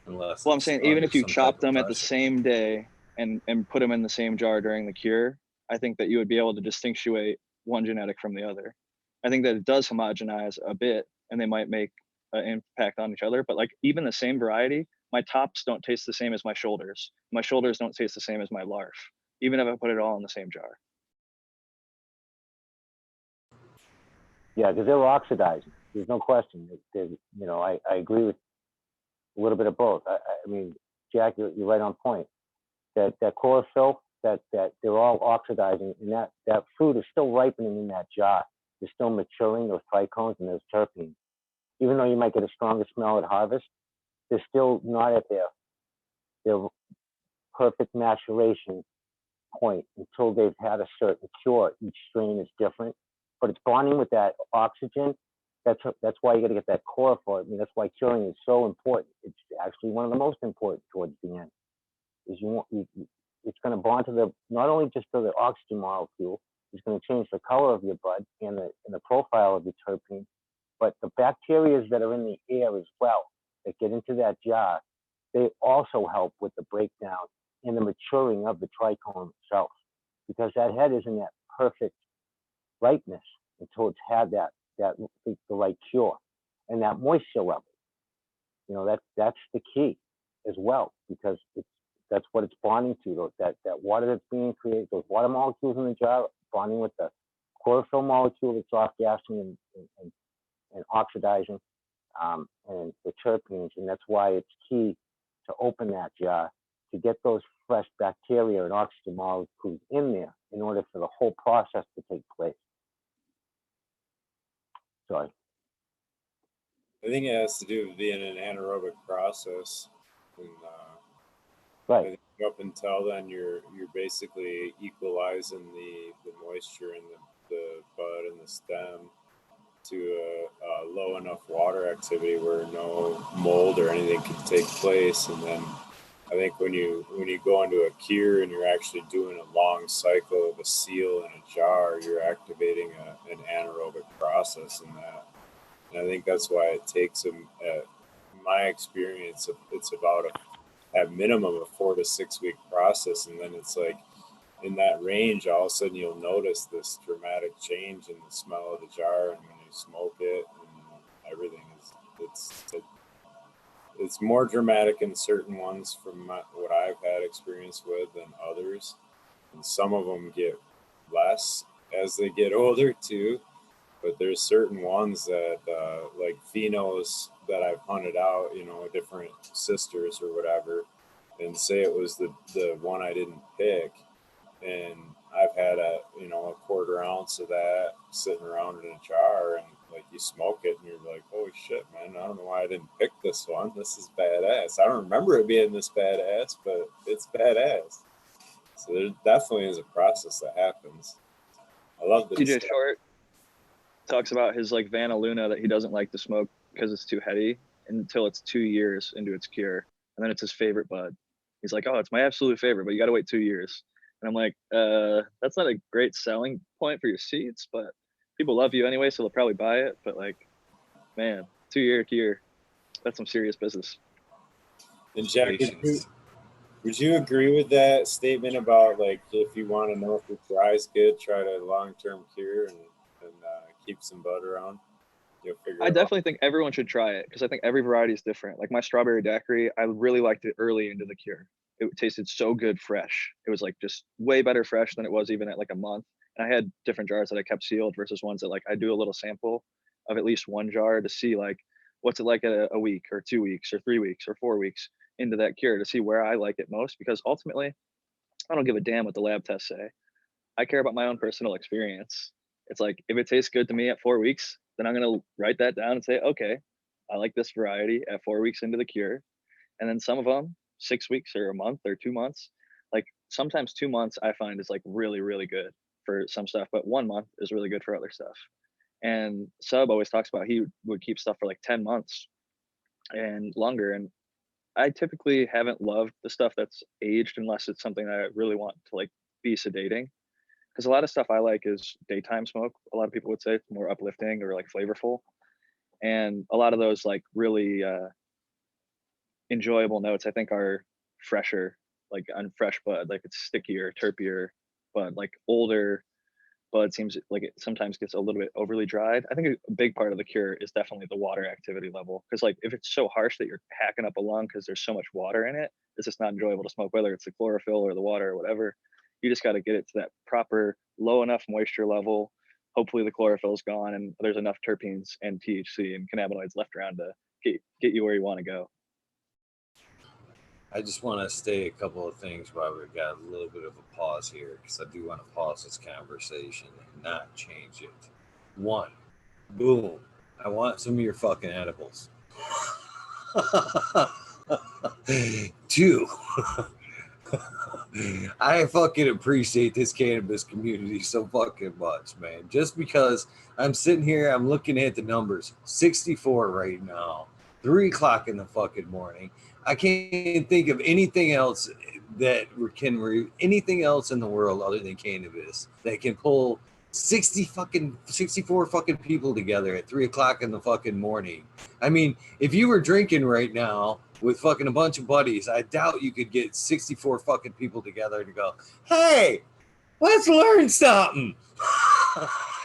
[SPEAKER 1] unless.
[SPEAKER 5] well, I'm saying even if you chop them at the
[SPEAKER 1] pressure.
[SPEAKER 5] same day and put them in the same jar during the cure, I think that you would be able to distinguish one genetic from the other. I think that it does homogenize a bit, and they might make an impact on each other. But like even the same variety, my tops don't taste the same as my shoulders. My shoulders don't taste the same as my larf, even if I put it all in the same jar.
[SPEAKER 3] Yeah, because they're oxidizing. There's no question. I agree with a little bit of both. I mean, Jack, you're right on point. That chlorophyll, that they're all oxidizing, and that fruit is still ripening in that jar. They're still maturing, those trichomes and those terpenes. Even though you might get a stronger smell at harvest, they're still not at their perfect maturation point until they've had a certain cure. Each strain is different, but it's bonding with that oxygen. That's why you got to get that chlorophyll. I mean, that's why curing is so important. It's actually one of the most important towards the end. Is it's going to bond to not only just to the oxygen molecule, it's going to change the color of your bud and the profile of your terpene, but the bacteria that are in the air as well that get into that jar, they also help with the breakdown and the maturing of the trichome itself, because that head isn't at perfect ripeness until it's had the right cure and that moisture level. That's the key as well, because that's what it's bonding to. That water that's being created, those water molecules in the jar bonding with the chlorophyll molecule that's off gassing and oxidizing, and the terpenes, and that's why it's key to open that jar to get those fresh bacteria and oxygen molecules in there in order for the whole process to take place. Sorry.
[SPEAKER 2] I think it has to do with being an anaerobic process, and
[SPEAKER 3] right.
[SPEAKER 2] I think up until then, you're basically equalizing the moisture in the bud and the stem to a low enough water activity where no mold or anything can take place. And then I think when you go into a cure and you're actually doing a long cycle of a seal in a jar, you're activating an anaerobic process in that. And I think that's why it takes them, my experience, it's about at minimum a 4 to 6 week process. And then it's like in that range, all of a sudden you'll notice this dramatic change in the smell of the jar. And when you smoke it and everything it's more dramatic in certain ones from what I've had experience with than others. And some of them get less as they get older too. But there's certain ones that, like phenos that I've hunted out, different sisters or whatever, and say it was the one I didn't pick, and I've had a 1/4 ounce of that sitting around in a jar, and like you smoke it and you're like, holy shit, man, I don't know why I didn't pick this one. This is badass. I don't remember it being this badass, but it's badass. So there definitely is a process that happens. I love this.
[SPEAKER 5] TJ Short talks about his like Vanna Luna that he doesn't like to smoke because it's too heady until it's 2 years into its cure, and then it's his favorite bud. He's like, oh, it's my absolute favorite, but you got to wait 2 years. And I'm like, that's not a great selling point for your seeds, but people love you anyway, so they'll probably buy it. But like, man, 2 year cure, that's some serious business.
[SPEAKER 2] And Jack, would you agree with that statement about like if you want to know if your dry's good, try to long-term cure and keep some bud around? You'll figure
[SPEAKER 5] I definitely think everyone should try it because I think every variety is different. Like my strawberry daiquiri, I really liked it early into the cure. It tasted so good fresh. It was like just way better fresh than it was even at like a month. And I had different jars that I kept sealed versus ones that like I do a little sample of at least one jar to see like what's it like at a week or 2 weeks or 3 weeks or 4 weeks into that cure to see where I like it most, because ultimately I don't give a damn what the lab tests say. I care about my own personal experience. It's like if it tastes good to me at 4 weeks, then I'm going to write that down and say, okay, I like this variety at 4 weeks into the cure. And then some of them 6 weeks or a month or 2 months. Like sometimes 2 months I find is like really, really good for some stuff, but 1 month is really good for other stuff. And Sub always talks about he would keep stuff for like 10 months and longer. And I typically haven't loved the stuff that's aged unless it's something that I really want to like be sedating. Because a lot of stuff I like is daytime smoke. A lot of people would say it's more uplifting or like flavorful. And a lot of those like really enjoyable notes I think are fresher, like on fresh bud, like it's stickier, terpier, but like older bud seems like it sometimes gets a little bit overly dried. I think a big part of the cure is definitely the water activity level. Because like if it's so harsh that you're hacking up a lung because there's so much water in it, it's just not enjoyable to smoke, whether it's the chlorophyll or the water or whatever. You just got to get it to that proper low enough moisture level. Hopefully the chlorophyll's gone and there's enough terpenes and THC and cannabinoids left around to get you where you want to go.
[SPEAKER 1] I just want to state a couple of things while we've got a little bit of a pause here, because I do want to pause this conversation and not change it. One, boom, I want some of your fucking edibles. Two, I fucking appreciate this cannabis community so fucking much, man. Just because I'm sitting here, I'm looking at the numbers, 64 right now, 3 o'clock in the fucking morning. I can't think of anything else that anything else in the world other than cannabis that can pull 64 fucking people together at 3 o'clock in the fucking morning. I mean, if you were drinking right now with fucking a bunch of buddies, I doubt you could get 64 fucking people together to go, hey, let's learn something.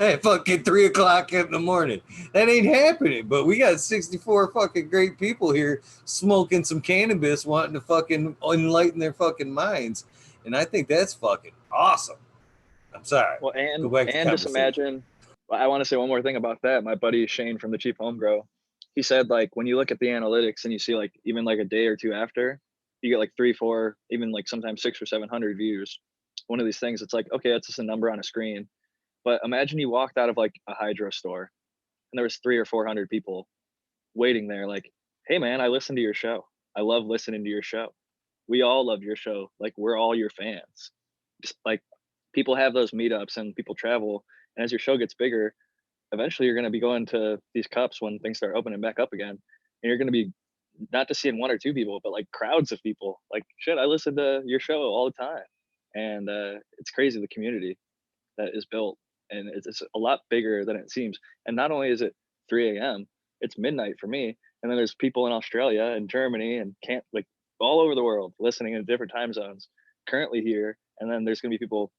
[SPEAKER 1] At fucking 3 o'clock in the morning. That ain't happening. But we got 64 fucking great people here smoking some cannabis, wanting to fucking enlighten their fucking minds. And I think that's fucking awesome. I'm sorry.
[SPEAKER 5] Well,
[SPEAKER 1] Go back to
[SPEAKER 5] and just imagine, I want to say one more thing about that. My buddy Shane from the Cheap Home Grow, he said like when you look at the analytics and you see like even like a day or two after, you get like 3, 4, even like sometimes 600 or 700 views. One of these things, it's like, okay, that's just a number on a screen. But imagine you walked out of like a hydro store and there was 300 or 400 people waiting there like, hey man, I listened to your show. I love listening to your show. We all love your show. Like we're all your fans. Just like people have those meetups and people travel. And as your show gets bigger, eventually you're going to be going to these cups when things start opening back up again. And you're going to be not just seeing 1 or 2 people, but like crowds of people. Like, shit, I listen to your show all the time. And it's crazy the community that is built. And it's a lot bigger than it seems. And not only is it 3 a.m., it's midnight for me. And then there's people in Australia and Germany and like all over the world listening in different time zones currently here. And then there's going to be people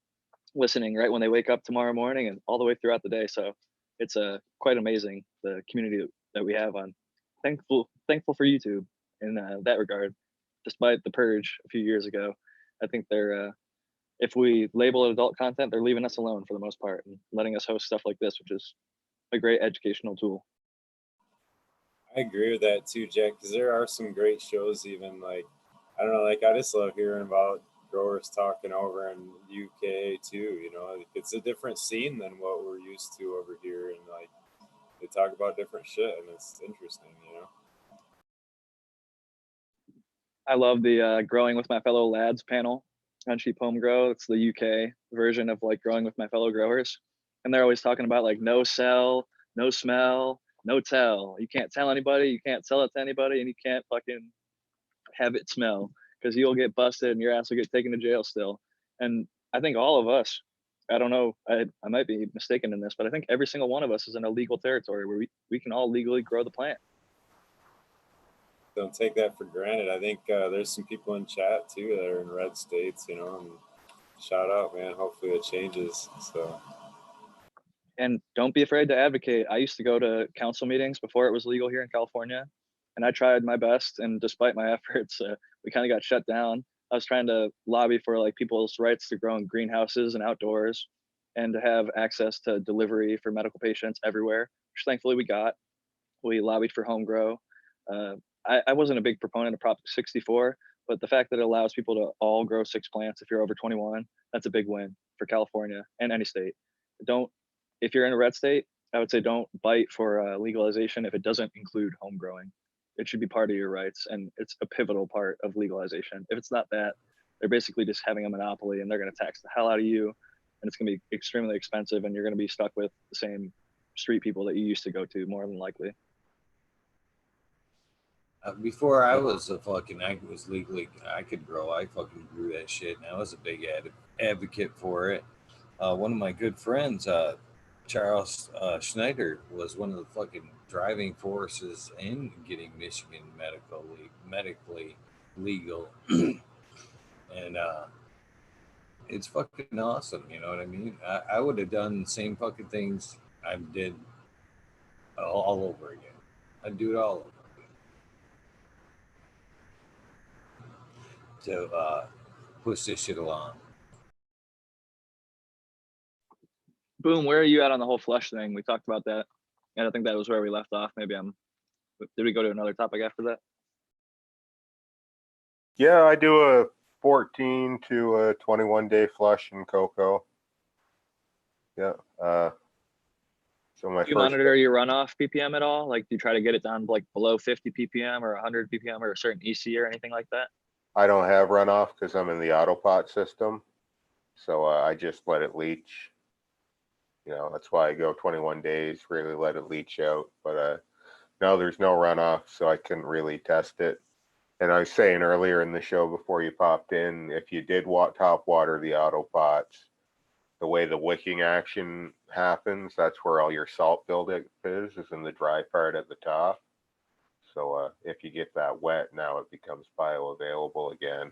[SPEAKER 5] listening right when they wake up tomorrow morning and all the way throughout the day. So it's quite amazing, the community that we have on. Thankful for YouTube in that regard. Despite the purge a few years ago, I think they're if we label it adult content, they're leaving us alone for the most part and letting us host stuff like this, which is a great educational tool.
[SPEAKER 2] I agree with that too, Jack, because there are some great shows even like, I don't know, like I just love hearing about growers talking over in UK too, you know, it's a different scene than what we're used to over here. And like, they talk about different shit and it's interesting, you know?
[SPEAKER 5] I love the Growing with My Fellow Lads panel on Cheap Home Grow. It's the UK version of like Growing with My Fellow Growers. And they're always talking about like no sell, no smell, no tell. You can't tell anybody, you can't sell it to anybody, and you can't fucking have it smell because you'll get busted and your ass will get taken to jail still. And I think all of us, I don't know, I might be mistaken in this, but I think every single one of us is in a legal territory where we can all legally grow the plant.
[SPEAKER 2] Don't take that for granted. I think there's some people in chat too that are in red states, you know, and shout out, man. Hopefully it changes. So,
[SPEAKER 5] and don't be afraid to advocate. I used to go to council meetings before it was legal here in California, and I tried my best. And despite my efforts, we kind of got shut down. I was trying to lobby for like people's rights to grow in greenhouses and outdoors, and to have access to delivery for medical patients everywhere, which thankfully we got. We lobbied for home grow. I wasn't a big proponent of Prop 64, but the fact that it allows people to all grow 6 plants if you're over 21, that's a big win for California and any state. If you're in a red state, I would say don't bite for legalization if it doesn't include home growing. It should be part of your rights, and it's a pivotal part of legalization. If it's not that, they're basically just having a monopoly, and they're going to tax the hell out of you, and it's going to be extremely expensive, and you're going to be stuck with the same street people that you used to go to, more than likely.
[SPEAKER 1] Before I was I was legally, I could grow. I fucking grew that shit, and I was a big advocate for it. One of my good friends, Charles Schneider, was one of the fucking driving forces in getting Michigan medically legal, and it's fucking awesome. You know what I mean? I would have done the same fucking things I did all over again. I'd do it all over again to push this shit along.
[SPEAKER 5] Boom, where are you at on the whole flush thing? We talked about that, and I think that was where we left off. Maybe did we go to another topic after that?
[SPEAKER 4] Yeah, I do a 14 to a 21 day flush in cocoa. Yeah. So my
[SPEAKER 5] Do you monitor your runoff ppm at all? Like, do you try to get it down like below 50 ppm or 100 ppm or a certain EC or anything like that?
[SPEAKER 4] I don't have runoff because I'm in the auto pot system, so I just let it leach. You know, that's why I go 21 days, really let it leach out. But no, there's no runoff, so I couldn't really test it. And I was saying earlier in the show before you popped in, if you did top water the auto pots, the way the wicking action happens, that's where all your salt buildup is in the dry part at the top. So if you get that wet, now it becomes bioavailable again.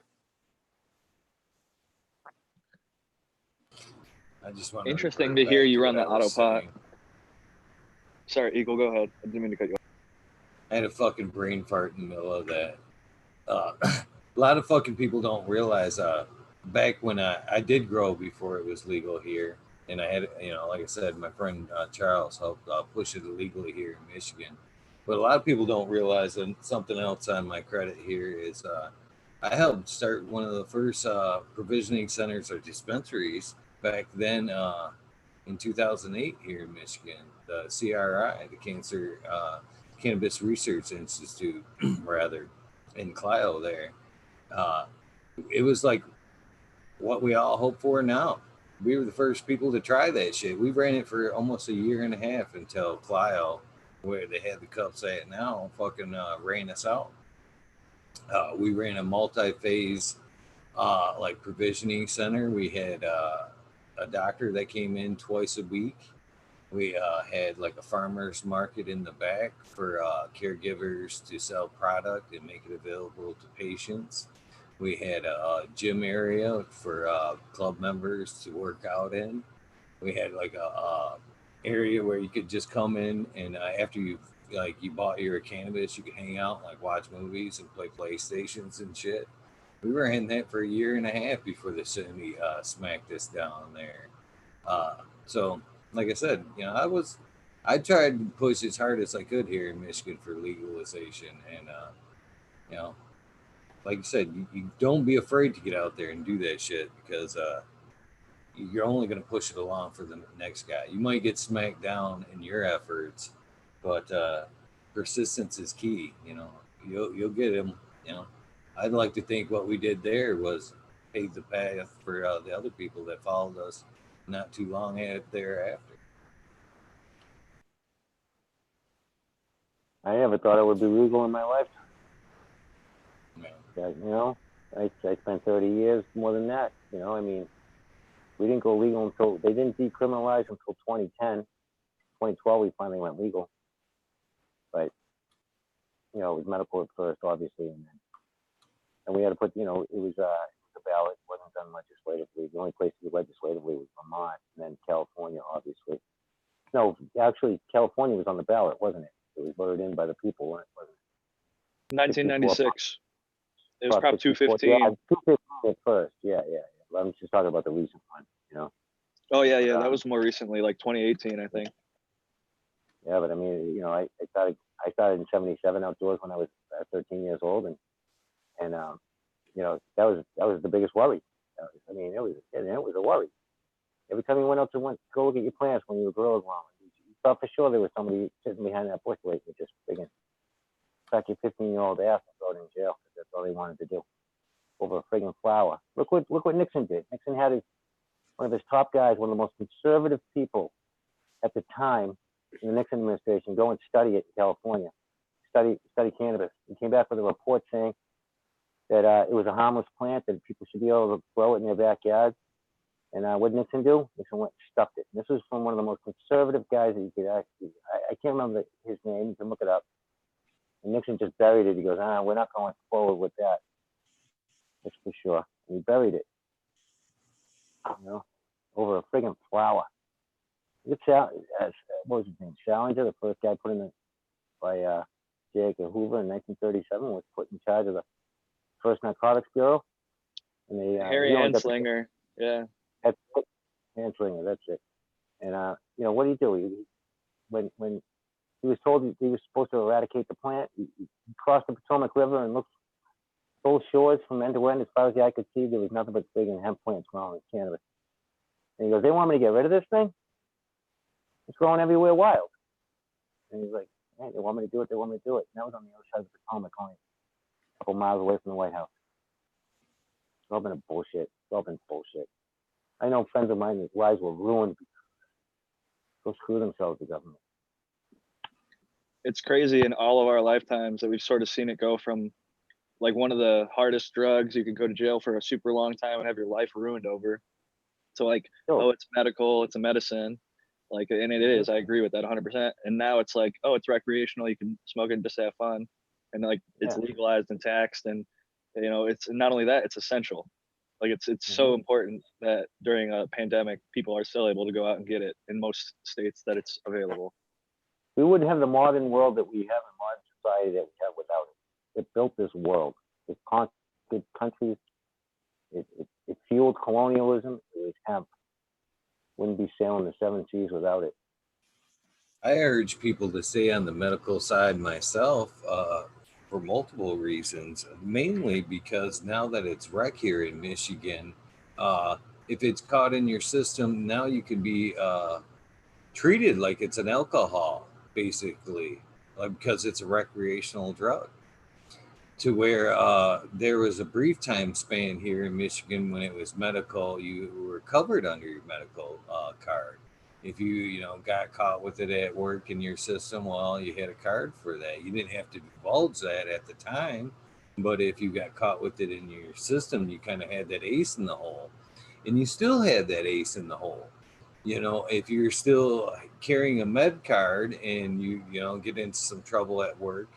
[SPEAKER 1] I just want
[SPEAKER 5] Interesting to hear you run the auto pot. Sorry, Eagle, go ahead. I didn't mean to cut you off.
[SPEAKER 1] I had a fucking brain fart in the middle of that. A lot of fucking people don't realize back when I did grow before it was legal here, and I had, you know, like I said, my friend Charles helped push it illegally here in Michigan. But a lot of people don't realize that something else on my credit here is I helped start one of the first provisioning centers or dispensaries back then in 2008 here in Michigan, the CRI, the Cannabis Research Institute, rather, in Clio there. It was like what we all hope for now. We were the first people to try that shit. We ran it for almost a year and a half until Clio, where they had the cups at now, fucking ran us out. We ran a multi-phase like provisioning center. We had a doctor that came in twice a week. We had like a farmer's market in the back for caregivers to sell product and make it available to patients. We had a gym area for club members to work out in. We had like a area where you could just come in and after you bought your cannabis, you could hang out and like watch movies and play PlayStations and shit. We were in that for a year and a half before the city smacked us down there. So like I said, you know, I tried to push as hard as I could here in Michigan for legalization, and you know, like you said, you don't be afraid to get out there and do that shit because you're only going to push it along for the next guy. You might get smacked down in your efforts, but persistence is key. You know, you'll get him. You know, I'd like to think what we did there was pave the path for the other people that followed us not too long thereafter.
[SPEAKER 3] I never thought it would be legal in my lifetime.
[SPEAKER 1] Yeah.
[SPEAKER 3] You know, I spent 30 years more than that. You know, I mean, we didn't go legal until they didn't decriminalize until 2010. 2012, we finally went legal. But you know, it was medical at first, obviously, and we had to put, you know, it was a ballot. It wasn't done legislatively. The only place to do legislatively was Vermont, and then California, obviously. No, actually, California was on the ballot, wasn't it? It was voted in by the people, wasn't it?
[SPEAKER 5] 1996. It was Prop 215.
[SPEAKER 3] Yeah, 215 at first. Yeah. I'm just talking about the recent one, you know.
[SPEAKER 5] Oh yeah. That was more recently, like 2018, I think.
[SPEAKER 3] Yeah, but I mean, you know, I started in '77 outdoors when I was 13 years old, and you know, that was the biggest worry. I mean, it was a worry. Every time you went out to go look at your plants when you were growing, thought for sure there was somebody sitting behind that bush waiting to just friggin' crack your 15-year-old ass and throw it in jail because that's all they wanted to do over a friggin' flower. Look what Nixon did. Nixon had one of his top guys, one of the most conservative people at the time in the Nixon administration, go and study it in California, study cannabis. He came back with a report saying that it was a harmless plant, that people should be able to grow it in their backyard. And what did Nixon do? Nixon went and stuffed it. And this was from one of the most conservative guys that you could actually, I can't remember his name, you can look it up. And Nixon just buried it. He goes, we're not going forward with that. That's for sure. And he buried it, over a friggin' flower. What was his name? Salinger, the first guy put in by J. Edgar Hoover in 1937, was put in charge of the first Narcotics Bureau. And they
[SPEAKER 5] Harry Anslinger, yeah.
[SPEAKER 3] That's it. Anslinger, that's it. And what did he do? When he was told he was supposed to eradicate the plant, he crossed the Potomac River and looked both shores from end to end. As far as the eye could see, there was nothing but friggin' hemp plants growing in cannabis. And he goes, they want me to get rid of this thing? It's growing everywhere wild. And he's like, hey, they want me to do it, they want me to do it. And that was on the other side of the Potomac, only a couple miles away from the White House. It's all been bullshit. It's all been bullshit. I know friends of mine whose lives were ruined because go screw themselves, the government.
[SPEAKER 5] It's crazy in all of our lifetimes that we've sort of seen it go from like one of the hardest drugs you could go to jail for a super long time and have your life ruined over. So like, oh, it's medical, it's a medicine. Like, and it is, I agree with that 100%. And now it's like, oh, it's recreational. You can smoke it and just have fun. And like, it's legalized and taxed. And, it's not only that, it's essential. Like it's so important that during a pandemic, people are still able to go out and get it in most states that it's available.
[SPEAKER 3] We wouldn't have the modern world that we have in modern society that we have without it. It built this world. It conquered countries. It fueled colonialism. It was hemp. Wouldn't be sailing the seven seas without it.
[SPEAKER 1] I urge people to stay on the medical side myself for multiple reasons, mainly because now that it's rec here in Michigan, if it's caught in your system, now you can be treated like it's an alcohol, basically, because it's a recreational drug. To where there was a brief time span here in Michigan when it was medical, you were covered under your medical card. If you got caught with it at work in your system, well, you had a card for that. You didn't have to divulge that at the time, but if you got caught with it in your system, you kind of had that ace in the hole, and you still had that ace in the hole. If you're still carrying a med card and you get into some trouble at work,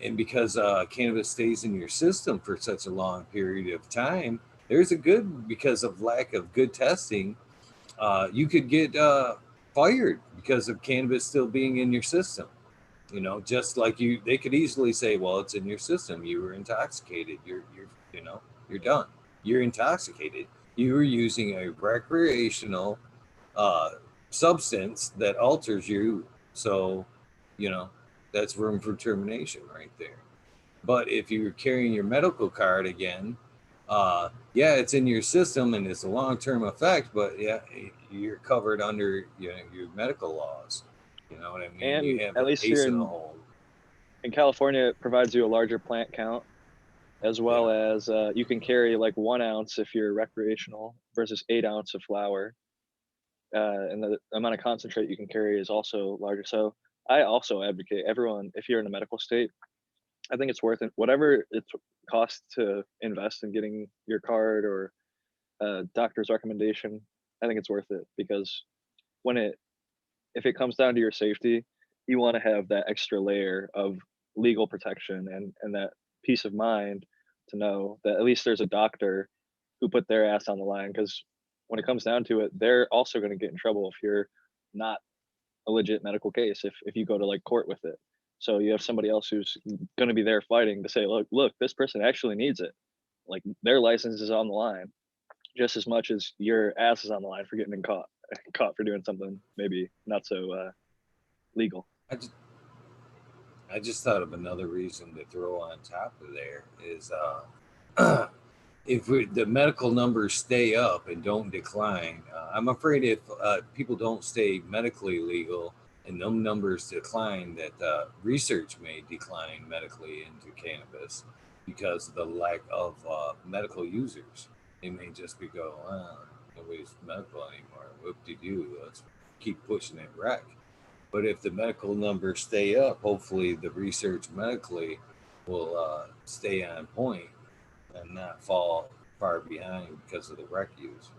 [SPEAKER 1] and because cannabis stays in your system for such a long period of time, because of lack of good testing, you could get fired because of cannabis still being in your system. Just like they could easily say, well, it's in your system. You were intoxicated. You're done. You're intoxicated. You were using a recreational substance that alters you. So, that's room for termination right there. But if you're carrying your medical card again, it's in your system and it's a long-term effect, but you're covered under your medical laws. You know what I mean?
[SPEAKER 5] And
[SPEAKER 1] you have
[SPEAKER 5] at least
[SPEAKER 1] ace
[SPEAKER 5] here
[SPEAKER 1] in the hole.
[SPEAKER 5] In California, it provides you a larger plant count, as well as you can carry like 1 ounce if you're recreational versus 8 ounce of flower. And the amount of concentrate you can carry is also larger. So I also advocate everyone, if you're in a medical state, I think it's worth it. Whatever it costs to invest in getting your card or doctor's recommendation, I think it's worth it, because if it comes down to your safety, you want to have that extra layer of legal protection and that peace of mind to know that at least there's a doctor who put their ass on the line. Because when it comes down to it, they're also going to get in trouble if you're not a legit medical case, if you go to like court with it. So you have somebody else who's going to be there fighting to say, look, this person actually needs it. Like, their license is on the line just as much as your ass is on the line for getting caught for doing something maybe not so legal.
[SPEAKER 1] I just thought of another reason to throw on top of there is if the medical numbers stay up and don't decline, I'm afraid if people don't stay medically legal, and them numbers decline, that research may decline medically into cannabis because of the lack of medical users. They may just be go, nobody's medical anymore. Whoop-de-doo, let's keep pushing it rec. But if the medical numbers stay up, hopefully the research medically will stay on point and not fall far behind because of the rec use.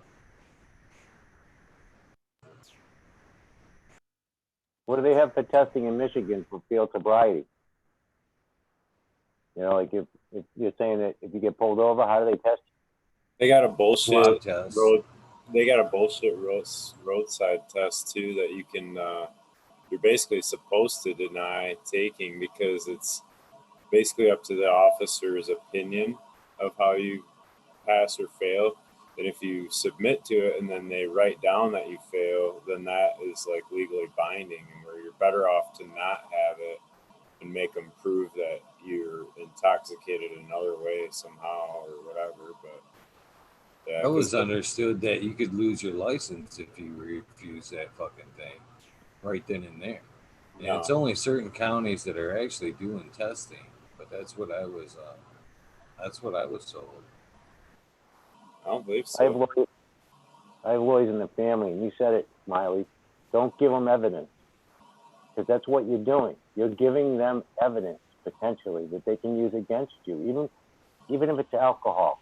[SPEAKER 3] What do they have for testing in Michigan for field sobriety? You know, like if you're saying that if you get pulled over, how do they test you?
[SPEAKER 2] They got a
[SPEAKER 1] Swab
[SPEAKER 2] bullshit
[SPEAKER 1] test.
[SPEAKER 2] road. They got a bullshit roadside test too that you can. You're basically supposed to deny taking because it's basically up to the officer's opinion of how you pass or fail. And if you submit to it and then they write down that you fail, then that is like legally binding, and where you're better off to not have it and make them prove that you're intoxicated in another way somehow or whatever. But yeah,
[SPEAKER 1] I was understood that you could lose your license if you refuse that fucking thing right then and there. And it's only certain counties that are actually doing testing, but that's what I was told.
[SPEAKER 2] I don't believe so.
[SPEAKER 3] I have lawyers in the family, and you said it, Smiley. Don't give them evidence, because that's what you're doing. You're giving them evidence potentially that they can use against you, even if it's alcohol.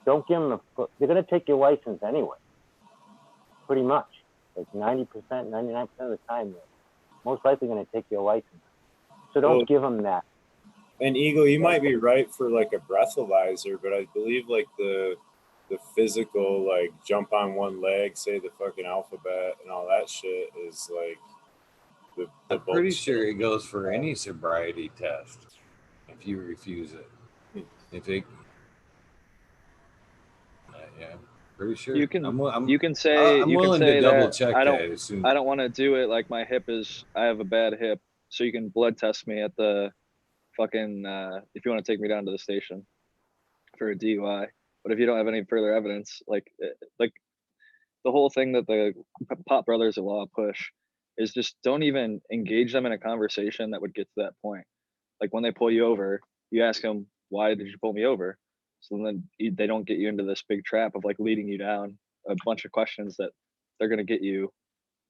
[SPEAKER 3] Don't give them they're going to take your license anyway, pretty much. Like 90%, 99% of the time, they're most likely going to take your license. So don't give them that.
[SPEAKER 2] And Eagle, you might be right for like a breathalyzer, but I believe like the physical, like jump on one leg, say the fucking alphabet and all that shit is like the
[SPEAKER 1] I'm pretty sure it goes for any sobriety test if you refuse it. If it, yeah, pretty sure.
[SPEAKER 5] You can say
[SPEAKER 1] I'm willing to double check
[SPEAKER 5] I
[SPEAKER 1] that.
[SPEAKER 5] I don't want to do it. Like my hip I have a bad hip, so you can blood test me at the fucking if you want to take me down to the station for a DUI. But if you don't have any further evidence, like the whole thing that the Pop Brothers of Law push is just don't even engage them in a conversation that would get to that point. Like when they pull you over, you ask them, why did you pull me over? So then they don't get you into this big trap of like leading you down a bunch of questions that they're going to get you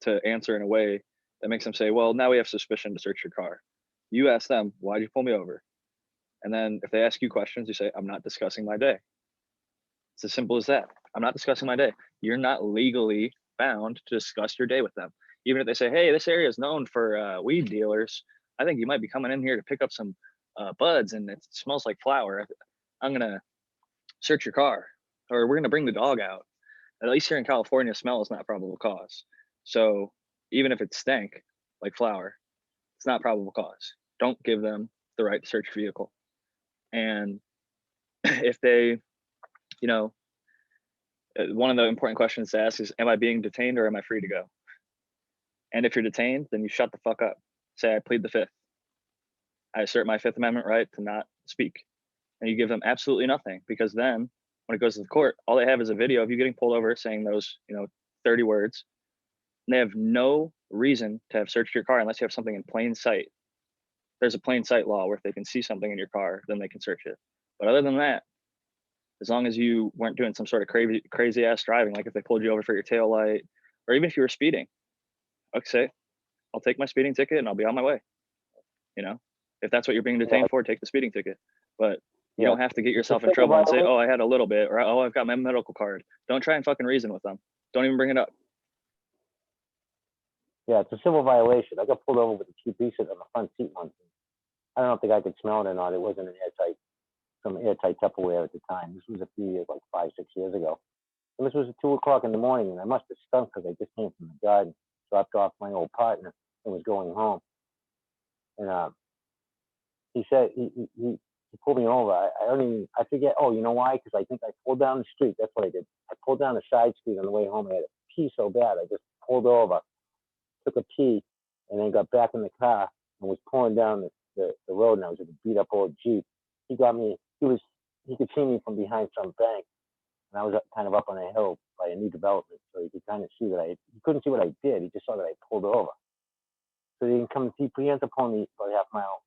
[SPEAKER 5] to answer in a way that makes them say, well, now we have suspicion to search your car. You ask them, why did you pull me over? And then if they ask you questions, you say, I'm not discussing my day. It's as simple as that. I'm not discussing my day. You're not legally bound to discuss your day with them. Even if they say, hey, this area is known for weed dealers, I think you might be coming in here to pick up some buds and it smells like flower. I'm going to search your car, or we're going to bring the dog out. At least here in California, smell is not probable cause. So even if it stank like flower, it's not probable cause. Don't give them the right to search your vehicle. And if they, one of the important questions to ask is, am I being detained or am I free to go? And if you're detained, then you shut the fuck up. Say, I plead the fifth. I assert my Fifth Amendment right to not speak. And you give them absolutely nothing, because then when it goes to the court, all they have is a video of you getting pulled over saying those, 30 words. And they have no reason to have searched your car unless you have something in plain sight. There's a plain sight law where if they can see something in your car, then they can search it. But other than that, as long as you weren't doing some sort of crazy ass driving, like if they pulled you over for your tail light, or even if you were speeding, okay, I'll take my speeding ticket and I'll be on my way. If that's what you're being detained for, take the speeding ticket. But you don't have to get yourself in trouble and say, oh, I had a little bit, or oh, I've got my medical card. Don't try and fucking reason with them. Don't even bring it up.
[SPEAKER 3] Yeah, it's a civil violation. I got pulled over with a cheap piece on the front seat once. I don't know if the guy could smell it or not. It wasn't some airtight Tupperware at the time. This was a few years, like 5, 6 years ago. And this was at 2 o'clock in the morning, and I must have stunk because I just came from the garden, dropped off my old partner, and was going home. And he said he pulled me over. I forget. Oh, you know why? Because I think I pulled down the street. That's what I did. I pulled down the side street on the way home. I had to pee so bad. I just pulled over, took a pee, and then got back in the car and was pulling down the road. And I was in a beat up old Jeep. He got me. He could see me from behind some bank, and I was kind of up on a hill by a new development, so he could kind of see that he couldn't see what I did. He just saw that I pulled over. So they didn't come and see. He had to pull me about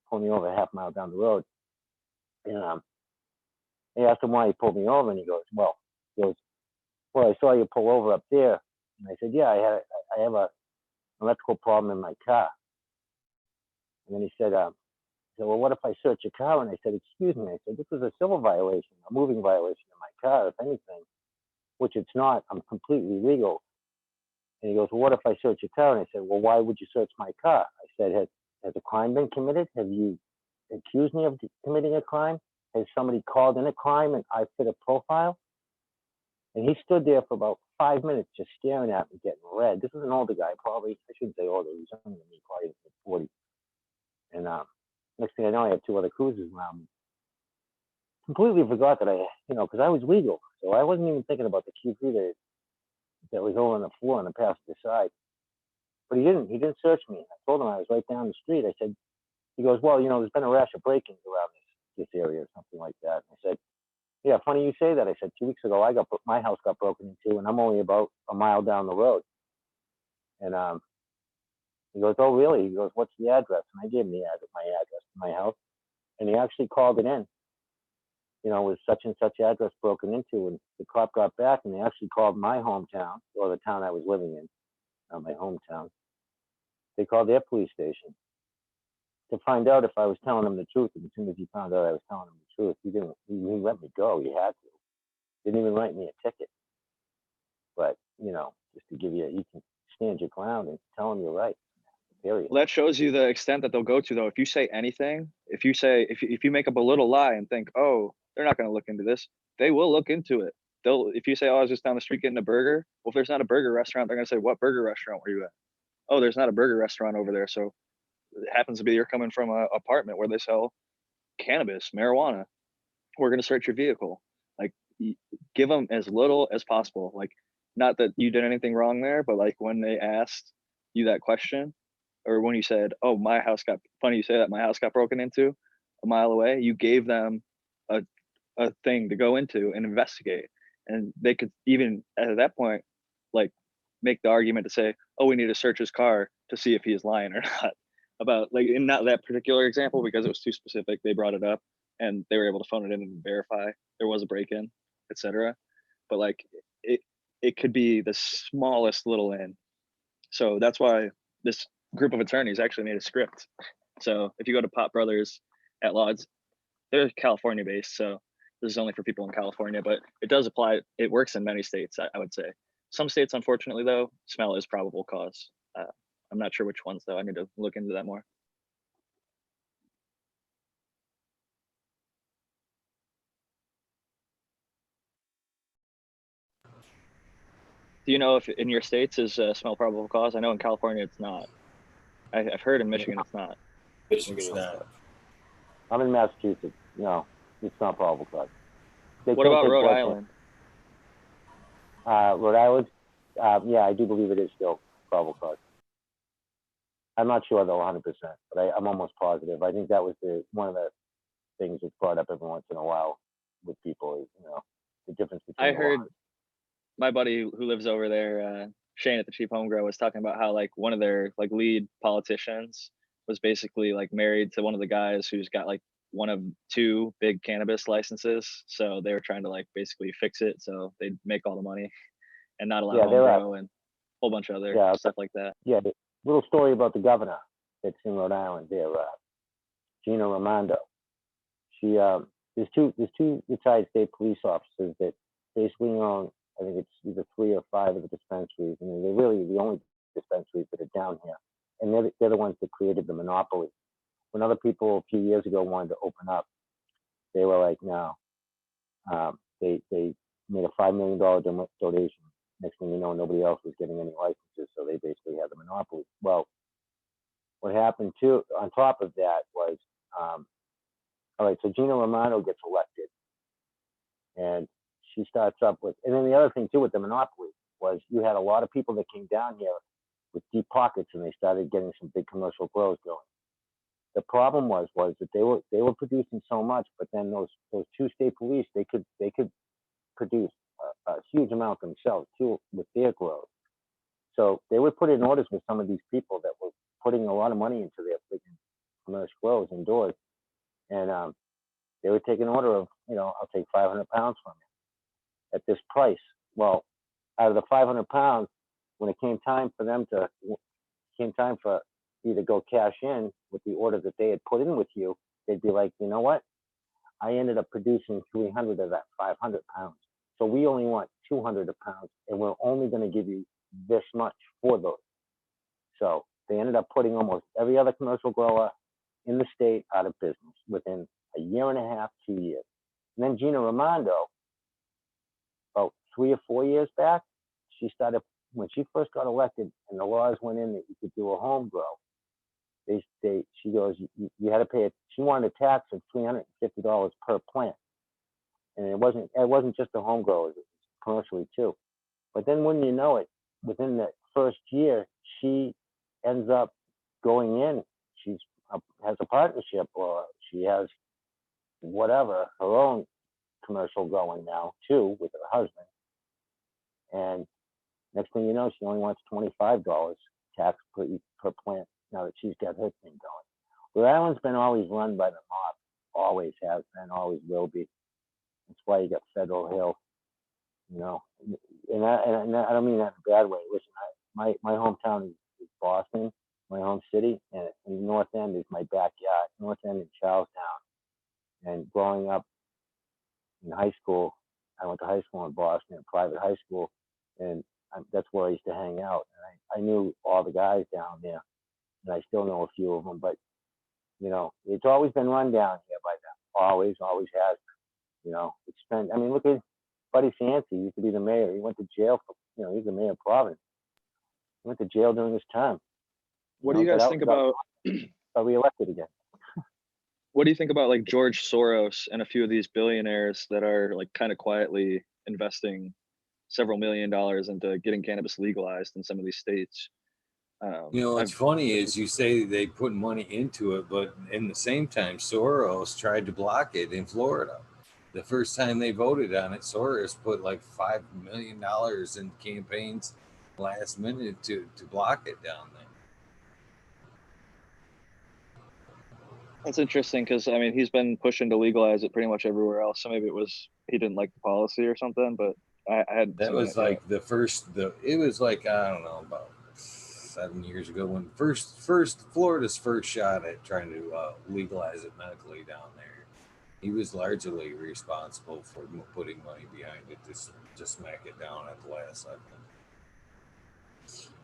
[SPEAKER 3] pull me over a half mile down the road. And I asked him why he pulled me over, and he goes, well, I saw you pull over up there. And I said, yeah, I have a electrical problem in my car. And then he said, well, what if I search your car? And I said, excuse me. I said, this is a civil violation, a moving violation in my car, if anything, which it's not. I'm completely legal. And he goes, well, what if I search your car? And I said, well, why would you search my car? I said, has a crime been committed? Have you accused me of committing a crime? Has somebody called in a crime and I fit a profile? And he stood there for about 5 minutes just staring at me, getting red. This is an older guy, probably. I shouldn't say older. He's younger than me, probably in his 40s. And next thing I know, I had 2 other cruisers around me. Completely forgot that because I was legal. So I wasn't even thinking about the QP that was over on the floor on the passenger side. But he didn't search me. I told him I was right down the street. I said, he goes, well, there's been a rash of break-ins around this area or something like that. And I said, yeah, funny you say that. I said, 2 weeks ago, my house got broken into, and I'm only about a mile down the road. And he goes, oh, really? He goes, what's the address? And I gave him my address to my house. And he actually called it in. With such and such address broken into, and the cop got back, and they actually called my hometown, or the town I was living in, not my hometown. They called their police station to find out if I was telling them the truth. And as soon as he found out I was telling them the truth, he let me go. He had to. Didn't even write me a ticket. But just to give you can stand your ground and tell them you're right. Period.
[SPEAKER 5] Well, that shows you the extent that they'll go to, though. If you say anything, if you make up a little lie and think, oh, they're not going to look into this, they will look into it. If you say, oh, I was just down the street getting a burger. Well, if there's not a burger restaurant, they're going to say, what burger restaurant were you at? Oh, there's not a burger restaurant over there. So it happens to be you're coming from an apartment where they sell cannabis, marijuana. We're going to search your vehicle. Like, give them as little as possible. Like, not that you did anything wrong there, but like when they asked you that question, or when you said, oh, my house got broken into a mile away, you gave them a thing to go into and investigate. And they could even at that point, like, make the argument to say, oh, we need to search his car to see if he is lying or not. About, like, in not that particular example, because it was too specific, they brought it up and they were able to phone it in and verify there was a break-in, etc. But like, it could be the smallest little in. So that's why this group of attorneys actually made a script. So if you go to Pot Brothers at Law, they're California based, so this is only for people in California, but it does apply. It works in many states, I would say. Some states, unfortunately, though, smell is probable cause. I'm not sure which ones, though. I need to look into that more. Do you know if in your states is smell probable cause? I know in California it's not. I've heard in Michigan it's not.
[SPEAKER 1] It's not.
[SPEAKER 3] I'm in Massachusetts. No, it's not probable cause.
[SPEAKER 5] What about Rhode Island?
[SPEAKER 3] Rhode Island? Yeah, I do believe it is still probable cause. I'm not sure though, 100%, but I'm almost positive. I think that was one of the things that's brought up every once in a while with people. The difference between.
[SPEAKER 5] I heard my buddy who lives over there, Shane at the Cheap Home Grow, was talking about how like one of their like lead politicians was basically like married to one of the guys who's got like one of 2 big cannabis licenses. So they were trying to like basically fix it so they'd make all the money and not allow home grow and a whole bunch of other stuff like that.
[SPEAKER 3] Yeah, the little story about the governor that's in Rhode Island there, Gina Raimondo. She there's two retired state police officers that basically own, I think it's either 3 or 5 of the dispensaries. I mean, they're really the only dispensaries that are down here. And they're the ones that created the monopoly. When other people a few years ago wanted to open up, they were like, no. They made a $5 million donation. Next thing you know, nobody else was getting any licenses, so they basically had the monopoly. Well, what happened too, on top of that was, all right, so Gina Romano gets elected, and she starts up with, and then the other thing too with the monopoly was you had a lot of people that came down here with deep pockets, and they started getting some big commercial grows going. The problem was that they were producing so much, but then those 2 state police, they could produce a huge amount themselves too with their grows. So they would put in orders with some of these people that were putting a lot of money into their freaking commercial grows indoors. And they would take an order of, I'll take 500 pounds from you at this price. Well, out of the 500 pounds, when it came time for you to go cash in with the order that they had put in with you, they'd be like, you know what? I ended up producing 300 of that 500 pounds. So we only want 200 pounds, and we're only going to give you this much for those. So they ended up putting almost every other commercial grower in the state out of business within a year and a half, 2 years. And then Gina Raimondo, about 3 or 4 years back, she started, when she first got elected and the laws went in that you could do a home grow, she goes, you had to pay it. She wanted a tax of $350 per plant. And it wasn't just a home grow, it was commercially too. But then when you know it, within the first year, she ends up going in. She has a partnership, or she has whatever, her own commercial going now too with her husband. And next thing you know, she only wants $25 tax per plant now that she's got her thing going. Rhode Island's been always run by the mob, always has been, always will be. That's why you got Federal Hill, And I don't mean that in a bad way. Listen, my hometown is Boston, my home city, and the North End is my backyard. North End in Charlestown. And growing up in high school, I went to high school in Boston, a private high school, and that's where I used to hang out. And I knew all the guys down there, and I still know a few of them. But it's always been run down here by them. Always has been. Look at Buddy Sancy. He used to be the mayor. He went to jail for, he's the mayor of Providence. He went to jail during his term.
[SPEAKER 5] What do you guys think about?
[SPEAKER 3] Got reelected again.
[SPEAKER 5] What do you think about like George Soros and a few of these billionaires that are like kind of quietly investing several $1 million into getting cannabis legalized in some of these states?
[SPEAKER 1] What's funny is you say they put money into it, but in the same time, Soros tried to block it in Florida. The first time they voted on it, Soros put like $5 million in campaigns last minute to block it down there.
[SPEAKER 5] That's interesting because he's been pushing to legalize it pretty much everywhere else. So maybe it was he didn't like the policy or something. But I had
[SPEAKER 1] that was like yet. It was like, I don't know, about 7 years ago when Florida's first shot at trying to legalize it medically down there. He was largely responsible for putting money behind it to smack it down at the last second.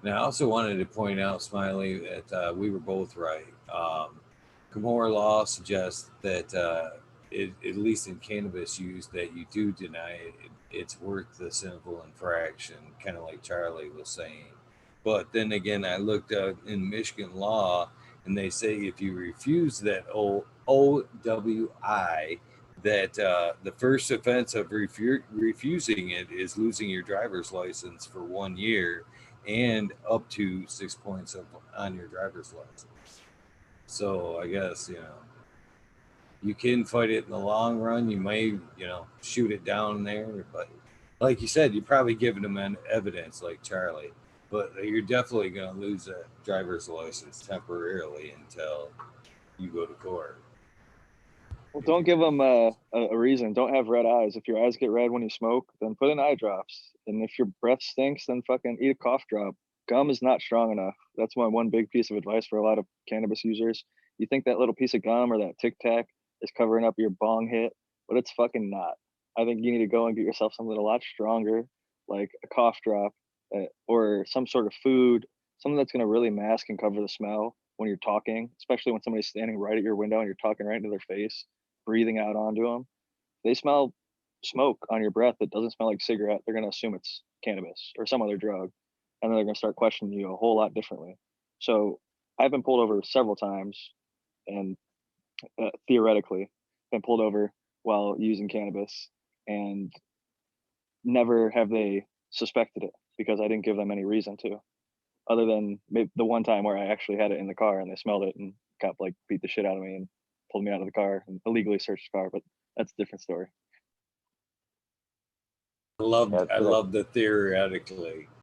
[SPEAKER 1] Now, I also wanted to point out, Smiley, that we were both right. Camorra law suggests that, at least in cannabis use, that you do deny it. It's worth the simple infraction, kind of like Charlie was saying. But then again, I looked in Michigan law, and they say if you refuse that OWI, that the first offense of refusing it is losing your driver's license for 1 year and up to 6 points on your driver's license. So I guess, you can fight it in the long run. You may, shoot it down there. But like you said, you're probably giving them evidence like Charlie. But you're definitely going to lose a driver's license temporarily until you go to court.
[SPEAKER 5] Well, don't give them a reason. Don't have red eyes. If your eyes get red when you smoke, then put in eye drops. And if your breath stinks, then fucking eat a cough drop. Gum is not strong enough. That's my one big piece of advice for a lot of cannabis users. You think that little piece of gum or that Tic Tac is covering up your bong hit, but it's fucking not. I think you need to go and get yourself something a lot stronger, like a cough drop or some sort of food, something that's going to really mask and cover the smell when you're talking, especially when somebody's standing right at your window and you're talking right into their face, breathing out onto them. They smell smoke on your breath that doesn't smell like cigarette. They're going to assume it's cannabis or some other drug. And then they're going to start questioning you a whole lot differently. So I've been pulled over several times and theoretically been pulled over while using cannabis, and never have they suspected it because I didn't give them any reason to, other than maybe the one time where I actually had it in the car and they smelled it and cop beat the shit out of me and pulled me out of the car and illegally searched the car. But that's a different story.
[SPEAKER 1] I love the theoretically.